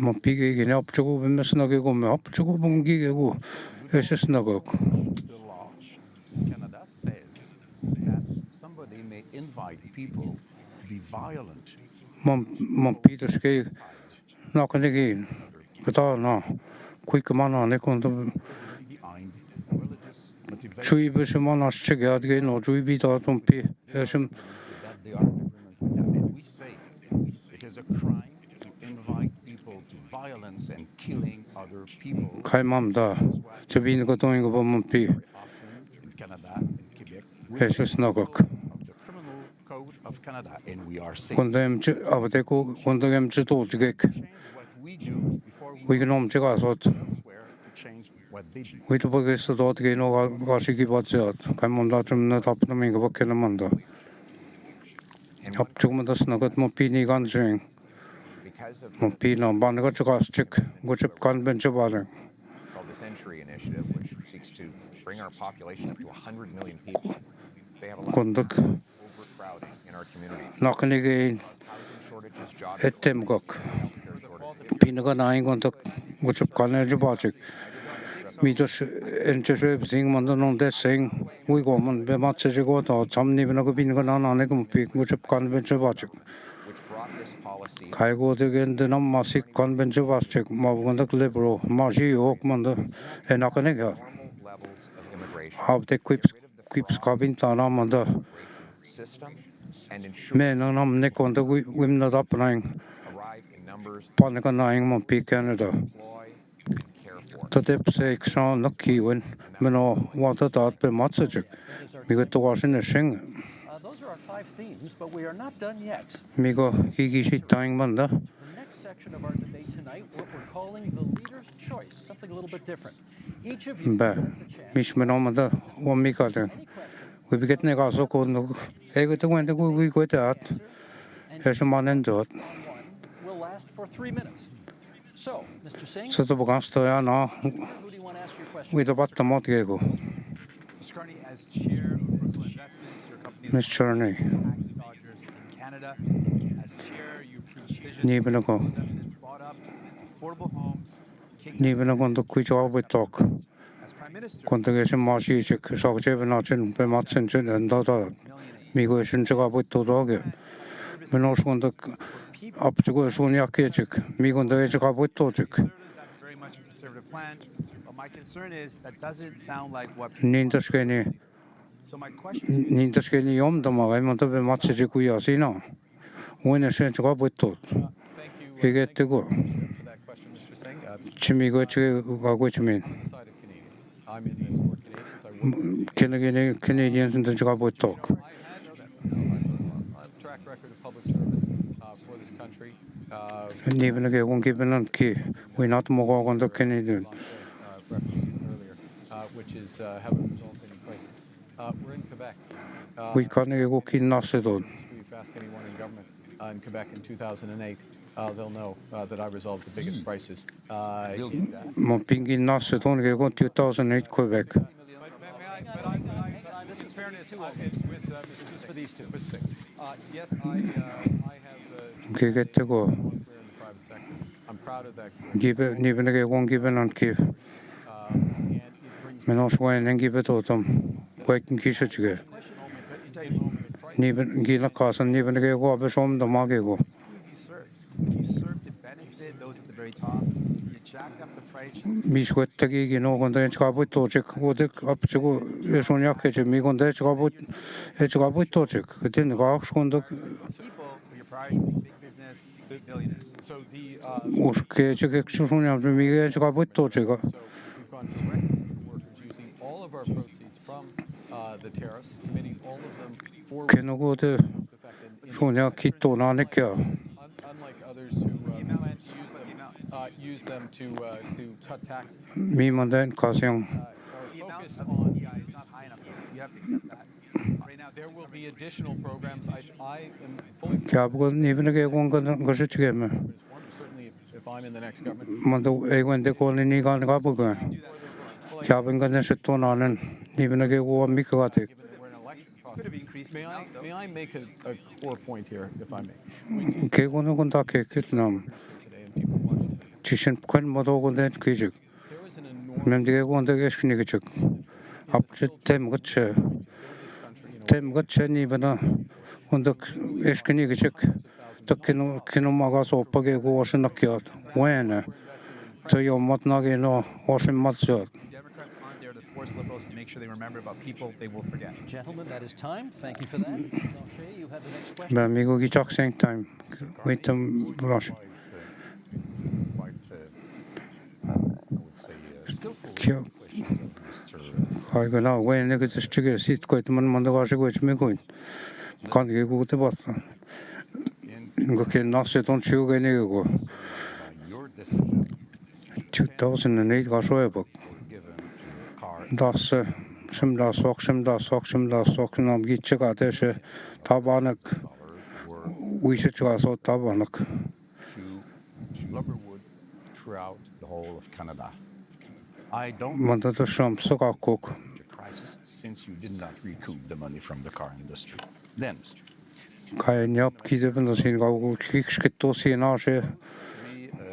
Mopig in up to go Messnaggo up to go Bungigo. It's just snuggle. the law. Canada says that somebody may invite people to be violent. Mom Peter Skate knocking again. But all no. Quick man on it on the Tree Bisham on check out again or Tree beat out on P. And we say it is a crime to invite people to violence and killing other people. Kaimamda to be the going of Mompi. In Canada and Quebec, It's just snuggle. the criminal code of Canada, and we are saying Condemn Abdeco, condemn to get. what we do before We can home check us out. swear to change what they do. We to progress the dot gain or Rashiki what's out. Come on, that's not up to me of a Kilamanda. Up to the snugget Mopini gunstring. Because of Mopino, Banagachas chick, which up convention water. called the Century Initiative, which seeks to bring our population up to 100 million people. They have a lot of Conduct overcrowding in our communities. knocking again Housing shortages, job at Temcock. Pinaga nine on the which up college project. Me just interesting Monday on that saying we go on be much as you go to some even a Pinaga on a complete which up convention project. which brought this policy I go again the Namasic convention project, Mavanda Libro, Margie Oakmanda, and Nakanega. normal levels of immigration How they keeps copying Tanamanda. system and ensure Men on them neck on the women not up lying. arrive in numbers Panica nine on P Canada. employ and care for. To dip say Sean Lucky when Mino wanted that be Matsajik. We got to wash in the shing. Those are our 5 themes, but we are not done yet. Migo Higi shit dying Manda. The next section of our debate tonight, what we're calling the leader's choice, something a little bit different. Each of you Ba will get the chance Mishmanomada one Mika then. We be getting a gas of cold. Ego to when we go to that. There's a man and dot. will last for 3 minutes. So, Mr. Singh, So the Bogastoyana who do you want to ask your question? with the bottom of Diego. Mr. Carney, as chair of Brooklyn Investments, your company Miss Cherney. tax dodgers in Canada. As chair, you approved decisions Nibinago. investments bought up affordable homes, kicked Nibinagon to quit all with talk. as prime minister. Contegation Marshi check, so Jevin by Matson and Dota. Migo Shinchaka with to dog. Minos on the up to go Sonia Kitchik. Migon the Ejaka with Tochik. That's very much a conservative plan. But my concern is that doesn't sound like what. Nintaskeni. So my question Nintaskeni Yom the Magamon to be Matsikuya. When a Shinchaka with Tot. He get to go. For that question, Mr. Singh, Chimigo, which mean. side of Canadians. I'm in this for Canadians. I work Canadians in the job with talk. I have a track record of public service for this country. And even again, won't give an key. We're not more on the Canadian. Earlier, which is haven't resulted in crisis. We're in Quebec. We can't go in Nasidon. If you ask anyone in government in Quebec in 2008, they'll know that I resolved the biggest crisis. Mon ping in Nasidon, go 2008 Quebec. This is fairness. It's with this is for these two. Yes, I have. Okay, get to go. In the private sector. I'm proud of that. Give it, even again, won't give an give. Menos when and give it to them. Quite in Kishachig. Even Gila Carson, even again, go up from the Magego. you served to benefit those at the very top. You jacked up the price. Mishwet Tagi, you know, on the Chabo Tochik, would up to go, Sonia Kitchen, me on the Chabo Tochik. It didn't go on the People, your priorities, big business, billionaires. So the Sonia, me, Chabo Tochik. we've gone directly to workers using all of our proceeds from the tariffs, committing all of them for. Can I go to Sonia Kito Nanika? Unlike others who plan to use them to cut taxes. Me, Mandan, Kasyang. The amount of EI is not high enough. You have to accept that. Right now, there will be additional programs. I am fully. Cabgo, even again, one got to get me. Certainly, if time in the next government? Mando went to call in Igan Gabuga. Cabin Ganesh Tonanan, even a go Mikawati. May I make a core point here, if I may? Kegonogundake Kitnam. Chishin Quen Modogo that Kijik. Memdige on the Geshnigichuk. Up to Tem Gutchen even on the Eshkinigichuk. The Kinomagas or Page was in the Kyot. When to your Motnagino was in Matzot. Democrats aren't there to force liberals to make sure they remember about people they will forget. Gentlemen, that is time. Thank you for that. You have the next question. Bamigo Gichak same time. Wait them brush. I go now when I get to stick seat quite Mandagashi which me going. Can't get go to bottom. Go can not sit on shoe any go. 2008 got so book. Das Simla Sock and I'm getting at this Tabanak. We should go so Tabanak. To lumberwood throughout the whole of Canada. I don't want to shum so cook. Crisis since you did not recoup the money from the car industry. Then Kain yap kidepen the scene go kikskito sinage.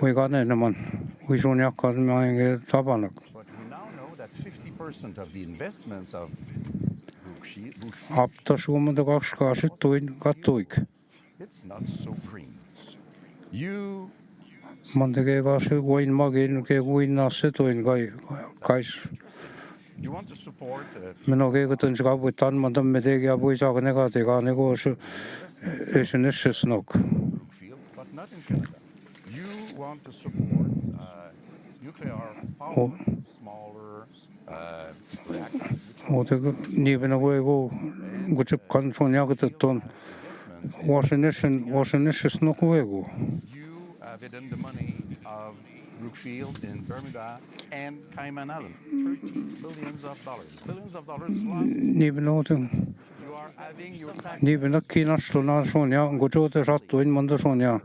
We got in a man. We should not call me Tabanak. But we now know that 50% of the investments of up to woman the gosh got to it. It's not so green. You Monday gosh wine mugin, win not sit in guys. You want to support Minogaton job with Tan Madame Medega boys are negative on a go is an issue snook. But not in Canada. You want to support nuclear power, smaller reactors. Or the even away go, which up California got a ton. Was an issue snook away go. You have hidden the money of Brookfield in Bermuda and Cayman Island. Billions of dollars. Even nothing. You are having your tax. Even a keen Sonia, go to the shot to in Mondasonia.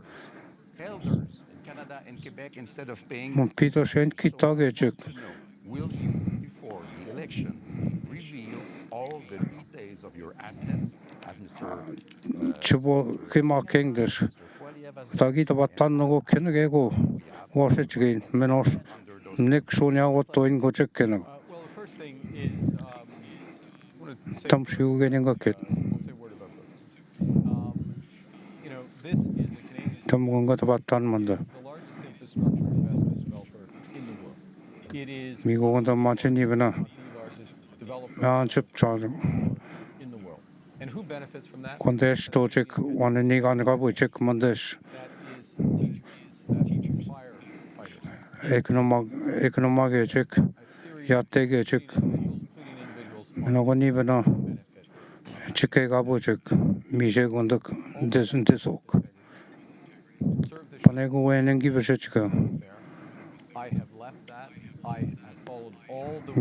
Elders in Canada and Quebec instead of paying. Peter Saint Kitagechik. Will you, before the election, reveal all the details of your assets as Mr. Chibo Kima English. Tagita Batano Kennego was it again. Menos Nick Sonia what to in go check. Well, the first thing is, Tom Shoe getting a kid. I'll say a word about this. You know, this is a Canadian. Tom got about Tanmanda. The largest infrastructure investment developer in the world. It is We go on the Martin even the largest developer chip charge. in the world. And who benefits from that? Contesh to check one in Nigan Gabu check Mondesh. That is teachers, firefighters. Economic check. Yatege check. No one even a Chike Gabu check. Misha Gondak doesn't this oak. Panego when and give a check. I have left that. I have followed all the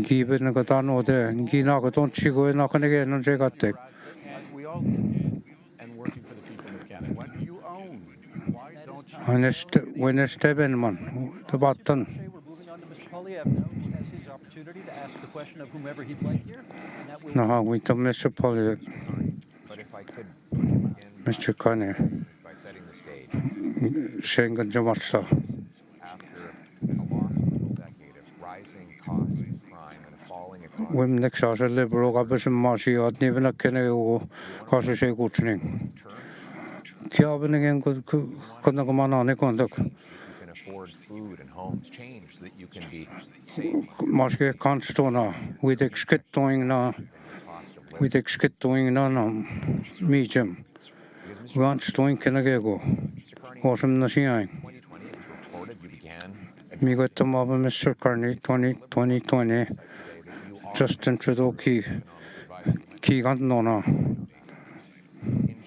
Give it Nagatano there. Gina don't chigo and knock again and check out tech. We all and working for the people of Canada. What do you own? Why don't you? When a step in man, the button. We're moving on to Mr. Polyev now. He has his opportunity to ask the question of whomever he'd like here. And that will No, we to Mr. Polyev. But if I could Mr. Conner. by setting the stage. Schengen Jamasta. After a lost decade of rising costs of crime and a falling economy, Women next house a liberal Gabish and Marshi at Niven a Kennego cause a shake watching. Cabin again could not come on a conduct. you can afford food and homes change so that you can be safe. Marske Constona with exkitting now. With exkitting now. Medium. We want Stoin Kennego. Awesome Nasiang. 2020 it was reported you began Me got to mob Mr. Carney 2020. Justin Trudeau key got no now.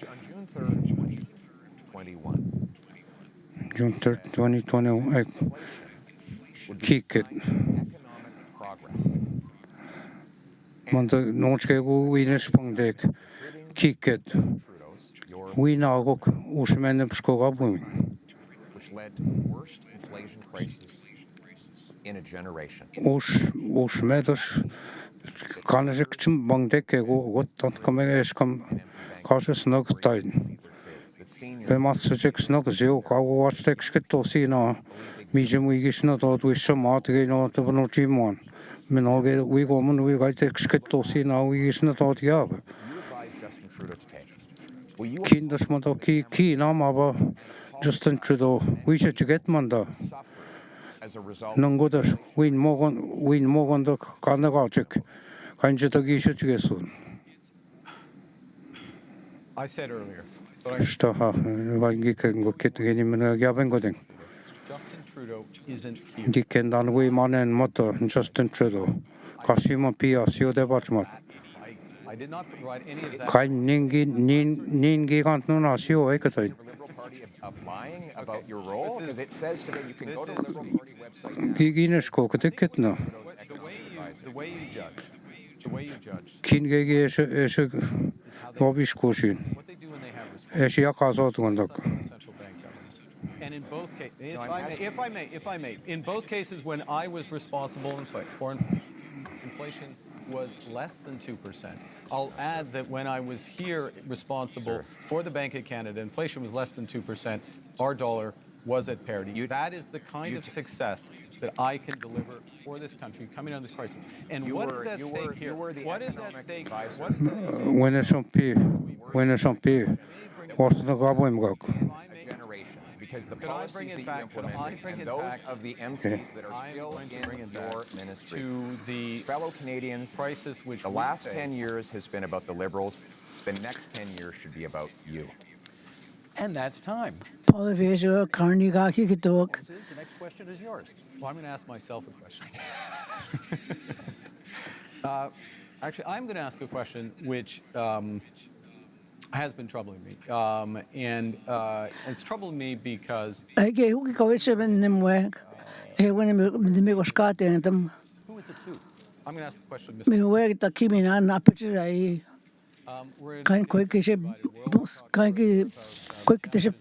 on June 3rd, 2021. June 3rd, 2020. Kick it. Economic progress. Monte Notchego Winners Pongdek. Kick it. We now go Usman Skoga booming. which led to the worst inflation crisis in a generation. Ushmedos kanasik bangdekego gotot kamegeskam cautious nog time. Bematsuchik nog zio kawo watchteksketosina mijumuigisna tot wishamatgeno to bonojimon. Minoge we goman we gaiteksketosina wigisna tot yab. Kindasmotoki ki namaba Justin Trudeau we should get manda. Nangodas win mogon the Kanagachik. Kanjatagi should get soon. I said earlier. Staha, Vangikan go kit getting in a Gabengoding. Justin Trudeau isn't here. Giken dan we man and motor Justin Trudeau. Kasima Pia, Sio de Batchmat. I did not provide any of that. Kain Ningi Gantuna, Sio Ekatai. Of lying about your role, because it says today you can go to the Liberal Party website. Giginesh Kokatitna. The way you judge. Kin Gigi is a Robish Kushin. And in both cases, if I may, in both cases when I was responsible for inflation was less than 2%. I'll add that when I was here responsible for the Bank of Canada, inflation was less than 2%. Our dollar was at parity. That is the kind of success that I can deliver for this country coming out of this crisis. And what is at stake here? What is at stake? When it's on P, what's the Gaboim Because the policies that you implement and those of the MPs that are still in your ministry, to the fellow Canadians, crisis which the last 10 years has been about the Liberals. The next 10 years should be about you. And that's time. Paulavejo, Carnegaki Kitok. The next question is yours. Well, I'm going to ask myself a question. Actually, I'm going to ask a question which has been troubling me. And it's troubling me because... Who is it to? I'm going to ask a question, Mr. Kan quick is it? Quick is it?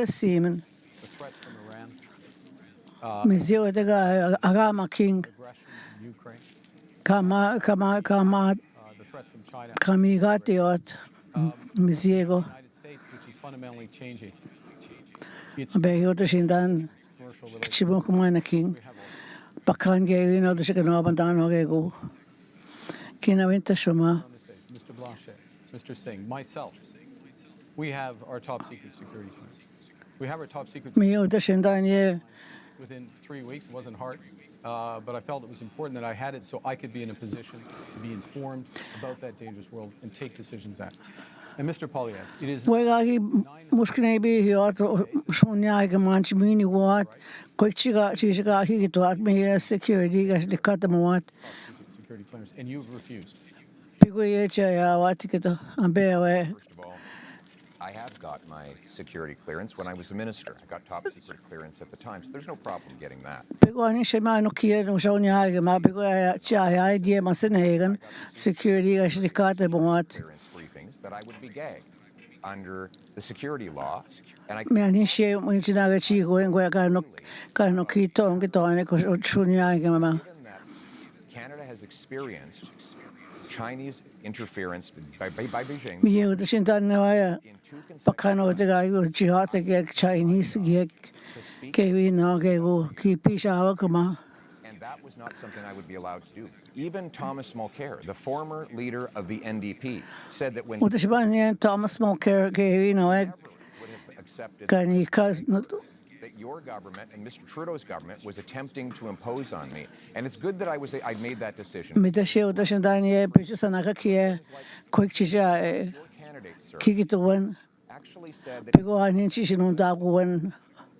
Seaman. Mizio the guy Agama King. Kama Kamigatiot Miziego. Which is fundamentally changing. Beyoto Shindan Chibukumana King. Pakan gave you know the second Abandano Gego. Kina Winter Shuma. Mr. Blanchet, Mr. Singh, myself, we have our top secret security clearance. We have our top secret within 3 weeks. It wasn't hard, but I felt it was important that I had it so I could be in a position to be informed about that dangerous world and take decisions at. And Mr. Poilievre, it is... security clearance, and you've refused. First of all, I have got my security clearance when I was a minister. I got top secret clearance at the time, so there's no problem getting that. Clearance briefings that I would be gagged under the security law, and I Canada has experienced Chinese interference by Beijing. And that was not something I would be allowed to do. Even Thomas Mulcair, the former leader of the NDP, said that when Thomas Mulcair accepted that your government and Mr. Trudeau's government was attempting to impose on me. And it's good that I made that decision. Actually said that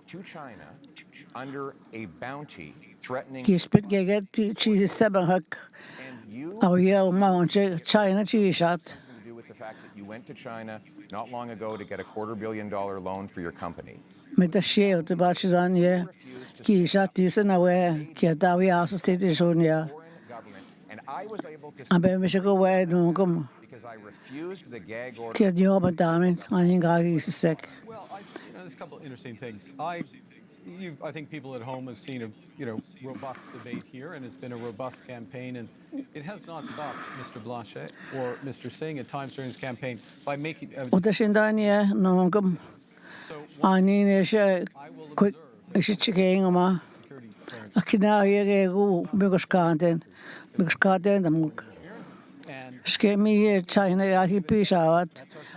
to China under a bounty threatening China to do with the fact that you went to China not long ago to get a $250 million loan for your company. And I was able to because I refused the gag order. Well, there's a couple of interesting things. I think people at home have seen a robust debate here, and it's been a robust campaign, and it has not stopped Mr. Blanchet or Mr. Singh at times during his campaign by making. Udashindania nongam ani nesha quick ishiching ma akina yegu bigushkaden amuk skemi China yahi pishawat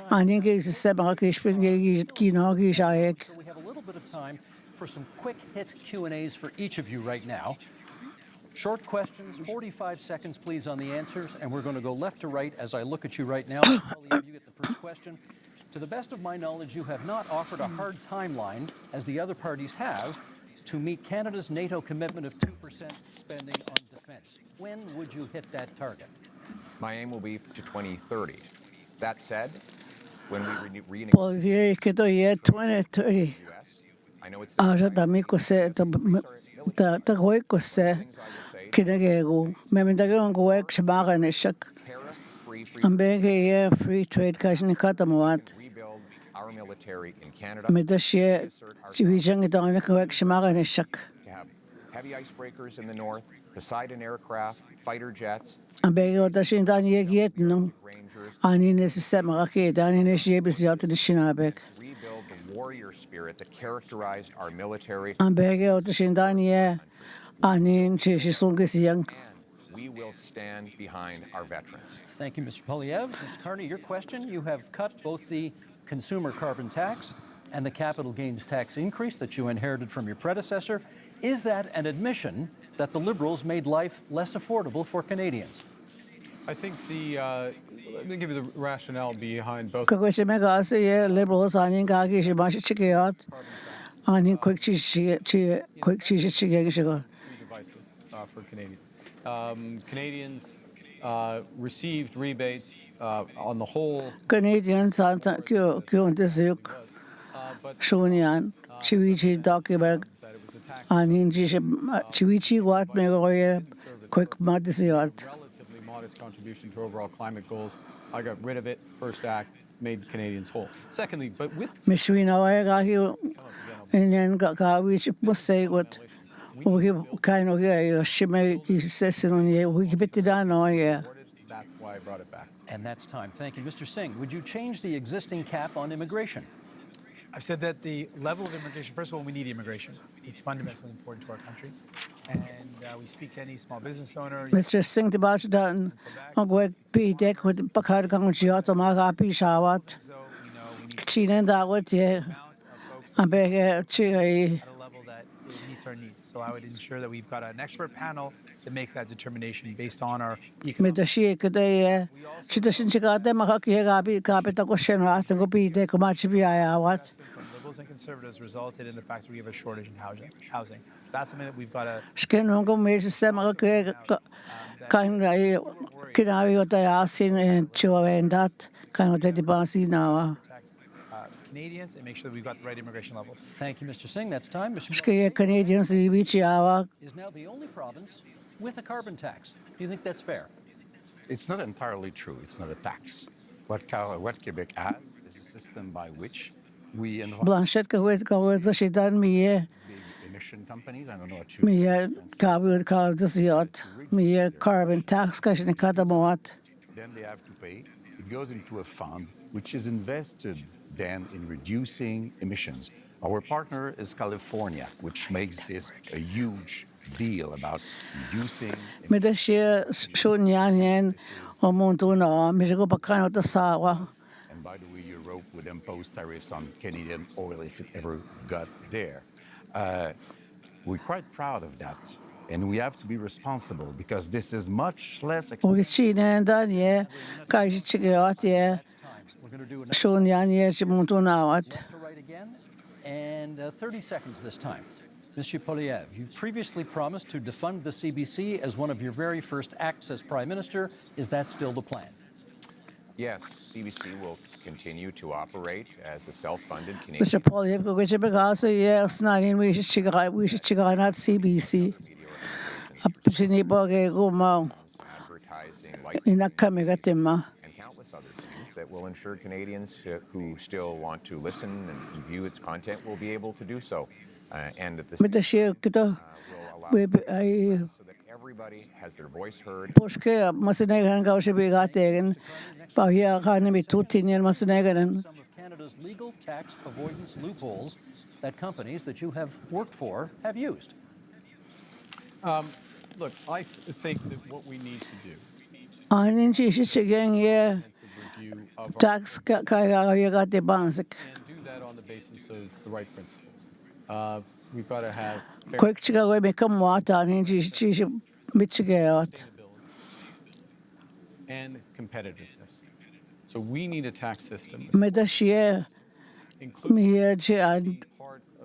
ani ge seba kishpin ge kino ge shaek. We have a little bit of time for some quick hit Q&As for each of you right now. Short questions, 45 seconds please on the answers, and we're going to go left to right as I look at you right now. Polyev, you get the first question. To the best of my knowledge, you have not offered a hard timeline, as the other parties have, to meet Canada's NATO commitment of 2% spending on defense. When would you hit that target? My aim will be to 2030. That said, when we renegotiate, Well, here could do 2030. I know it's Aja dami ko se ta hoy ko se kinagego memindagong ko ek shabaga ne shak ambege free trade kashin katamwat rebuild our military in Canada. Medashie chiwijang idong ko ek shabaga ne shak To have heavy icebreakers in the north, Poseidon aircraft, fighter jets, ambege odashin dan yegiet no ani ne sistema ke dan ne shebis yat de shinabek rebuild the warrior spirit that characterized our military. ambege odashin dan ye ani chisungis yang. We will stand behind our veterans. Thank you, Mr. Polyev. Mr. Carney, your question. You have cut both the consumer carbon tax and the capital gains tax increase that you inherited from your predecessor. Is that an admission that the Liberals made life less affordable for Canadians? I think let me give you the rationale behind both. Kagoche megase ye Liberals ani gagi shibashi chikiyat ani quick chigega For Canadians. Canadians received rebates on the whole. Canadians kyo desuk shunian chiwichi document ani chiwichi what megoye quick madisiat. Relatively modest contribution to overall climate goals. I got rid of it. First act made Canadians whole. Secondly, but with Mishwina wagahi Indian gawich must say what we kind of shime session on ye we keep it down on ye. That's why I brought it back. And that's time. Thank you. Mr. Singh, would you change the existing cap on immigration? I've said that the level of immigration, first of all, we need immigration. It's fundamentally important to our country. And we speak to any small business owner. Mr. Singh, the Bajadan, Ogwek P. Deck with Pakar Kangachiato Magapi Shawat, China and Dawat, ye, I beg a chiri. Our needs. So I would ensure that we've got an expert panel that makes that determination based on our Medashi could they Chitashin Chigate Mahaki Gabi Capita question after go be de Comachibi what? Liberals and conservatives resulted in the fact that we have a shortage in housing. That's something that we've got to Skin Hongo Major Semaka kind of Kinavi what I asked in Chua and that kind of the Bansi now. Canadians and make sure that we've got the right immigration levels. Thank you, Mr. Singh. That's time. Mr. Canadians is now the only province with a carbon tax. Do you think that's fair? It's not entirely true. It's not a tax. What Quebec has is a system by which we invite Blanchet the Shidan me emission companies. I don't know what you me carbon tax cash in Katamawat. Then they have to pay. It goes into a fund which is invested then in reducing emissions. Our partner is California, which makes this a huge deal about reducing emissions. And by the way, Europe would impose tariffs on Canadian oil if it ever got there. We're quite proud of that. And we have to be responsible because this is much less expensive. And 30 seconds this time. Monsieur Polyev, you've previously promised to defund the CBC as one of your very first acts as Prime Minister. Is that still the plan? Yes, CBC will continue to operate as a self-funded Canadian. Mr. Polyev, yes, we should check out CBC. Advertising, and countless other things that will ensure Canadians who still want to listen and view its content will be able to do so. and at the Mit der Schee kita so that everybody has their voice heard. Poske masenegan gausche begategen. Pahia khane mit tutinien masenegan. Some of Canada's legal tax avoidance loopholes that companies that you have worked for have used. Look, I think that what we need to do Anin chi chigen ye tax ka ya te bansik. and do that on the basis of the right principles. We've got to have Quick chiga we become water anin chi mitchigeot. and competitiveness. So we need a tax system Mit der Schee mir chi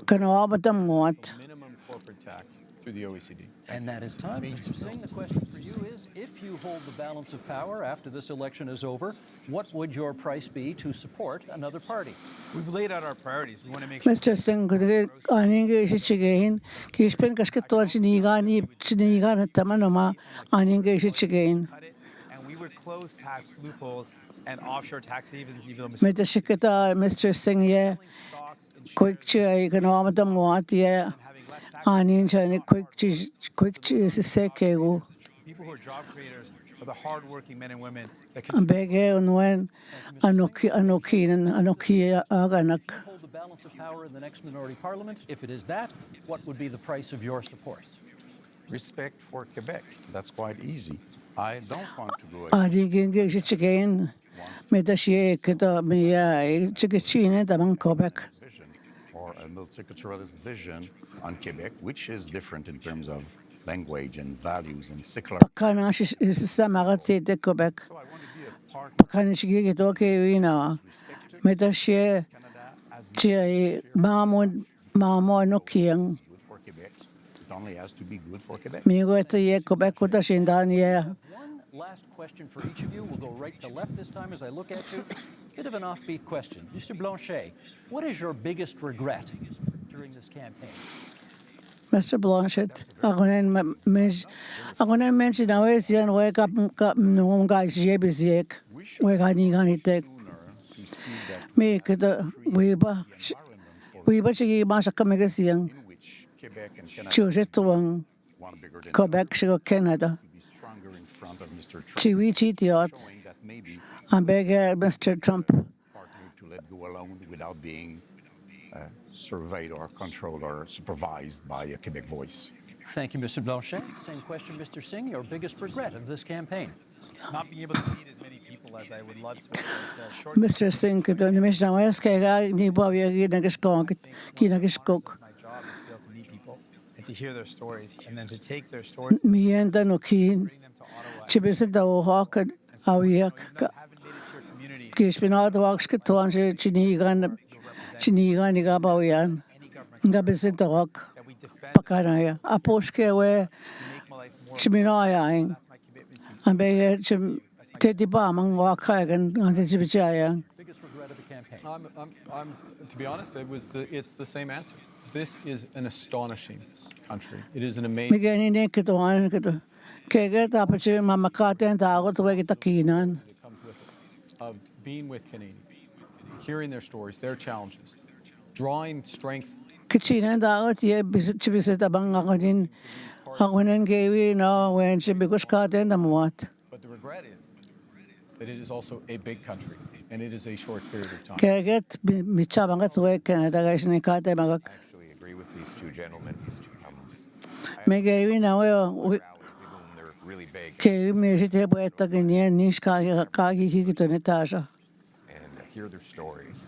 kana abatam wat. minimum corporate tax through the OECD. And that is time. Mr. Singh, the question for you is, if you hold the balance of power after this election is over, what would your price be to support another party? We've laid out our priorities. We want to make sure Mr. Singh anin ge chigen ki spen kasket to chiniga tamanoma anin ge chigen. and we would close tax loopholes and offshore tax havens even though Mit der Shikata Mr. Singh ye quick chi kana abatam wat ye anin chani quick chi se kegu. people who are job creators are the hardworking men and women that can Bege unwen anoki aganak. Hold the balance of power in the next minority parliament. If it is that, what would be the price of your support? Respect for Quebec. That's quite easy. I don't want to go Adi genge chigen mit der Schee kita mi chigechine tamang Quebec. vision or a multiculturalist vision on Quebec, which is different in terms of language and values and secular. Pakana samagate de Quebec. Pakana chige to ke ina mit der Schee chi mamo no kieng. Good for Quebec. It only has to be good for Quebec. Mi go te ye Quebec uta shindan ye. One last question for each of you. We'll go right to left this time as I look at you. Bit of an offbeat question. Mr. Blanchet, what is your biggest regret during this campaign? Mr. Blanchett, agonen mention always yan wake up no guys jebizek. We gani tek. Me kita we ba chigi masa kamegasiang. Quebec and Canada Chuje tuang one bigger than Quebec shigo Canada. be stronger in front of Mr. Trump, Chiwi chitiot. showing that maybe Ambege Mr. Trump. partner to let go alone without being surveyed or controlled or supervised by a Quebec voice. Thank you, Mr. Blanchet. Same question, Mr. Singh. Your biggest regret of this campaign? not being able to meet as many people as I would love to. It's a short Mr. Singh kita nimesh na wes kaya ni ba yagi nagishkok kinagishkok. my job is to be able to meet people and to hear their stories and then to take their stories Mienda no kin. Chibisa da hawk awiyak. Kishpinat walks kituan chinigan niga bawian. Ngabisa da hawk. Pakanaya. Aposhke we chiminaya. Ambege chim tedi ba mang wakagan ante chibichaya. Biggest regret of the campaign? To be honest, it's the same answer. This is an astonishing country. It is an amazing. Migeni ne kituan kitu. Kege tapachi mamakaten tagot we kitakinan. Of being with Canadians, hearing their stories, their challenges, drawing strength. Kichina dagot ye chibisa tabang akonin akonin gewi no when chibikushkaten damuat. But the regret is that it is also a big country and it is a short period of time. Keget michabangat we Canada guys ne kate magak. I actually agree with these two gentlemen. Megewi na we They're really big. ke mi jite poeta gnie nish ka kitone tasha. And hear their stories,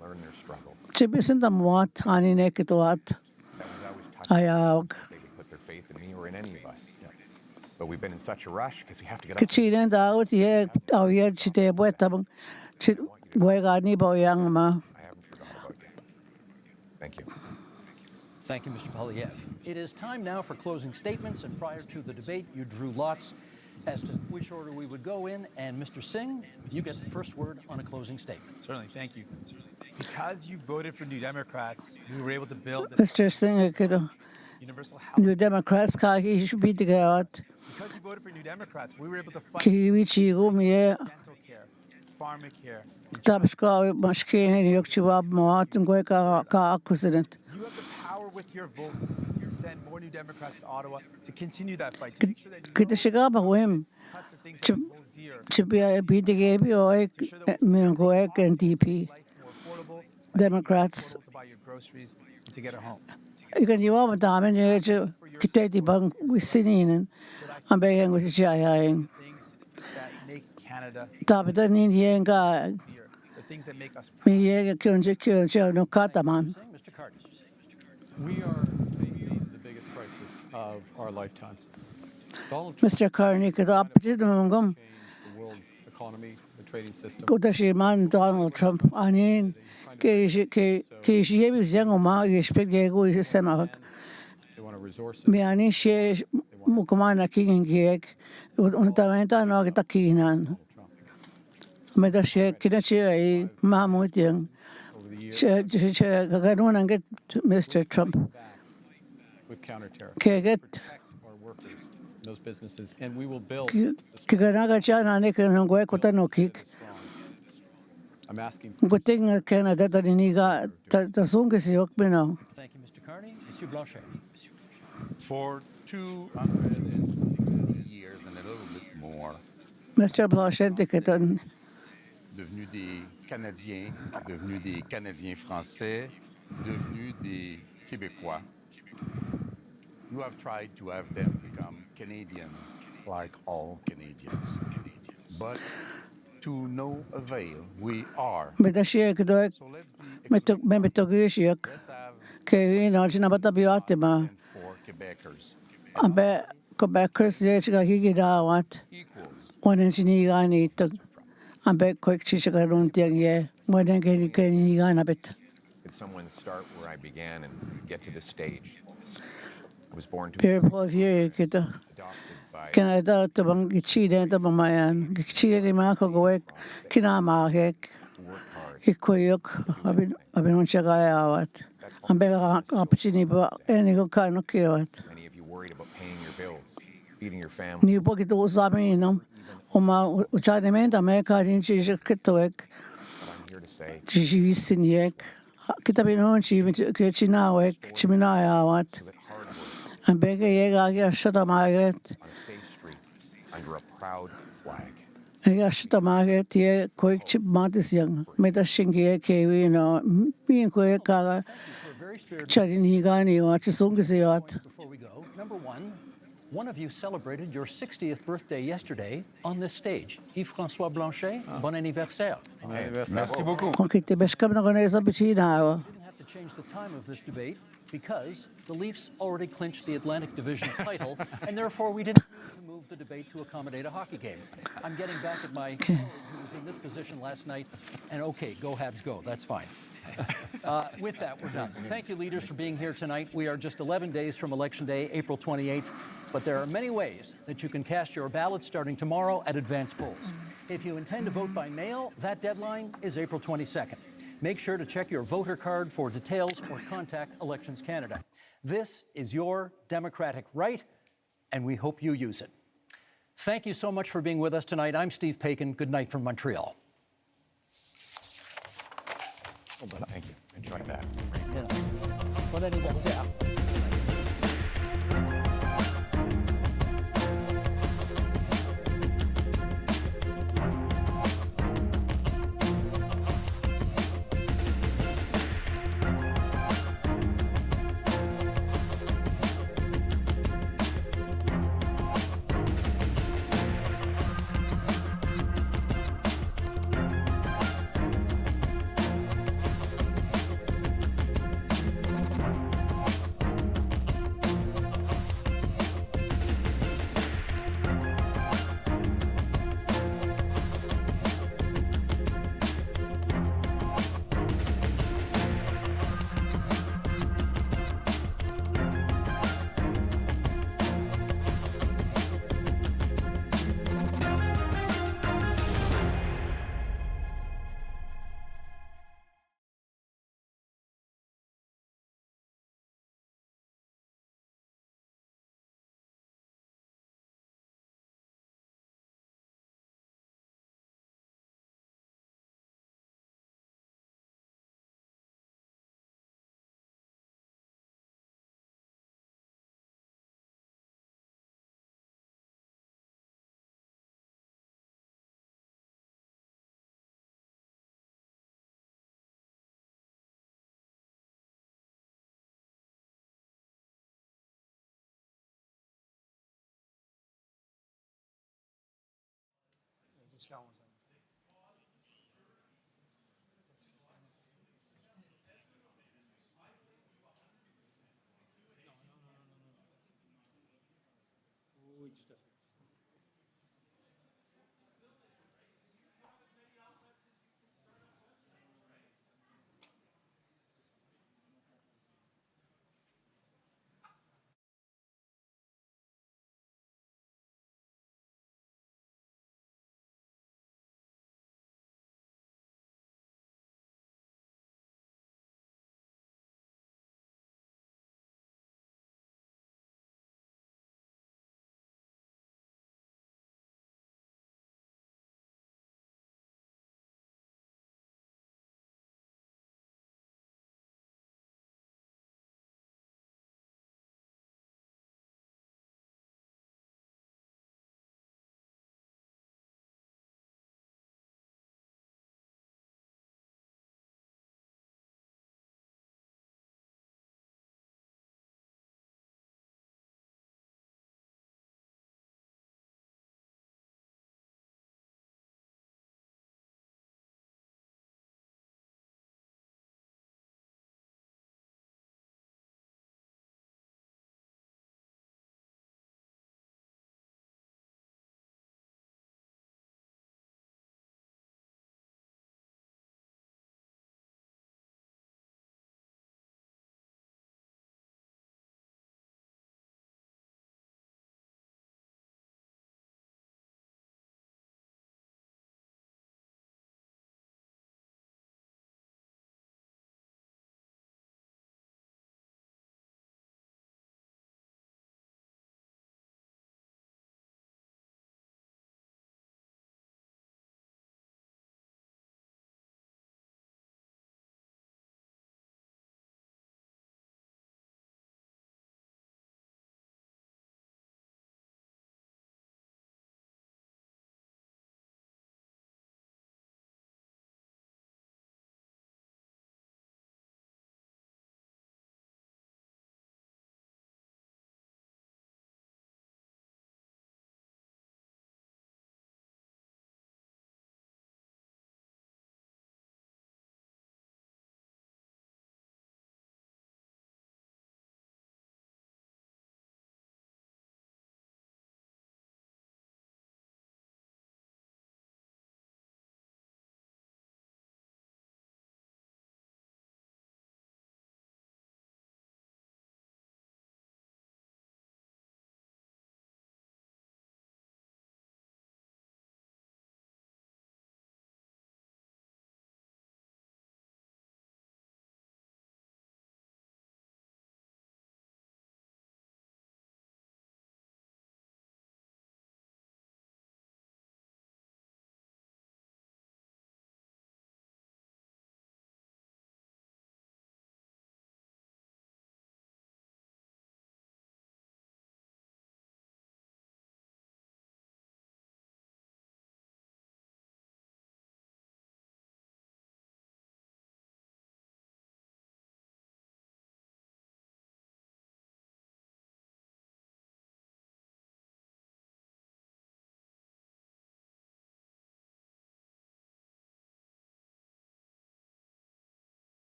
learn their struggles. Chibisin damuat ani ne kituat. Ayawg. They would put their faith in me or in any of us. But we've been in such a rush because we have to get up. Kichina dagot ye awye chite poeta bang chit we gani boyang ma. Thank you. Thank you, Mr. Polyev. It is time now for closing statements, and prior to the debate, you drew lots as to which order we would go in. And Mr. Singh, you get the first word on a closing statement. Certainly, thank you. Because you voted for New Democrats, we were able to build this Mr. Singh kido. universal health. New Democrats ka ki should be the out. Because you voted for New Democrats, we were able to fund Ki wichi go me dental care, pharmacare. tabshka mashkene yok chwab moat ngoy ka accident. You have the power with your vote to send more new Democrats to Ottawa to continue that fight, to make sure that kita shiga ba wem chibia BDG BOA Mingoek NDP Democrats to buy your groceries and to get a home. ikan jiwa matamen je kita di bang wisinin ang bayang ko siya yang tapi ta ni yang ka mi ye kyunje no kataman. We are facing the biggest crisis of our lifetimes. Mr. Carney, kada apjid mongom The world economy, the trading system. kuda si man Donald Trump anin ke ye bi zengo ma expect ge go sema They want a resource. mi ani she mukumana king ge un taventa no ke takinan me da she kina che ai ma mo tiang che ga no nan get Mr. Trump With counter tariffs. ke get Our workers, those businesses, and we will build. ke ga ga cha na ne ke no go ko ta no kik I'm asking. Guting Canada ta ni ga ta sung ke si ok bino. Thank you, Mr. Carney. Monsieur Blanchet. For 260 years and a little bit more, Mr. Blanchet ke tan devenus des Canadiens, devenus des Canadiens français, devenus des Québécois, you have tried to have them become Canadians like all Canadians. But to no avail, we are. me da she ke do me to ge shi ke no china bata bi atma For Quebecers, ambe Quebecers ye chiga gi da wat one chini ga ni to ambe ko chi chiga ron tiang ye mo den ke ni ga na bet. Could someone start where I began and get to this stage? I was born to Pere po vie ke to Canada to bang chi den to mayan chi ni ma ko go kina ma hek ikoyok abin on chiga ya wat ambe ga apchini ba eni ko ka no ke wat. many of you worried about paying your bills, feeding your family. Ni po kito usami no uma uchanementa me ka rin chi kitoek I'm here to say chi siniek kita binon chi ke chinawek chimina ya wat ambe ke ye ga ya shota maget on a safe street under a proud flag. ya shota maget ye koik chip matis yang meta shingi ke we no mi ko ka chari ni ga ni wa chi sung se wat. Before we go, number one of you celebrated your 60th birthday yesterday on this stage. Yves-François Blanchet, bon anniversaire. Merci beaucoup. Okay, te beskam na gona sa bichina wa. Didn't have to change the time of this debate because the Leafs already clinched the Atlantic Division title, and therefore we didn't need to move the debate to accommodate a hockey game. I'm getting back at my colleague who was in this position last night, and okay, go Habs go, that's fine. With that, we're done. Thank you, leaders, for being here tonight. We are just 11 days from Election Day, April 28th, but there are many ways that you can cast your ballot starting tomorrow at advanced polls. If you intend to vote by mail, that deadline is April 22nd. Make sure to check your voter card for details or contact Elections Canada. This is your democratic right, and we hope you use it. Thank you so much for being with us tonight. I'm Steve Paikin. Good night from Montreal. Thank you. Enjoy that. Bon anniversaire. 11.